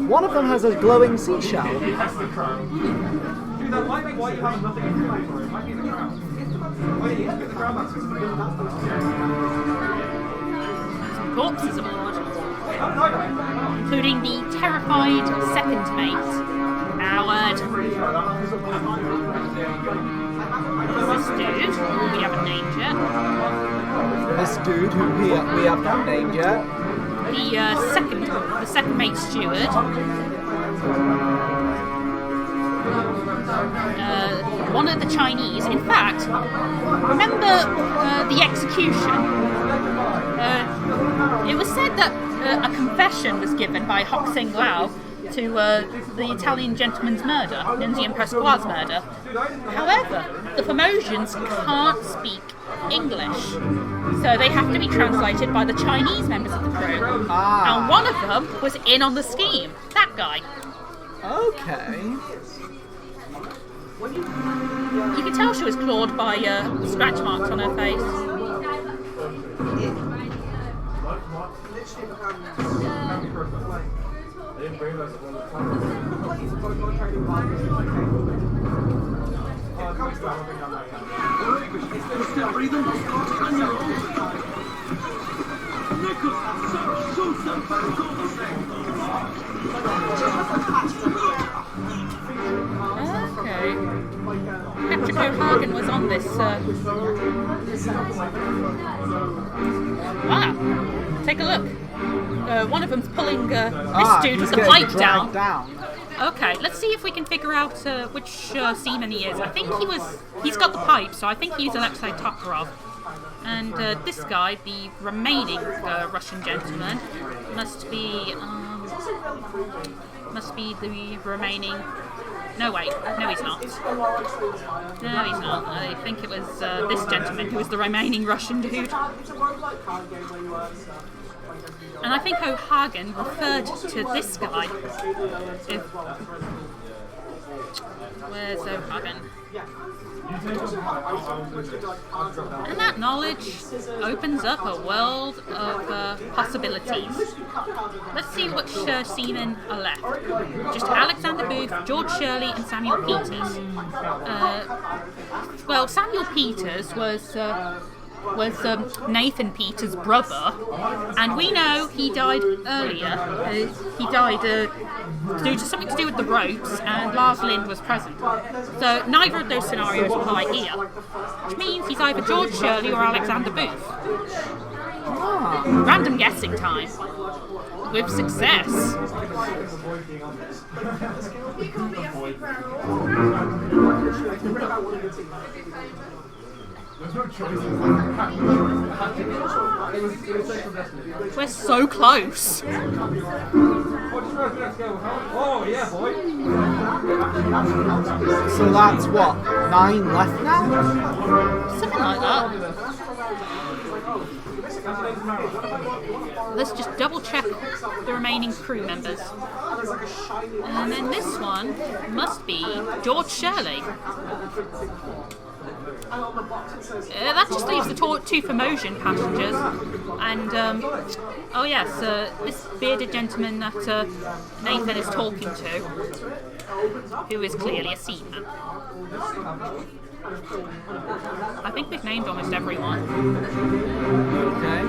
One of them has a glowing seashell. That might be why you have nothing in your inventory. It might be in the ground. Oh yeah, you have to get the ground access. Corpses aboard, including the terrified second mate, Howard. This dude, who we haven't named yet. This dude, who we have not named yet. The second mate steward. One of the Chinese. In fact, remember the execution? It was said that a confession was given by Hock Sing Lao to the Italian gentleman's murder, Ninzi and Pasquale's murder. However, the Formosians can't speak English, so they have to be translated by the Chinese members of the crew. And one of them was in on the scheme. That guy. Okay. You could tell she was clawed by scratch marks on her face. Okay. Patrick O'Hagan was on this. Wow. Take a look. One of them's pulling this dude with the pipe down. Okay, let's see if we can figure out which seaman he is. I think he's got the pipe, so I think he's Alexei Tokarov. And this guy, the remaining Russian gentleman, must be the remaining. No, wait. No, he's not. No, he's not. I think it was this gentleman who was the remaining Russian dude. And I think O'Hagan referred to this guy. Where's O'Hagan? And that knowledge opens up a world of possibilities. Let's see which seamen are left. Just Alexander Booth, George Shirley, and Samuel Peters. Well, Samuel Peters was Nathan Peters' brother, and we know he died earlier. He died due to something to do with the ropes, and Lars Lind was present. So neither of those scenarios apply here, which means he's either George Shirley or Alexander Booth. Random guessing time. With success. We're so close. Oh yeah, boy. So that's what, 9 left now? Something like that. Let's just double check the remaining crew members. And then this one must be George Shirley. That just leaves the 2 Formosan passengers. And, oh yes, this bearded gentleman that Nathan is talking to, who is clearly a seaman. I think we've named almost everyone. Okay.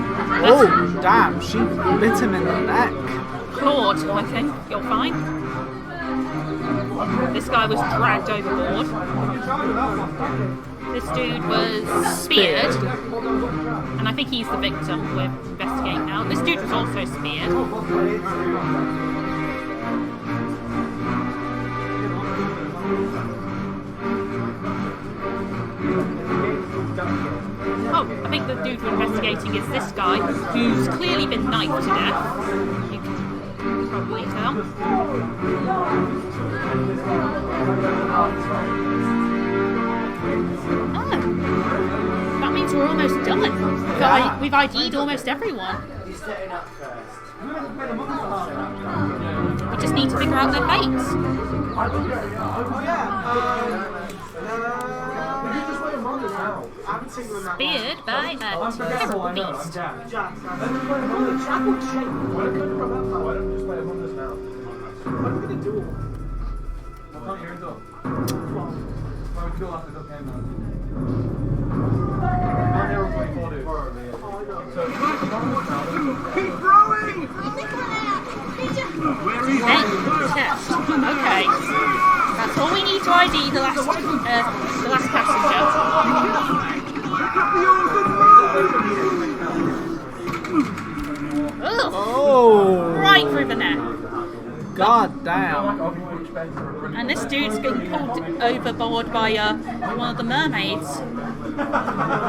Oh, damn, she bit him in the neck. Claude, I think. You're fine. This guy was dragged overboard. This dude was speared. And I think he's the victim we're investigating now. This dude was also speared. Oh, I think the dude we're investigating is this guy, who's clearly been knifed to death. You can probably tell. Oh, that means we're almost done. We've ID'd almost everyone. We just need to figure out their fates. Speared by a terrible beast. Keep rowing! Test. Okay. That's all we need to ID the last passenger. Ugh. Oh! Right through the neck. God damn. And this dude's getting pulled overboard by one of the mermaids.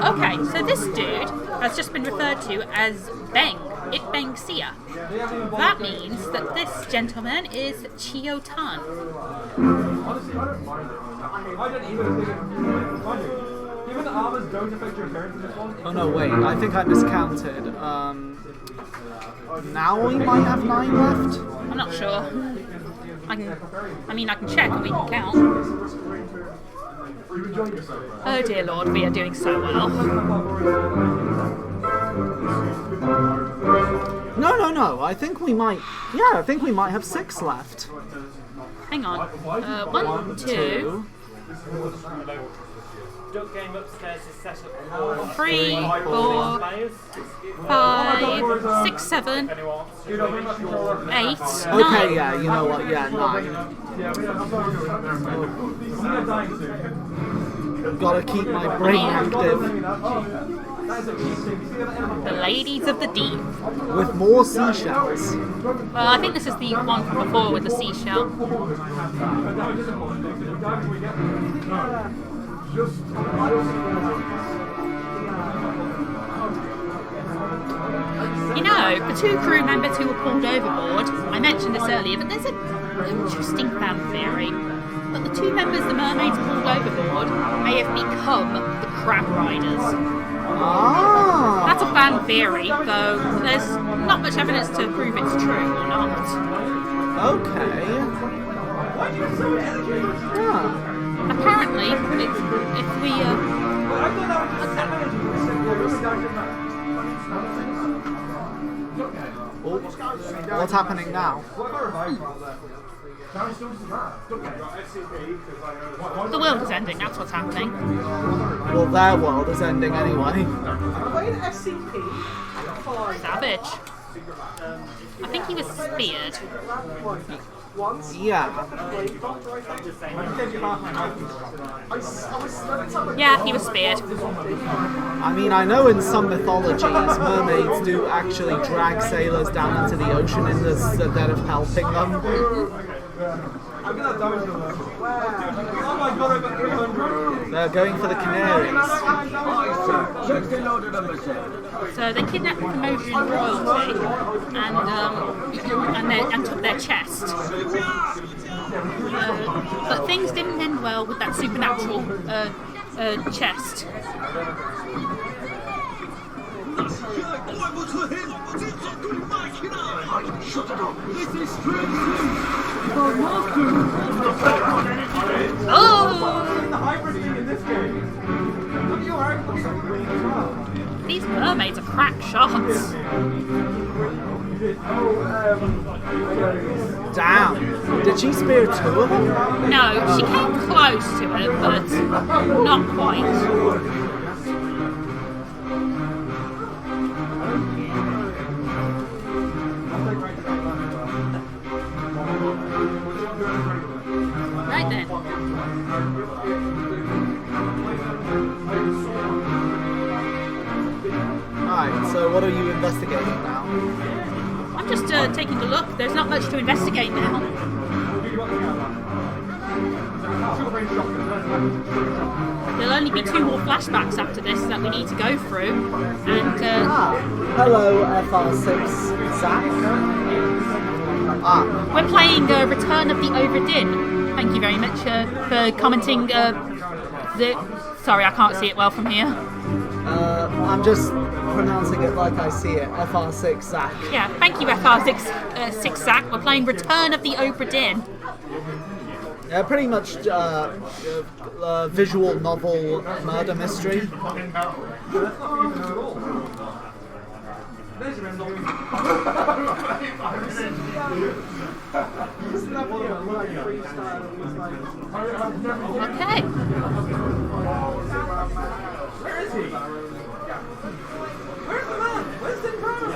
Okay, so this dude has just been referred to as Beng. It Beng Sia. That means that this gentleman is Chio Tan. Oh no, wait, I think I miscounted. Now we might have 9 left? I'm not sure. I can check and we can count. Oh dear Lord, we are doing so well. No, I think we might, I think we might have 6 left. Hang on. 1, 2... Duck game upstairs is set up 3, 4, 5, 6, 7, 8, 9. Okay, yeah, you know what, 9. Gotta keep my brain active. The ladies of the deep. With more seashells. Well, I think this is the one from before with the seashell. You know, the 2 crew members who were pulled overboard, I mentioned this earlier, but there's an interesting fan theory that the 2 members the mermaids pulled overboard may have become the crab riders. Ah. That's a fan theory, though there's not much evidence to prove it's true or not. Okay. Yeah. Apparently, if we What's happening now? The world is ending, that's what's happening. Well, their world is ending anyway. Savage. I think he was speared. Yeah. Yeah, he was speared. I mean, I know in some mythologies, mermaids do actually drag sailors down into the ocean instead of helping them. They're going for the Canaries. So they kidnapped the Comosian royalty and took their chest. But things didn't end well with that supernatural chest. These mermaids are crack shots. Damn. Did she spear 2 of them? No, she came close to it, but not quite. Right then. Alright, so what are you investigating now? I'm just taking a look. There's not much to investigate now. There'll only be 2 more flashbacks after this that we need to go through. And hello, FR6 Zach. We're playing Return of the Obra Dinn. Thank you very much for commenting. Sorry, I can't see it well from here. I'm just pronouncing it like I see it. FR6 Zach. Yeah, thank you, FR6 Zach. We're playing Return of the Obra Dinn. Yeah, pretty much visual novel murder mystery. Okay. Where is he? Where's the man? Where's the man?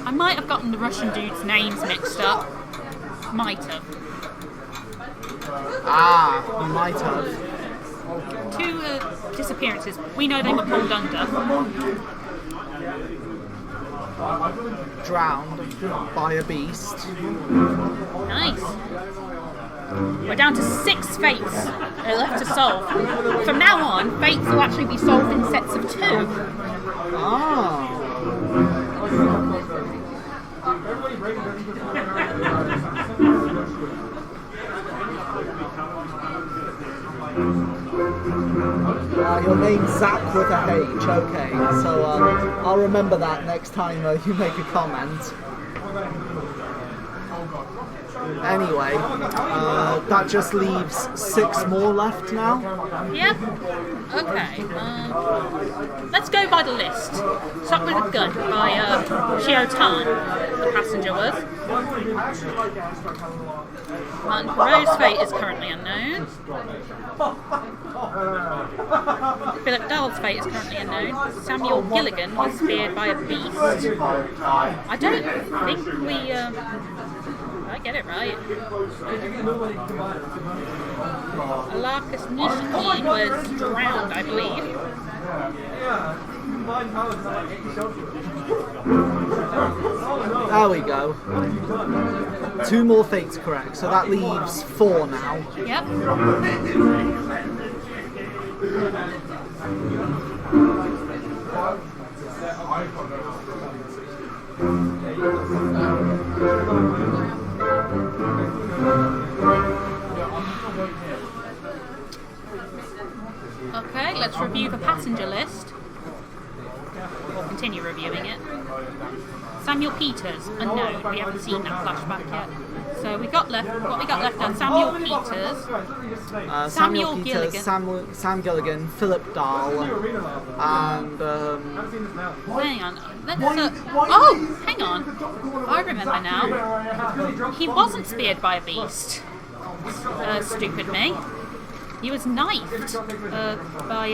I might have gotten the Russian dudes' names mixed up. Might have. You might have. 2 disappearances. We know they were pulled under. Drowned by a beast. Nice. We're down to 6 fates left to solve. From now on, fates will actually be solved in sets of 2. Your name's Zach with a H, okay. So I'll remember that next time you make a comment. Anyway, that just leaves 6 more left now. Yeah? Okay. Let's go by the list. Start with a gun by Game-A-Thon, the passenger was. Martin Perot's fate is currently unknown. Philip Dahl's fate is currently unknown. Samuel Gilligan was speared by a beast. I don't think we... I get it right. Alarcus Nishiki was drowned, I believe. There we go. 2 more fates correct, so that leaves 4 now. Yep. Okay, let's review the passenger list. Or continue reviewing it. Samuel Peters, unknown. We haven't seen that flashback yet. So we got left. What we got left are Samuel Peters, Samuel Samuel Peters, Gilligan. Sam Gilligan, Philip Dahl, and Hang on. Oh, hang on. I remember now. He wasn't speared by a beast. Stupid me. He was knifed by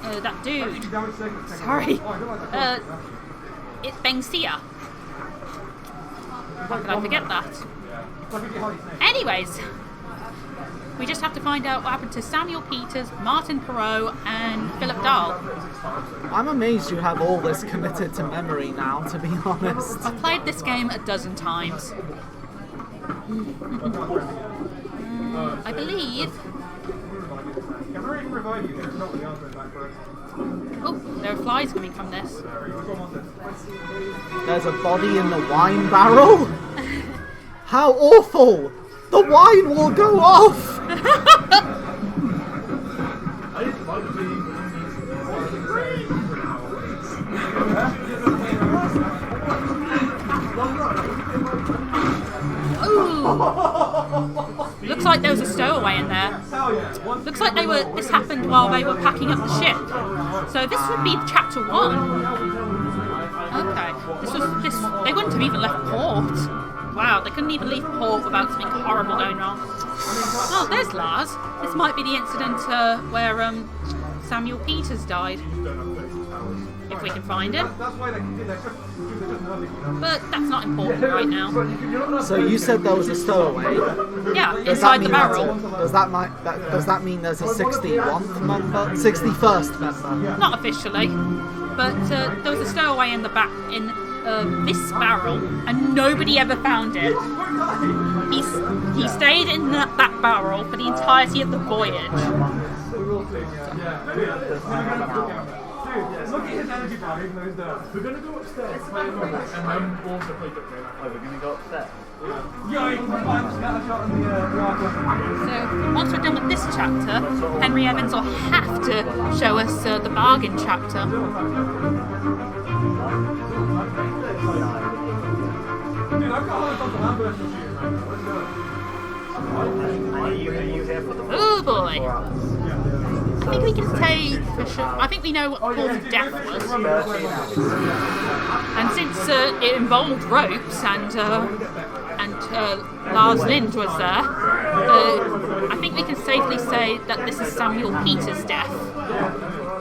that dude. Sorry. It's Bengsia. How could I forget that? Anyways, we just have to find out what happened to Samuel Peters, Martin Perot, and Philip Dahl. I'm amazed you have all this committed to memory now, to be honest. I've played this game a dozen times. I believe... Oh, there are flies coming from this. There's a body in the wine barrel? How awful! The wine will go off! Ooh. Looks like there was a stowaway in there. Looks like this happened while they were packing up the ship. So this would be chapter 1. Okay. They wouldn't have even left port. Wow, they couldn't even leave port without something horrible going wrong. Oh, there's Lars. This might be the incident where Samuel Peters died. If we can find him. But that's not important right now. So you said there was a stowaway? Yeah, inside the barrel. Does that mean there's a 61st member? 61st member? Not officially. But there was a stowaway in the back in this barrel, and nobody ever found it. He stayed in that barrel for the entirety of the voyage. Look at his energy bar, even though he's there. We're going to go upstairs and then also play Duck Game. Oh, we're going to go upstairs? Yeah, you can find a scatter shot in the So, once we're done with this chapter, Henry Evans will have to show us the bargain chapter. Dude, I've got a lot of land version of you. Are you here for the Oh boy! I think we can say for sure. I think we know what cause of death was. And since it involved ropes and Lars Lind was there, I think we can safely say that this is Samuel Peters' death.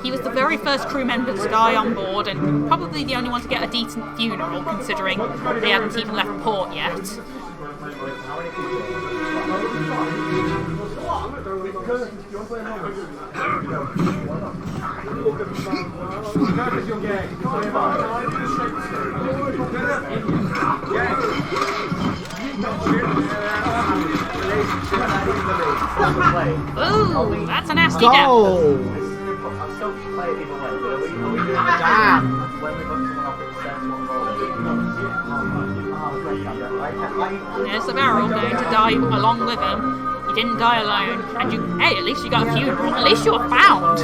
He was the very first crew member to die on board, and probably the only one to get a decent funeral, considering they hadn't even left port yet. Ooh, that's a nasty death. Go! I'm still playing either way, but are we Damn! when we got someone up at the stairs, what There's the barrel going to die along with him. He didn't die alone. And hey, at least you got a funeral. At least you were found.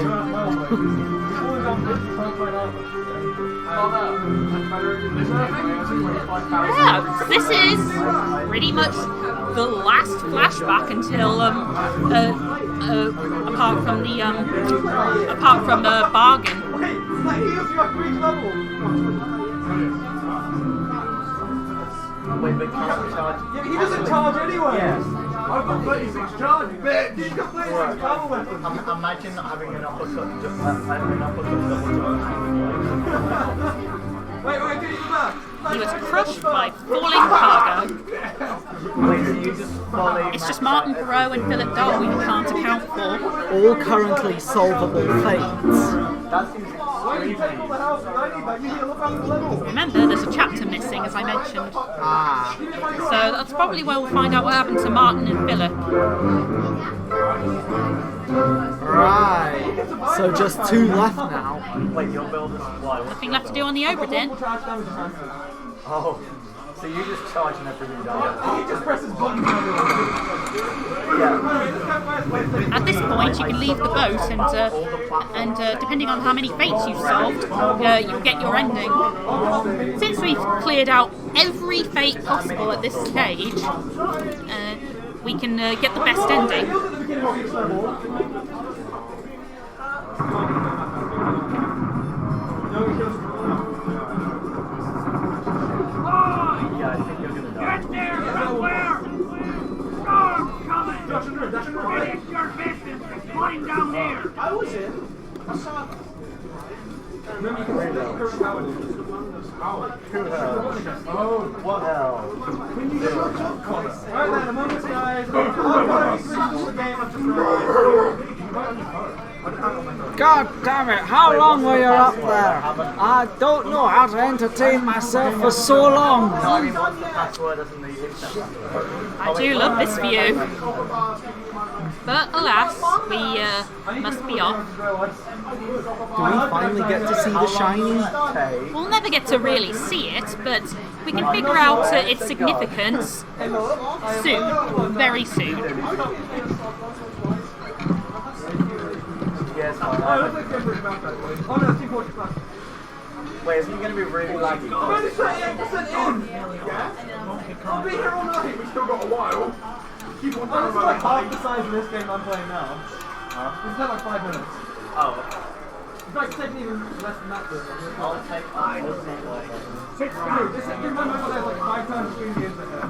Yeah, this is pretty much the last flashback until apart from the bargain. Wait, but can't we charge? Yeah, but he doesn't charge anyway! Yes. I've got 36 charge, bitch! He's got 36 power weapons! Imagine not having an uppercut, just an uppercut double jump. Wait, get him back! He was crushed by falling cargo. Wait, so you just follow... It's just Martin Perot and Philip Dahl we can't account for. All currently solvable fates. That seems Remember, there's a chapter missing, as I mentioned. Ah. So that's probably where we'll find out what happened to Martin and Philip. Right. So just 2 left now. Wait, your build is what? Nothing left to do on the Obra Dinn. Oh. So So you just charge and everything down. He just presses buttons. At this point, you can leave the boat, and depending on how many fates you've solved, you'll get your ending. Since we've cleared out every fate possible at this stage, we can get the best ending. Yeah, I think you're gonna die. Get there somewhere! Storm coming! Finish your business and climb down here! I was in. I saw. Remember, you can see the current power. Who hell? Oh, what hell? Alright then, a moment, guys. The game I've just God damn it, how long were you up there? I don't know how to entertain myself for so long. No, I mean, what's the password and the internet? I do love this view. But alas, we must be off. Do we finally get to see the shiny? We'll never get to really see it, but we can figure out its significance soon. Very soon. Yes, Oh, it looks like February about that way. Oh no, it's 240 plus. wait, isn't he going to be really laggy? Man, it's 38% in! Yeah? I'll be here all night, we still got a while. Keep on talking about like half the size of this game I'm playing now. It's had like 5 minutes. Oh. In fact, it's taking even less than that. I'll take like... Dude, this is my mobile has like 5 times the screen the internet.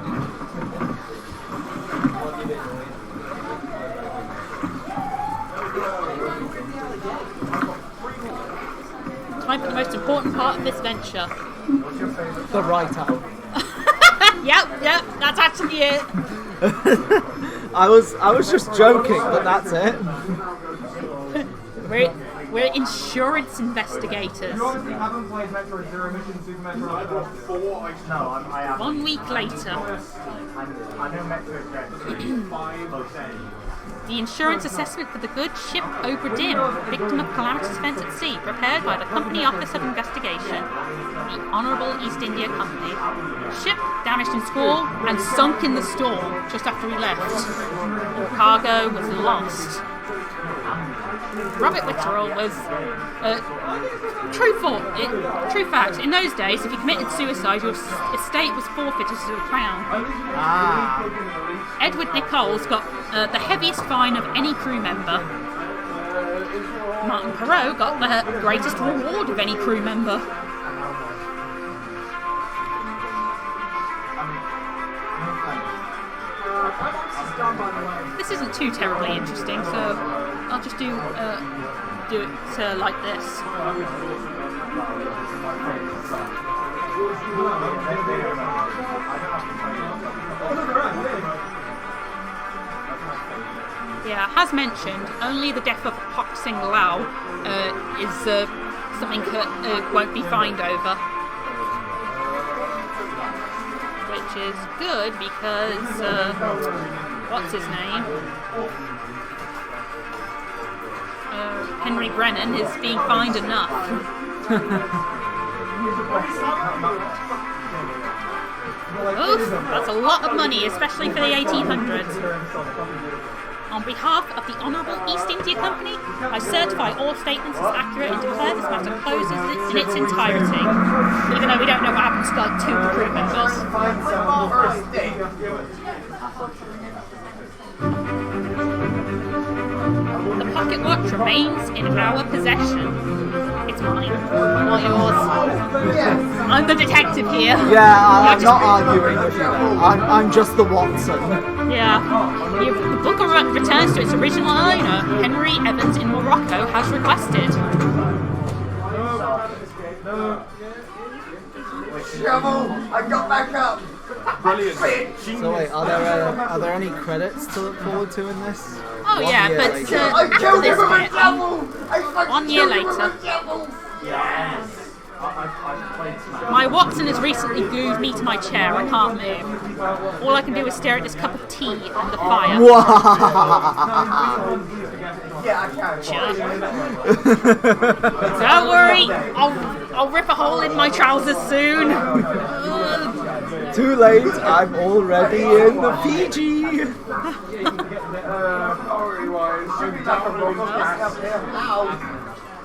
Time for the most important part of this venture. The right out. Yep, that's actually it. I was just joking, but that's it. We're insurance investigators. You obviously haven't played Metro Zero Mission Super Metro. No, I am. 1 week later. I know Metro Dread. 5%. The insurance assessment for the good ship Obra Dinn, victim of calamitous events at sea, prepared by the Company Office of Investigation, the Honourable East India Company. Ship damaged in squall and sunk in the storm just after we left. All cargo was lost. Robert Witterell was true fact. In those days, if you committed suicide, your estate was forfeited to the crown. Edward Nichols got the heaviest fine of any crew member. Martin Perot got the greatest reward of any crew member. This isn't too terribly interesting, so I'll just do it like this. Yeah, as mentioned, only the death of Hok Sing Lao is something that won't be fined over. Which is good because, what's his name? Henry Brennan is being fined enough. Oof, that's a lot of money, especially for the 1800s. On behalf of the Honourable East India Company, I certify all statements as accurate and declare this matter closes in its entirety. Even though we don't know what happens to like 2 of the crew members. The pocket watch remains in our possession. It's mine, not yours. I'm the detective here. Yeah, I'm not arguing with you. I'm just the Watson. Yeah. The book returns to its original owner, Henry Evans in Morocco, has requested. Shovel! I got back up! Brilliant. So wait, are there any credits to look forward to in this? Oh yeah, but I killed him with a shovel! 1 year later. Yes. My Watson has recently glued me to my chair. I can't move. All I can do is stare at this cup of tea on the fire. Yeah, I can. Sure. Don't worry, I'll rip a hole in my trousers soon. Too late, I'm already in the Fiji.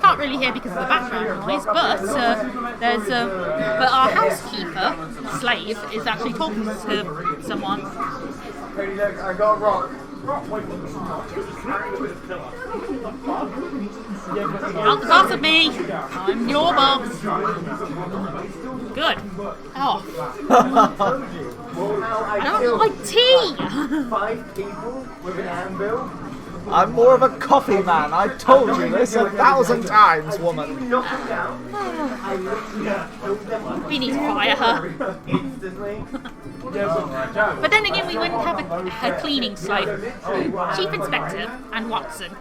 Can't really hear because of the background noise, but but our housekeeper, slave, is actually talking to someone. I got rock. Not the boss of me. I'm your boss. Good. Oh. I don't like tea. 5 people with an anvil. I'm more of a coffee man. I've told you this 1,000 times, woman. We need to fire her. But then again, we wouldn't have a cleaning slave. Chief Inspector and Watson,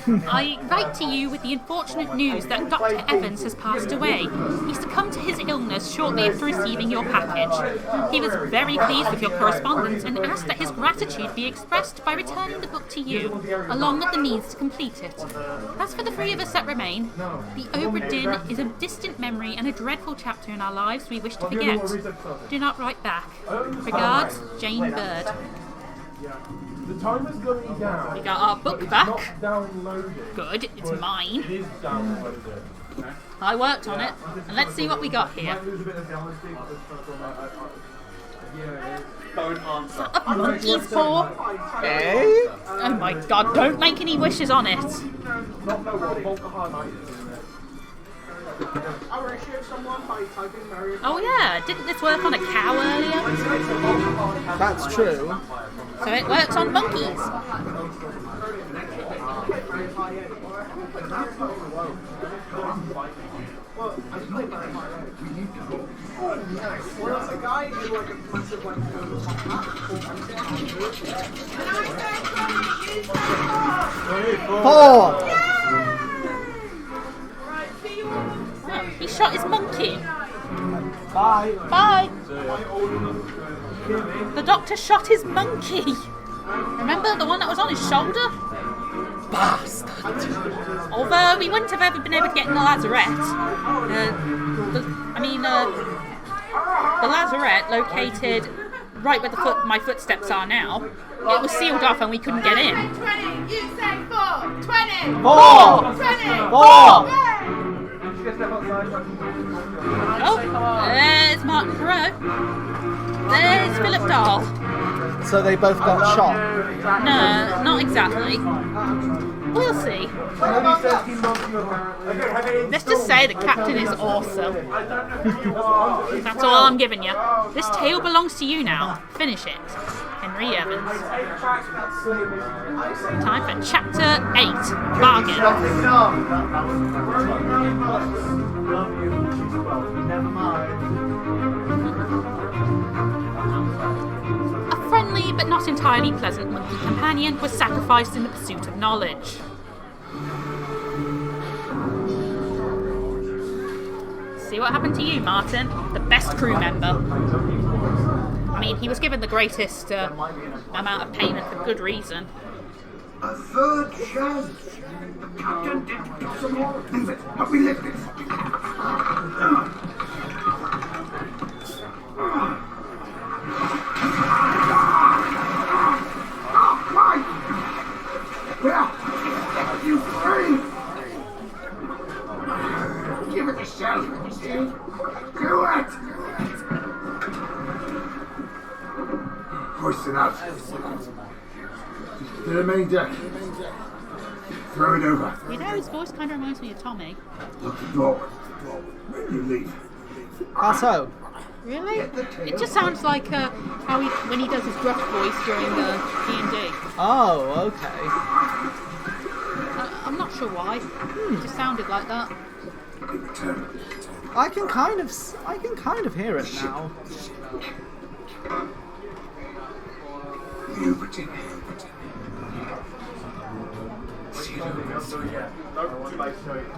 I write to you with the unfortunate news that Dr. Evans has passed away. He succumbed to his illness shortly after receiving your package. He was very pleased with your correspondence and asked that his gratitude be expressed by returning the book to you, along with the means to complete it. As for the 3 of us that remain, the Obra Dinn is a distant memory and a dreadful chapter in our lives we wish to forget. Do not write back. Regards, Jane Bird. The timer's going down. We got our book back. Not downloaded. Good, it's mine. It is downloaded. I worked on it, and let's see what we got here. Don't answer. A monkey's paw? Eh? Oh my god, don't make any wishes on it. Oh yeah, didn't this work on a cow earlier? That's true. So it works on monkeys. Four! Oh, he shot his monkey. Bye. Bye. The doctor shot his monkey. Remember the one that was on his shoulder? Bastard. Although we wouldn't have ever been able to get in the lazarette. The lazarette located right where my footsteps are now. It was sealed off and we couldn't get in. 20, you say 4. 20. 4. 20. 4. Oh, there's Martin Perot. There's Philip Dahl. So they both got shot. No, not exactly. We'll see. Let's just say the captain is awesome. That's all I'm giving you. This tale belongs to you now. Finish it. Henry Evans. Time for Chapter 8. Bargain. A friendly but not entirely pleasant monkey companion was sacrificed in the pursuit of knowledge. See what happened to you, Martin, the best crew member. I mean, he was given the greatest amount of payment for good reason. A third chance. The captain did some more. Leave it. Help me lift this. You free? Give it a shot, Steve. Do it! Hoist it out. To the main deck. Throw it over. You know, his voice kind of reminds me of Tommy. Lock the door. When you leave. How so? Really? It just sounds like how when he does his gruff voice during D&D. Oh, okay. I'm not sure why. It just sounded like that. I can kind of hear it now. You pretend.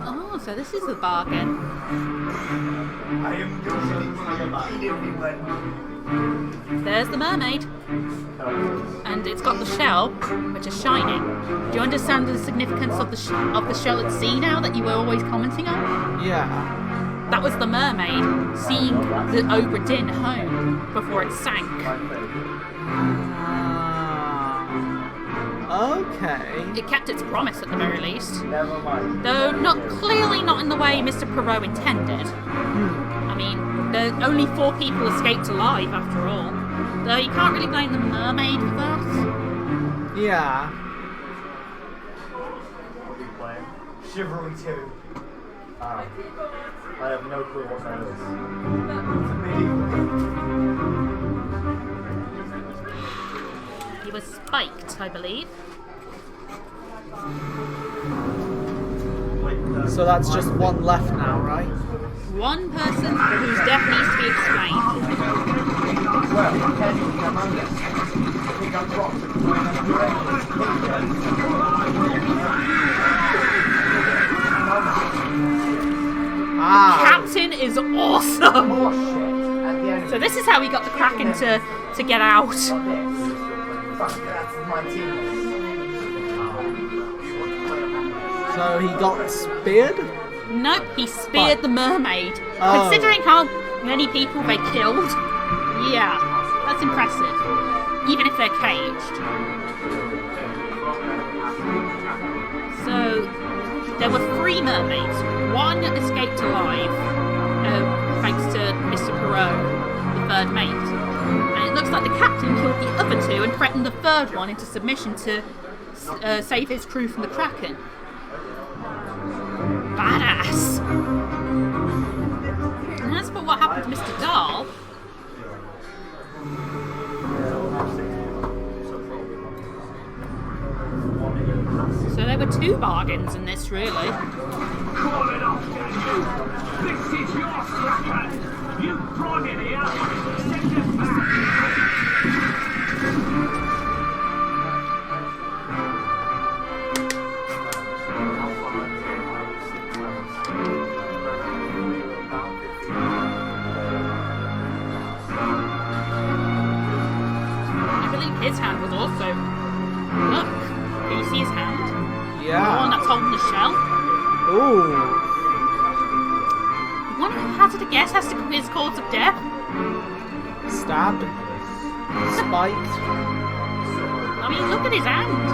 Oh, so this is the bargain. There's the mermaid. And it's got the shell, which is shining. Do you understand the significance of the shell at sea now that you were always commenting on? Yeah. That was the mermaid seeing the Obra Dinn home before it sank. Okay. It kept its promise at the very least. Never mind. Though clearly not in the way Mr. Perot intended. I mean, only 4 people escaped alive after all. Though you can't really blame the mermaid for that. Yeah. What are we playing? Chivalry 2. I have no clue what that is. It's a medieval. He was spiked, I believe. So that's just one left now, right? One person whose death needs to be explained. Captain is awesome! So this is how he got the Kraken to get out. So he got speared? Nope, he speared the mermaid. Oh. Considering how many people they killed, yeah, that's impressive. Even if they're caged. So, there were 3 mermaids. 1 escaped alive, thanks to Mr. Perot, the 3rd mate. And it looks like the captain killed the other 2 and threatened the 3rd one into submission to save his crew from the Kraken. Badass! And as for what happened to Mr. Dahl, so there were 2 bargains in this, really. Call it off, Daniel. This is your Kraken. You brought it here. Send it back. His hand was also... Look, can you see his hand? Yeah. The one that's holding the shell. Ooh. One who hazard a guess as to his cause of death. Stabbed. Spiked. I mean, look at his hand.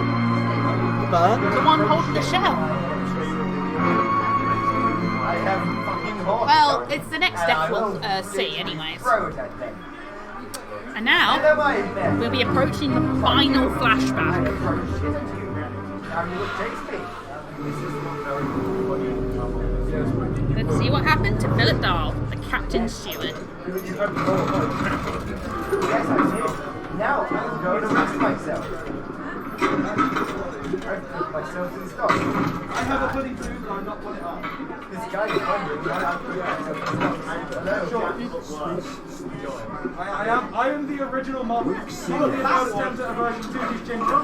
Burnt. The one holding the shell. I have fucking horse. Well, it's the next death we'll see anyways. And now, we'll be approaching the final flashback. Let's see what happened to Philip Dahl, the captain's steward. Yes, I did. Now I'm going to rest myself. I put myself in stock. I have a bloody food and I'm not putting it on. This guy is hungry. I am the original model. Some of the about attempts at a version 2 is ginger.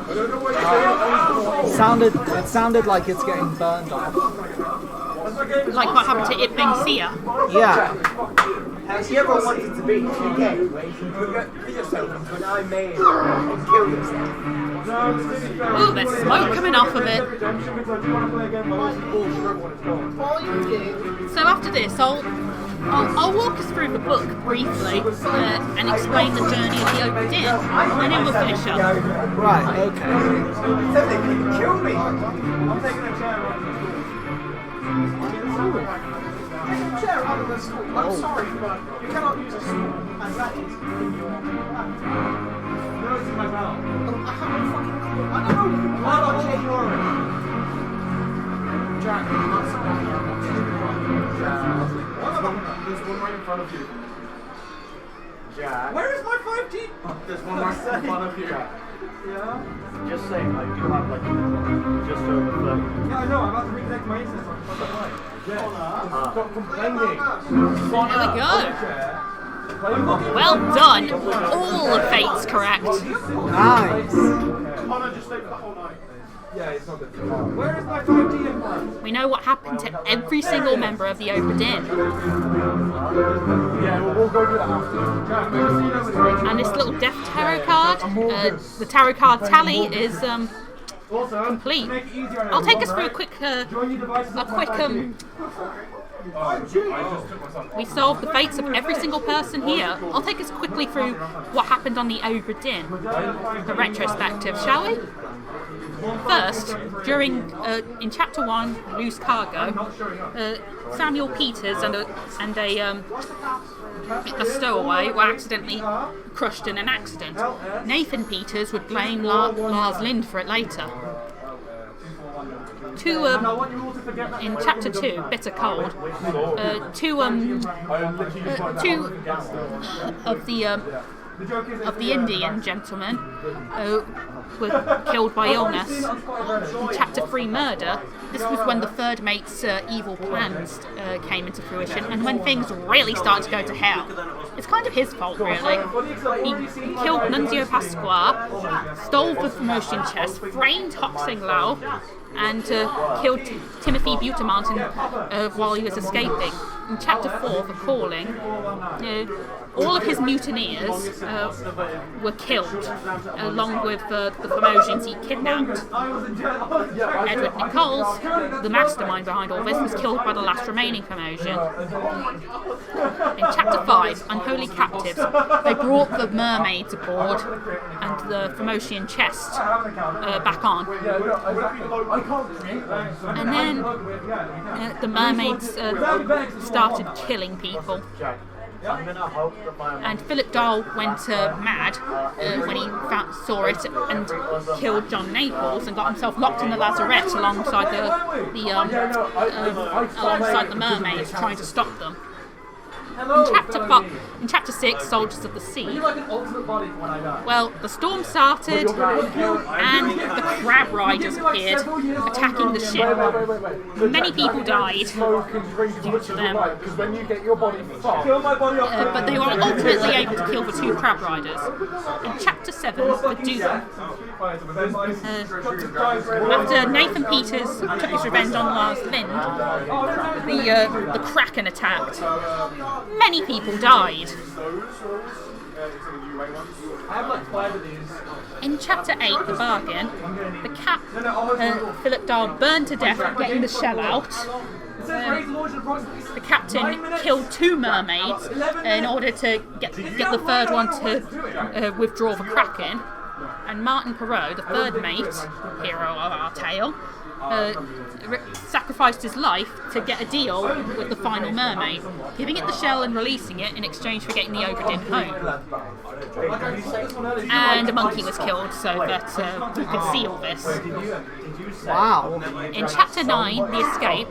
I don't know what It sounded like it's getting burned off. Like what happened to Ibn Sia. Yeah. Have you ever wanted to be in a game where you can put yourself into an Iron Maiden and kill yourself? Ooh, there's smoke coming off of it. So after this, I'll walk us through the book briefly and explain the journey of the Obra Dinn, and then we'll finish up. Right, okay. So they can kill me! I'm taking a chair Take a chair out of the school. I'm sorry, but you cannot use a stool, and that is in your hand. No, it's in my mouth. I have no fucking clue. I don't know. Why not change your own? Jack, you're not someone here. There's one right in front of you. Jack. Where is my 5G? There's one right in front of you. Jack. Yeah? Just saying, I do have like just over 30. Yeah, I know. I'm about to reconnect my internet. So I'm fucking right. Stop complaining. There we go. Well done. All the fates correct. Nice. Connor just stayed for the whole night. Yeah, it's not good. Where is my 5G implant? We know what happened to every single member of the Obra Dinn. Yeah, we'll go do that after. And this little death tarot card, the tarot card tally is complete. I'll take us through a quick we solved the fates of every single person here. I'll take us quickly through what happened on the Obra Dinn, the retrospective, shall we? First, in Chapter 1, Loose Cargo, Samuel Peters and a stowaway were accidentally crushed in an accident. Nathan Peters would blame Lars Lind for it later. In Chapter 2, Bitter Cold, two of the Indian gentlemen were killed by illness. In Chapter 3, Murder, this was when the third mate's evil plans came into fruition, and when things really started to go to hell. It's kind of his fault, really. He killed Nunzio Pasquale, stole the promotion chest, framed Hoxing Lau, and killed Timothy Butamartin while he was escaping. In Chapter 4, The Calling, all of his mutineers were killed, along with the Formosians he kidnapped. Edward Nichols, the mastermind behind all this, was killed by the last remaining Formosian. In Chapter 5, Unholy Captives, they brought the mermaids aboard and the Formosian chest back on. And then the mermaids started killing people. And Philip Dahl went mad when he saw it and killed John Naples and got himself locked in the lazarette alongside the mermaids, trying to stop them. In Chapter 6, Soldiers of the Sea, well, the storm started and the crab riders appeared, attacking the ship. Many people died due to them, but they were ultimately able to kill the 2 crab riders. In Chapter 7, The Doom, after Nathan Peters took his revenge on Lars Lind, the Kraken attacked. Many people died. In Chapter 8, The Bargain, Philip Dahl burned to death getting the shell out. The captain killed 2 mermaids in order to get the third one to withdraw the Kraken. And Martin Perrault, the third mate, hero of our tale, sacrificed his life to get a deal with the final mermaid, giving it the shell and releasing it in exchange for getting the Obra Dinn home. And a monkey was killed so that we could see all this. Wow. In Chapter 9, The Escape,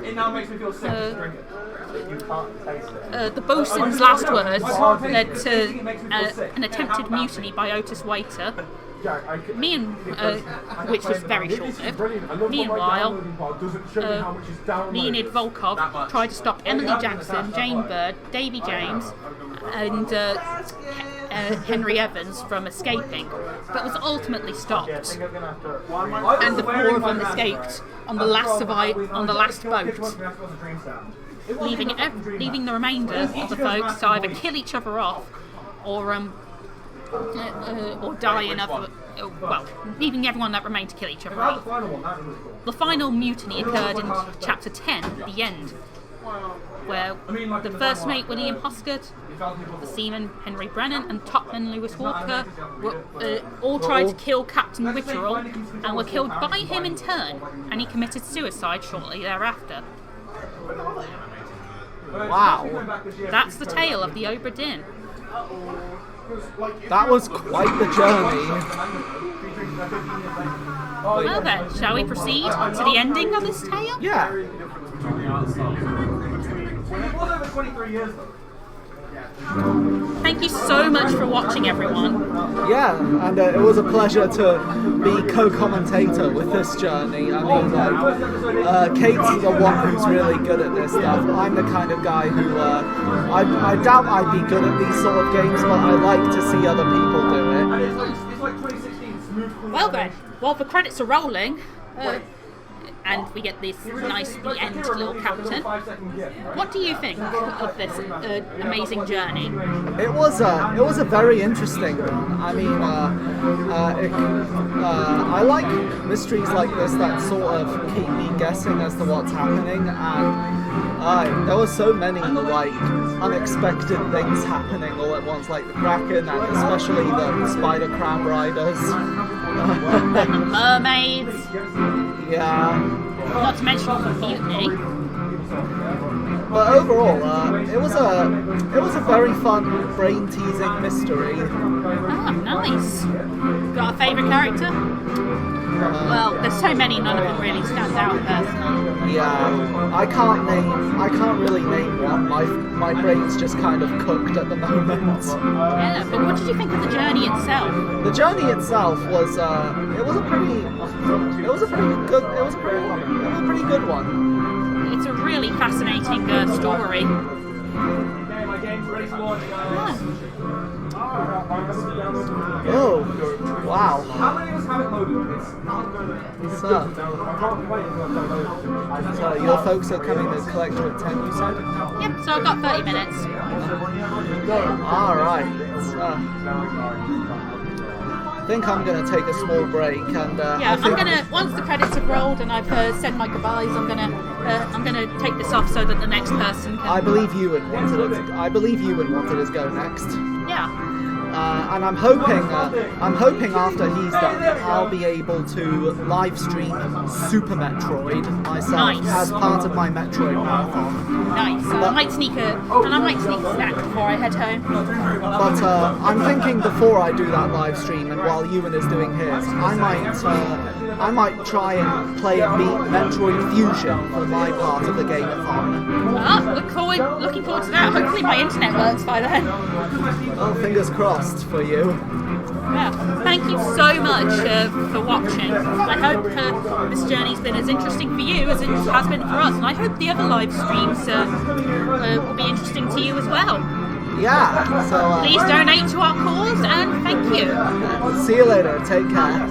the bosun's last words led to an attempted mutiny by Otis Waiter, which was very short-lived. Meanwhile, Leonid Volkov tried to stop Emily Jackson, Jane Bird, Davy James, and Henry Evans from escaping, but was ultimately stopped. And the 4 of them escaped on the last boat, leaving the remainder of the folks to either kill each other off or die in other. Well, leaving everyone that remained to kill each other off. The final mutiny occurred in Chapter 10, The End, where the first mate William Hoskett, the seaman Henry Brennan, and topman Lewis Walker all tried to kill Captain Witcherell and were killed by him in turn, and he committed suicide shortly thereafter. Wow. That's the tale of the Obra Dinn. That was quite the journey. Well then, shall we proceed to the ending of this tale? Yeah. Thank you so much for watching, everyone. Yeah, and it was a pleasure to be co-commentator with this journey. I mean, Kate's the one who's really good at this stuff. I'm the kind of guy who, I doubt I'd be good at these sort of games, but I like to see other people do it. Well then, while the credits are rolling, and we get this nice end little captain. What do you think of this amazing journey? It was a very interesting one. I mean, I like mysteries like this that sort of keep me guessing as to what's happening, and there were so many like unexpected things happening all at once, like the Kraken and especially the spider crab riders. And mermaids. Yeah. Not to mention the mutiny. But overall, it was a very fun, brain-teasing mystery. Ah, nice. Got a favourite character? Well, there's so many, none of them really stand out personally. Yeah, I can't really name one. My brain's just kind of cooked at the moment. Yeah, but what did you think of the journey itself? The journey itself was it was a pretty good one. It's a really fascinating story. Okay, my game's ready to launch, guys. Oh, wow. How many of us have it loaded? So your folks are coming to collect you at 10, you said? Yep, so I've got 30 minutes. Alright. I think I'm going to take a small break and I'm gonna, once the credits have rolled and I've said my goodbyes, I'm gonna take this off so that the next person can. I believe you and wanted us go next. Yeah. And I'm hoping after he's done, I'll be able to live stream Super Metroid myself as part of my Metroid marathon. Nice. So I might sneak a snack before I head home. But I'm thinking before I do that live stream and while Ewan is doing his, I might try and play and beat Metroid Fusion for my part of the Game-A-Thon. Looking forward to that. Hopefully my internet works by then. Oh, fingers crossed for you. Yeah. Thank you so much for watching. I hope this journey's been as interesting for you as it has been for us, and I hope the other live streams will be interesting to you as well. Yeah, so please donate to our cause, and thank you. See you later. Take care.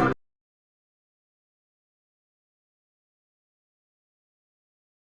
I